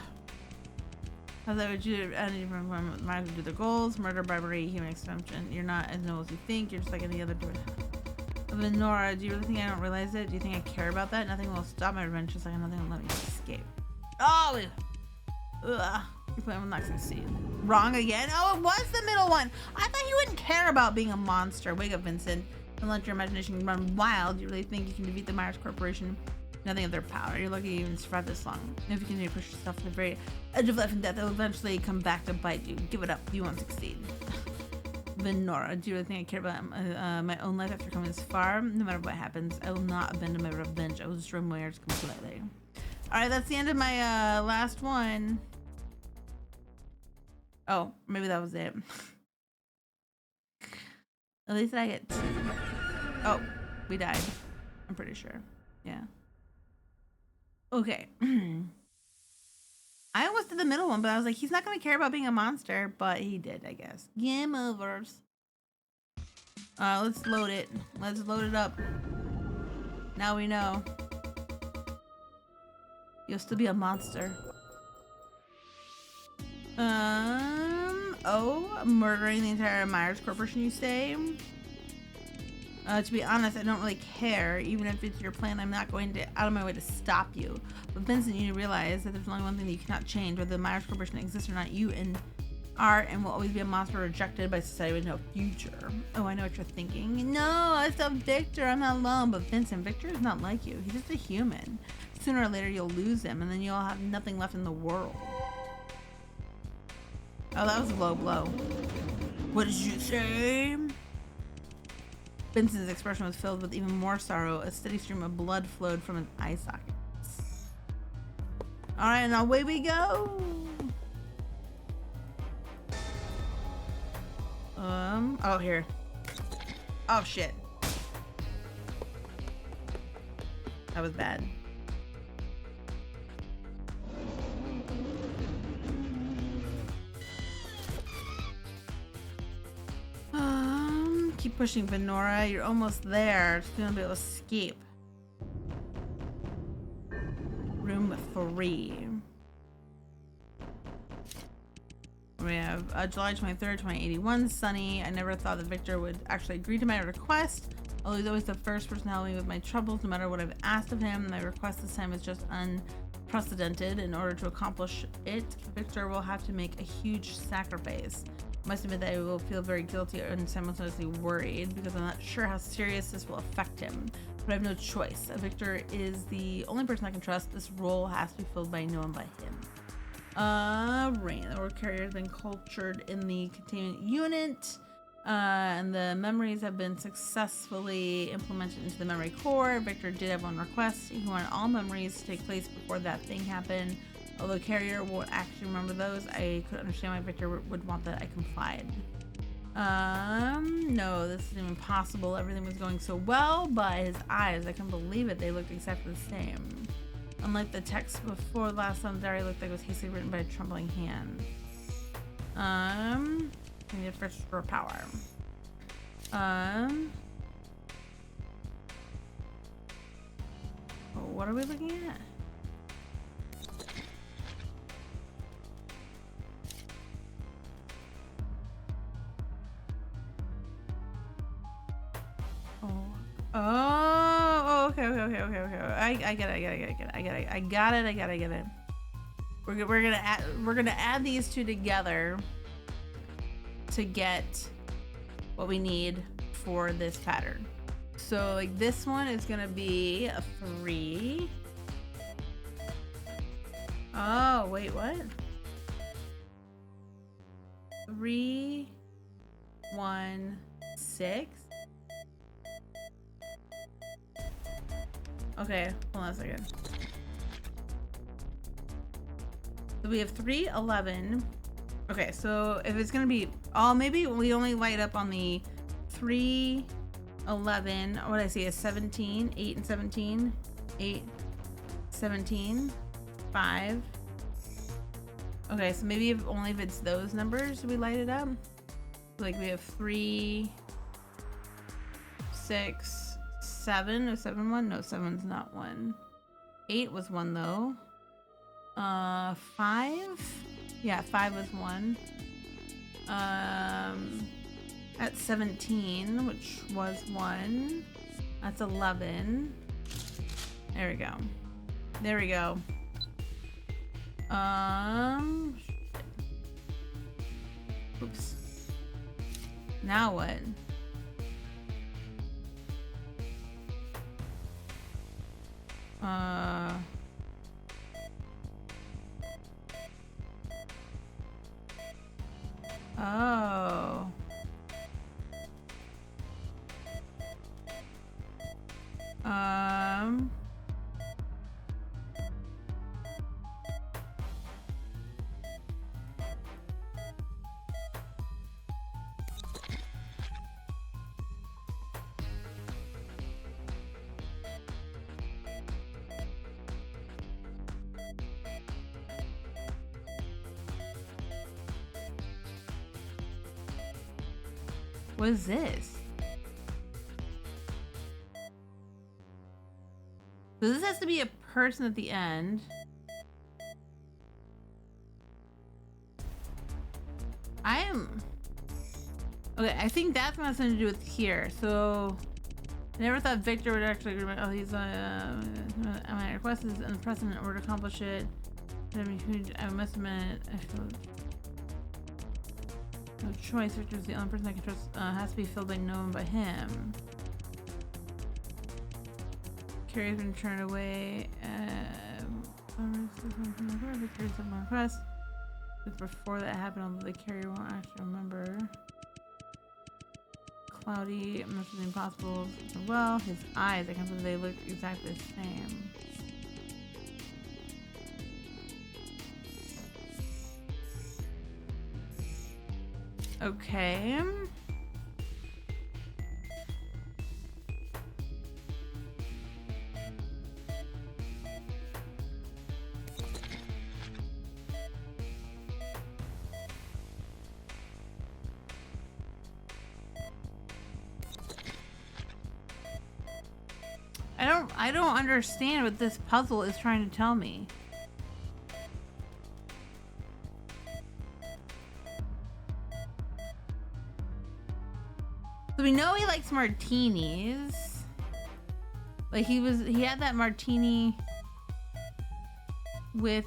How that would you any minds do the goals, murder, bribery, human extinction. You're not as noble as you think, you're just like any other dude. Venora, do you really think I don't realize it? Do you think I care about that? Nothing will stop my revenge, just like nothing will let me escape. Oh! Ugh. Your plan will not succeed. Wrong again? Oh, it was the middle one! I thought you wouldn't care about being a monster. Wake up, Vincent. Don't let your imagination run wild. You really think you can defeat the Myers Corporation? Nothing of their power. You're lucky you even survived this long. If you continue to push yourself to the very edge of life and death, it will eventually come back to bite you. Give it up. You won't succeed. Venora, do you really think I care about my own life after coming this far? No matter what happens, I will not abandon my revenge. I will destroy Myers completely. Alright, that's the end of my last one. Oh, maybe that was it. At least I get 2. Oh, we died. I'm pretty sure. Yeah. Okay. I almost did the middle one, but I was like, he's not going to care about being a monster, but he did, I guess. Game overs. Let's load it. Let's load it up. Now we know. You'll still be a monster. Oh, murdering the entire Myers Corporation, you say? To be honest, I don't really care. Even if it's your plan, I'm not going to out of my way to stop you. But Vincent, you need to realize that there's only one thing that you cannot change. Whether the Myers Corporation exists or not, you are and will always be a monster rejected by society with no future. Oh, I know what you're thinking. No, I still have Victor. I'm not alone. But Vincent, Victor is not like you. He's just a human. Sooner or later, you'll lose him, and then you'll have nothing left in the world. Oh, that was a low blow. What did you say? Vincent's expression was filled with even more sorrow. A steady stream of blood flowed from his eye sockets. All right, and away we go. Oh, here. Oh, shit. That was bad. Keep pushing, Venora. You're almost there. Just gonna be able to escape. Room 3. We have July 23rd, 2081. Sunny. I never thought that Victor would actually agree to my request. Although he's always the first person to help me with my troubles, no matter what I've asked of him. My request this time is just unprecedented. In order to accomplish it, Victor will have to make a huge sacrifice. I must admit that I will feel very guilty and simultaneously worried because I'm not sure how serious this will affect him. But I have no choice. Victor is the only person I can trust. This role has to be filled by no one but him. Rain. The work carrier has been cultured in the containment unit. And the memories have been successfully implemented into the memory core. Victor did have one request. He wanted all memories to take place before that thing happened. Although Carrier won't actually remember those, I could understand why Victor would want that. I complied. No, this isn't even possible. Everything was going so well, but his eyes, I couldn't believe it. They looked exactly the same. Unlike the text before last son's diary looked like it was hastily written by a trembling hand. I need to first restore power. Oh, what are we looking at? Oh, okay. I get it. We're gonna add these two together to get what we need for this pattern. So like this one is gonna be a 3. Oh, wait, what? 3, 1, 6. Okay, hold on a second. So we have 3, 11. Okay, so if it's gonna be, maybe we only light up on the 3, 11. What did I say is 17, 8 and 17, 8, 17, 5, Okay, so maybe if only if it's those numbers we light it up. Like we have 3, 6, 7. Is 7 1? No, 7's not 1. 8 was 1 though. 5? Yeah, 5 was 1. That's 17, which was 1. That's 11. There we go. There we go. Oops. Now what? Oh. What is this? So this has to be a person at the end. Okay, I think that's got something to do with here. So I never thought Victor would actually agree. Oh, he's my request is unprecedented in order to accomplish it. I must admit, I feel no choice. Victor's the only person I can trust. Has to be filled by no one but him. Carrie's been turned away. Victor's on my request. Before that happened, although the carrier won't actually remember. Cloudy, must be impossible. Well, his eyes, I can't believe they look exactly the same. Okay. I don't understand what this puzzle is trying to tell me. So we know he likes martinis. Like he had that martini with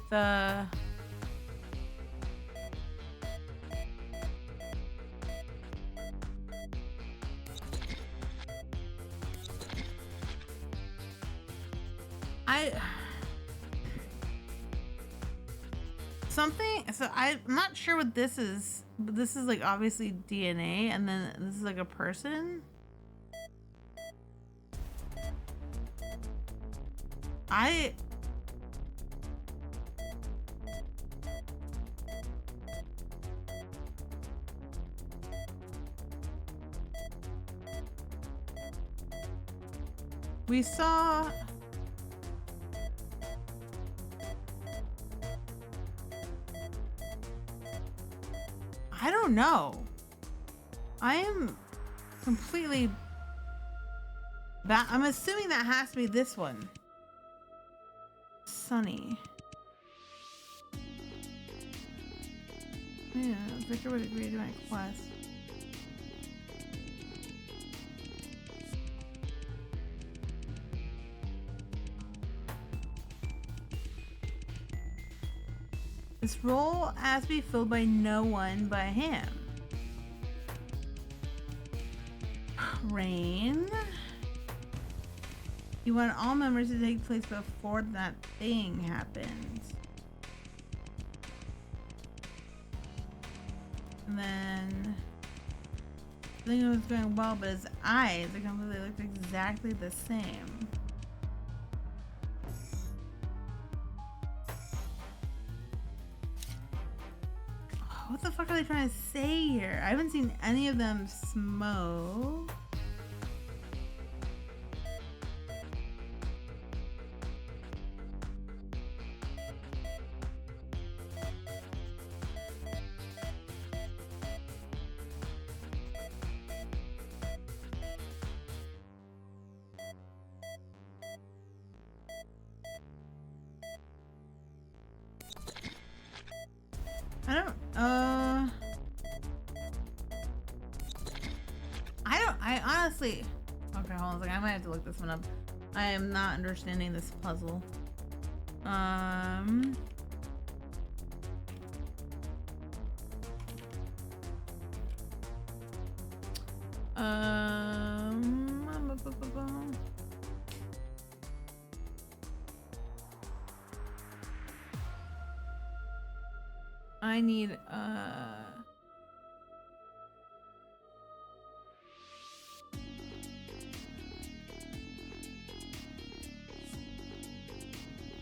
so I'm not sure what this is, but this is like obviously DNA, and then this is like a person. We saw I don't know. I am completely I'm assuming that has to be this one. Sunny. Yeah, Victor would agree to my quest. This role has to be filled by no one but him. Rain. You want all memories to take place before that thing happens. And then everything was going well, but his eyes, they completely looked exactly the same. What the fuck are they trying to say here? I haven't seen any of them smoke. I honestly, okay, hold on a second. I might have to look this one up. I am not understanding this puzzle. I need,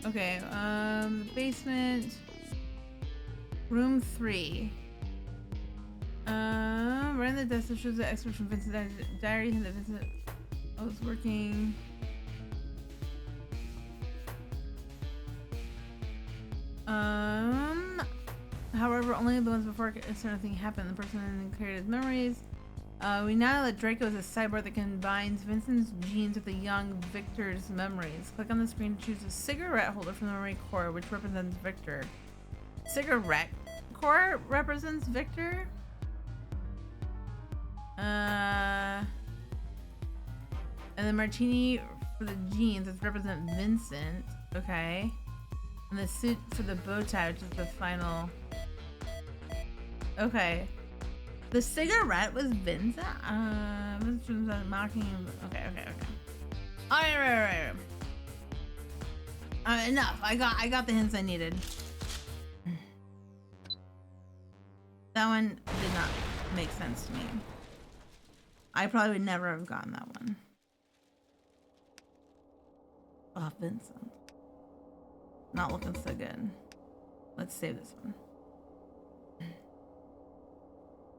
okay, basement, room 3. Right in the desk shows the expert from Vincent's diary and that Vincent was working. However, only the ones before a certain thing happened. The person carried his memories. We now know that Draco is a cyborg that combines Vincent's genes with the young Victor's memories. Click on the screen to choose a cigarette holder from the memory core, which represents Victor. Cigarette core represents Victor? And the martini for the jeans, which represent Vincent. Okay. And the suit for the bow tie, which is the final. Okay. The cigarette was Vincent? Vincent was mocking him. Okay. Alright. Enough. I got the hints I needed. That one did not make sense to me. I probably would never have gotten that one. Oh, Vincent. Not looking so good. Let's save this one.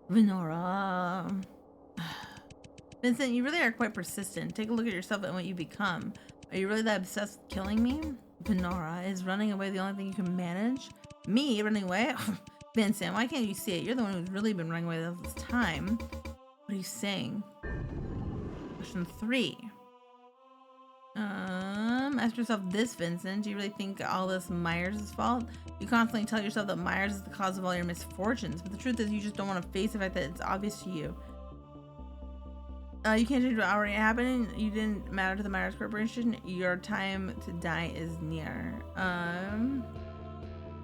Venora. Vincent, you really are quite persistent. Take a look at yourself and what you become. Are you really that obsessed with killing me? Venora, is running away the only thing you can manage? Me running away? Vincent, why can't you see it? You're the one who's really been running away all this time. What are you saying? Question 3. Ask yourself this, Vincent. Do you really think all this Myers' fault? You constantly tell yourself that Myers is the cause of all your misfortunes, but the truth is you just don't want to face the fact that it's obvious to you. You can't change what already happened. You didn't matter to the Myers Corporation. Your time to die is near.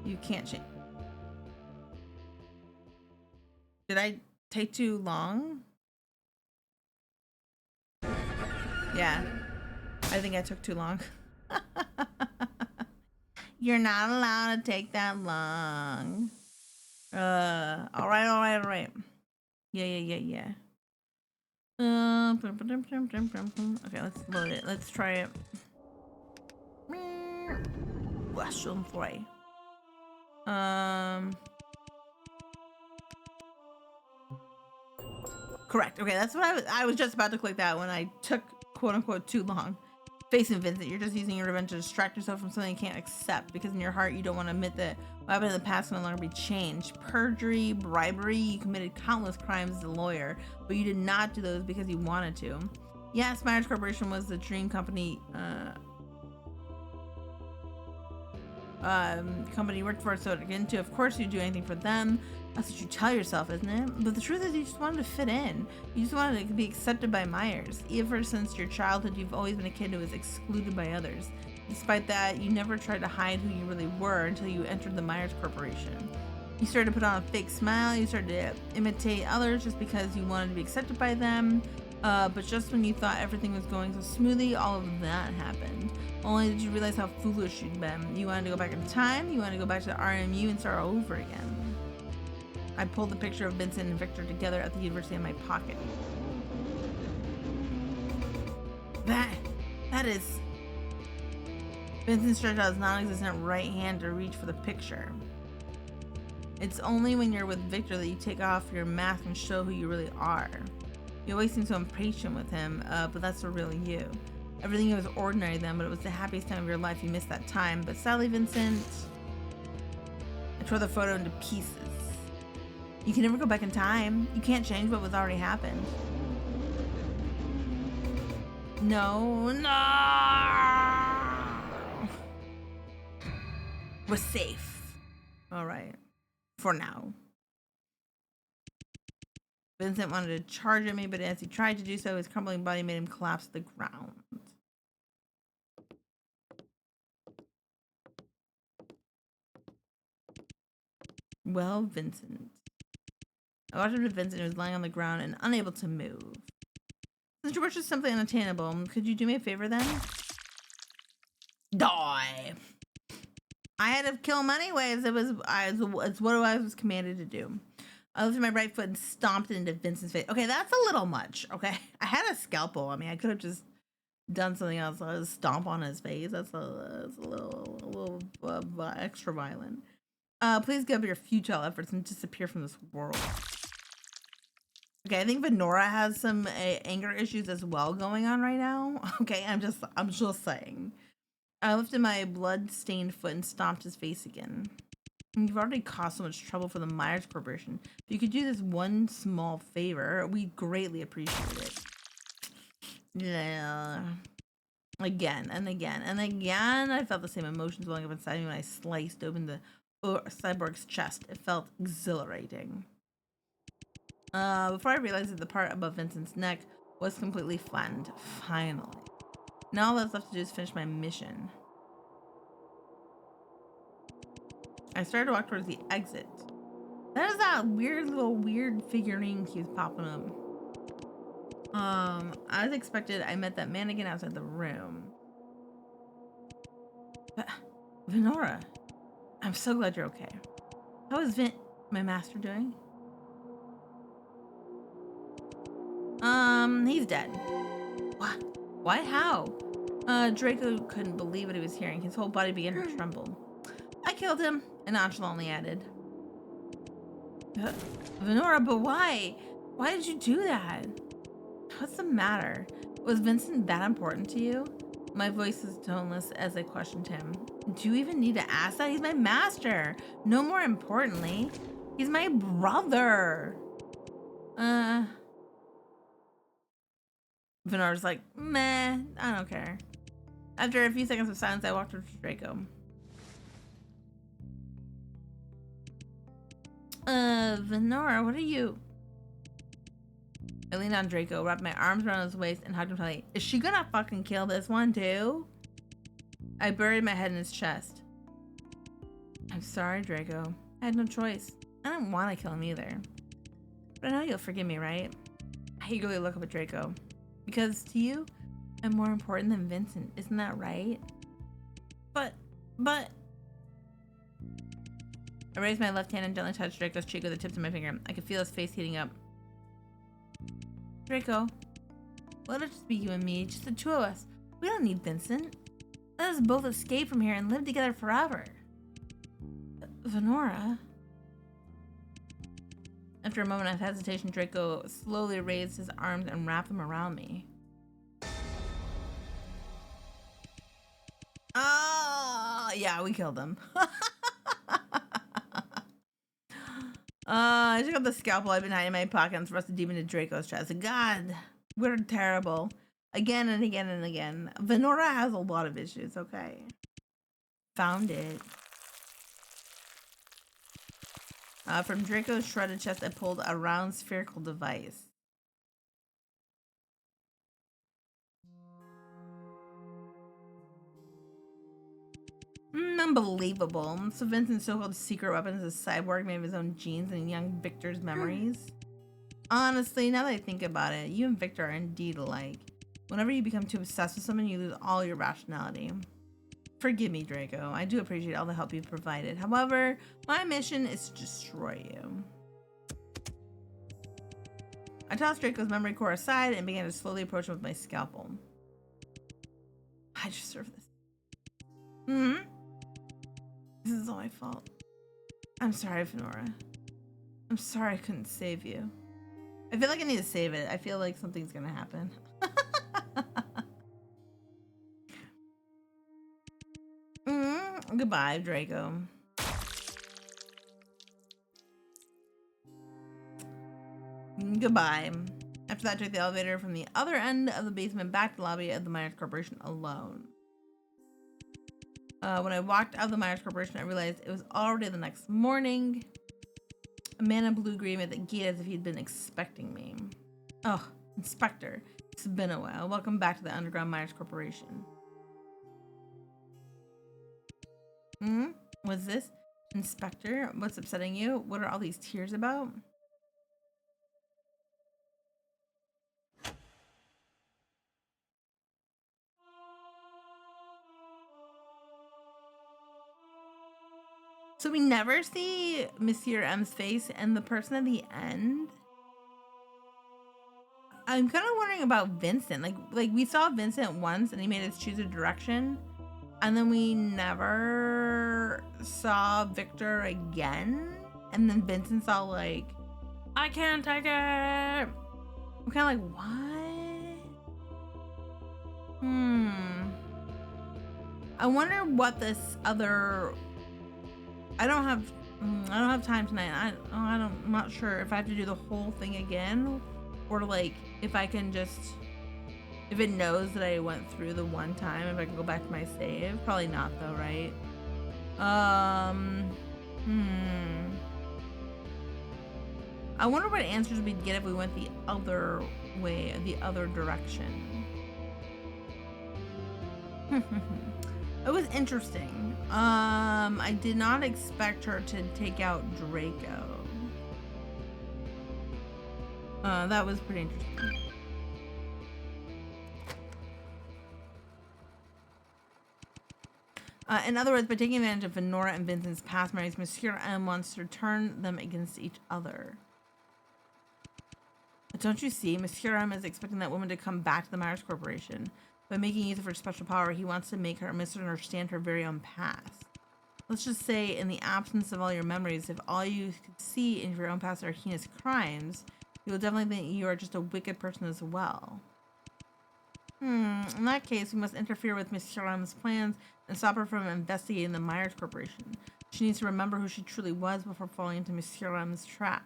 You can't change. Did I take too long? Yeah. I think I took too long. You're not allowed to take that long. All right. Yeah. Okay, let's load it. Let's try it. Question 3. Correct. Okay, that's what I was just about to click that when I took quote unquote too long. Facing Vincent, you're just using your revenge to distract yourself from something you can't accept because in your heart you don't want to admit that what happened in the past can no longer be changed. Perjury, bribery, you committed countless crimes as a lawyer, but you did not do those because you wanted to. Yes, Myers Corporation was the dream company company you worked for, so to get into. Of course you'd do anything for them. That's what you tell yourself, isn't it? But the truth is you just wanted to fit in. You just wanted to be accepted by Myers. Ever since your childhood, you've always been a kid who was excluded by others. Despite that, you never tried to hide who you really were until you entered the Myers Corporation. You started to put on a fake smile. You started to imitate others just because you wanted to be accepted by them. But just when you thought everything was going so smoothly, all of that happened. Only did you realize how foolish you'd been. You wanted to go back in time. You wanted to go back to the RMU and start all over again. I pulled the picture of Vincent and Victor together at the university in my pocket. That is... Vincent stretched out his non-existent right hand to reach for the picture. It's only when you're with Victor that you take off your mask and show who you really are. You always seem so impatient with him, but that's the real you. Everything was ordinary then, but it was the happiest time of your life. You missed that time. But sadly, Vincent, I tore the photo into pieces. You can never go back in time. You can't change what was already happened. No. We're safe. All right. for now. Vincent wanted to charge at me, but as he tried to do so, his crumbling body made him collapse to the ground. Well, Vincent. I walked up to Vincent, who was lying on the ground and unable to move. Since your wish is simply unattainable, could you do me a favor then? Die! I had to kill him anyways. It's what I was commanded to do. I lifted my right foot and stomped it into Vincent's face. Okay, that's a little much. Okay, I had a scalpel. I mean, I could have just done something else. I was stomp on his face. That's a little extra violent. Please give up your futile efforts and disappear from this world. Okay, I think Venora has some anger issues as well going on right now. Okay, I'm just saying. I lifted my blood-stained foot and stomped his face again. You've already caused so much trouble for the Myers Corporation. If you could do this one small favor, we'd greatly appreciate it. Yeah. Again and again and again, I felt the same emotions welling up inside me when I sliced open the cyborg's chest. It felt exhilarating. Before I realized that the part above Vincent's neck was completely flattened. Finally. Now all that's left to do is finish my mission. I started to walk towards the exit. That is that weird figurine keeps popping up. As expected, I met that man again outside the room. But, Venora, I'm so glad you're okay. How is my master, doing? He's dead. What? Why? How? Draco couldn't believe what he was hearing. His whole body began to tremble. I killed him, and nonchalantly added. Venora, but why? Why did you do that? What's the matter? Was Vincent that important to you? My voice was toneless as I questioned him. Do you even need to ask that? He's my master. No more importantly, he's my brother. Venora's like, meh, I don't care. After a few seconds of silence, I walked over to Draco. Venora, what are you? I leaned on Draco, wrapped my arms around his waist, and hugged him tightly. Is she gonna fucking kill this one too? I buried my head in his chest. I'm sorry, Draco. I had no choice. I didn't want to kill him either. But I know you'll forgive me, right? I eagerly look up at Draco. Because to you, I'm more important than Vincent. Isn't that right? But... I raised my left hand and gently touched Draco's cheek with the tips of my finger. I could feel his face heating up. Draco, let it just be you and me, just the two of us. We don't need Vincent. Let us both escape from here and live together forever. Venora. After a moment of hesitation, Draco slowly raised his arms and wrapped them around me. Oh, yeah, we killed him. I took out the scalpel I'd been hiding in my pocket and thrust it deep into Draco's chest. God, we're terrible. Again and again and again. Venora has a lot of issues, okay? Found it. From Draco's shredded chest, I pulled a round spherical device. Unbelievable. So Vincent's so-called secret weapon is a cyborg made of his own genes and young Victor's memories. Honestly, now that I think about it, you and Victor are indeed alike. Whenever you become too obsessed with someone, you lose all your rationality. Forgive me, Draco. I do appreciate all the help you've provided. However, my mission is to destroy you. I tossed Draco's memory core aside and began to slowly approach him with my scalpel. I deserve this. This is all my fault. I'm sorry, Venora. I'm sorry I couldn't save you. I feel like I need to save it. I feel like something's gonna happen. Goodbye, Draco. Goodbye. After that, I took the elevator from the other end of the basement back to the lobby of the Myers Corporation alone. When I walked out of the Myers Corporation, I realized it was already the next morning. A man in blue greeted me at the gate as if he'd been expecting me. Oh, Inspector. It's been a while. Welcome back to the Underground Miners Corporation. What's this? Inspector, what's upsetting you? What are all these tears about? So we never see Monsieur M's face, and the person at the end. I'm kind of wondering about Vincent. Like we saw Vincent once, and he made us choose a direction, and then we never saw Victor again. And then Vincent saw like, I can't take it. I'm kind of like, what? I wonder what this other. I don't have time tonight. I'm not sure if I have to do the whole thing again, or like if I can just, if it knows that I went through the one time, if I can go back to my save. Probably not though, right? I wonder what answers we'd get if we went the other way, the other direction. It was interesting. I did not expect her to take out Draco. That was pretty interesting. In other words, by taking advantage of Venora and Vincent's past memories, Monsieur M wants to turn them against each other. But don't you see, Monsieur M is expecting that woman to come back to the Myers Corporation. By making use of her special power, he wants to make her misunderstand her very own past. Let's just say, in the absence of all your memories, if all you could see in your own past are heinous crimes, you will definitely think you are just a wicked person as well. In that case, we must interfere with Miss Sharlam's plans and stop her from investigating the Myers Corporation. She needs to remember who she truly was before falling into Miss Sharlam's trap.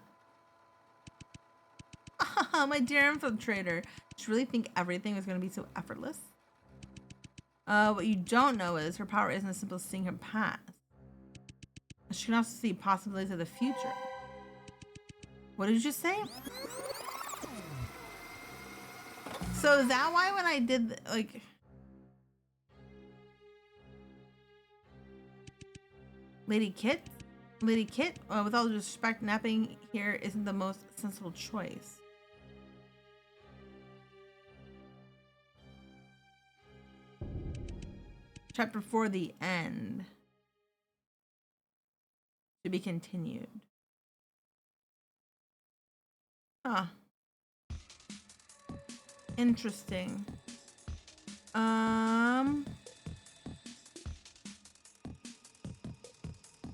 My dear infiltrator, did you really think everything was going to be so effortless? What you don't know is her power isn't as simple as seeing her past. She can also see possibilities of the future. What did you say? So is that why when I did, like... Lady Kit, with all due respect, napping here isn't the most sensible choice. Chapter 4, the end. To be continued. Huh. Interesting.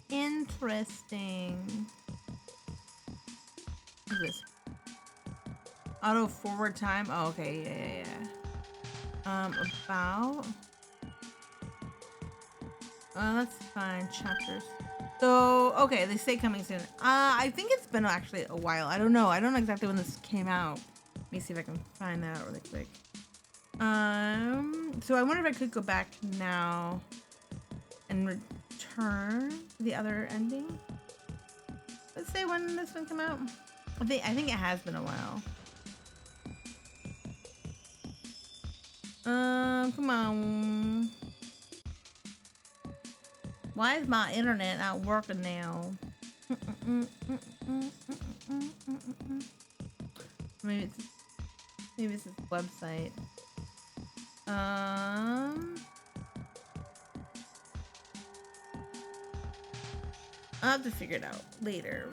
Interesting. What is this? Auto forward time? Oh, okay, yeah. About... that's fine. Chapters. So, okay, they say coming soon. I think it's been actually a while. I don't know. I don't know exactly when this came out. Let me see if I can find that out really quick. So I wonder if I could go back now and return to the other ending. Let's say when this one came out. I think it has been a while. Come on. Why is my internet not working now? Maybe it's this website. I'll have to figure it out later.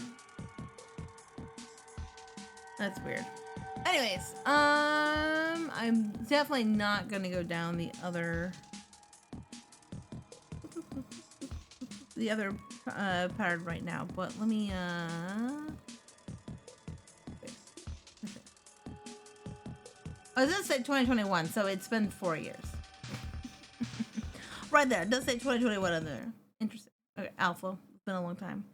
That's weird. Anyways, I'm definitely not gonna go down the other pattern right now, but let me oh, it does say 2021, so it's been 4 years. Right there, it does say 2021 on there. Interesting. Okay, Alpha. It's been a long time.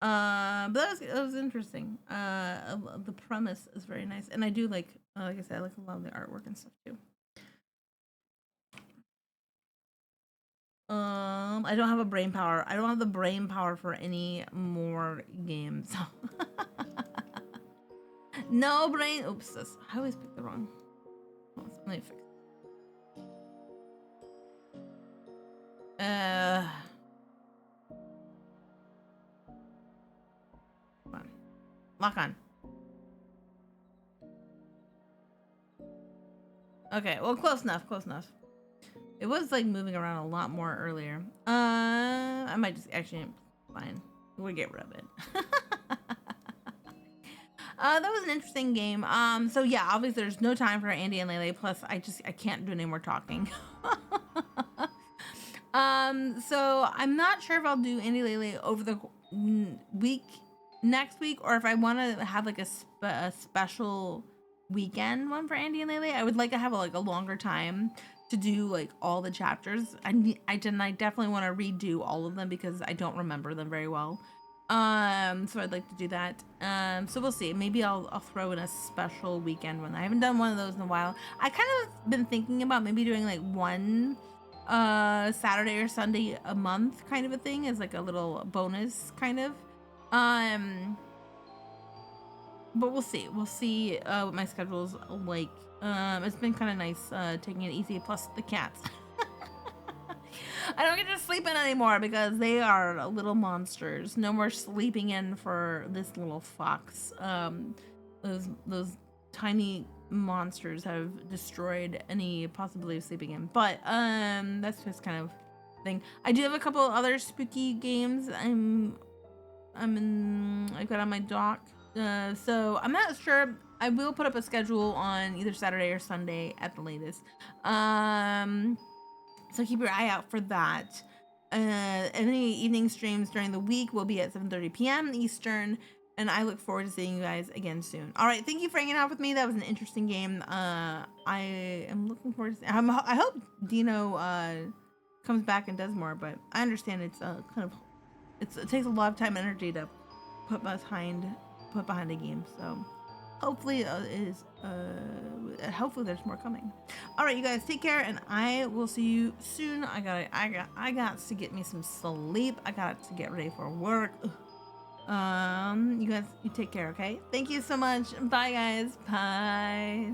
But that was interesting. The premise is very nice, and I do like I said, I like a lot of the artwork and stuff too. I don't have a brain power. I don't have the brain power for any more games. No brain. Oops, I always pick the wrong. Let me fix. Come on. Lock on. Okay, well, close enough. Close enough. It was like moving around a lot more earlier. I might just actually fine. We'll get rid of it. That was an interesting game. So yeah, obviously there's no time for Andy and Lele. Plus, I can't do any more talking. So I'm not sure if I'll do Andy Lele over the week next week, or if I want to have like a special weekend one for Andy and Lele. I would like to have a longer time to do like all the chapters. I definitely want to redo all of them because I don't remember them very well. So I'd like to do that. So we'll see. Maybe I'll throw in a special weekend one. I haven't done one of those in a while. I kind of been thinking about maybe doing like one Saturday or Sunday a month kind of a thing as like a little bonus kind of. But we'll see. We'll see what my schedule's like. It's been kind of nice taking it easy. Plus the cats. I don't get to sleep in anymore because they are little monsters. No more sleeping in for this little fox. Those tiny monsters have destroyed any possibility of sleeping in. But that's just kind of thing. I do have a couple other spooky games I've got on my dock. So I'm not sure. I will put up a schedule on either Saturday or Sunday at the latest. So keep your eye out for that. Any evening streams during the week will be at 7:30 p.m. Eastern, and I look forward to seeing you guys again soon. All right, thank you for hanging out with me. That was an interesting game. I am looking forward to. I hope Dino comes back and does more, but I understand it's it takes a lot of time and energy to put behind a game. So hopefully hopefully there's more coming. All right, you guys, take care, and I will see you soon. I got to get me some sleep. I got to get ready for work. You guys, you take care, okay? Thank you so much. Bye, guys. Bye.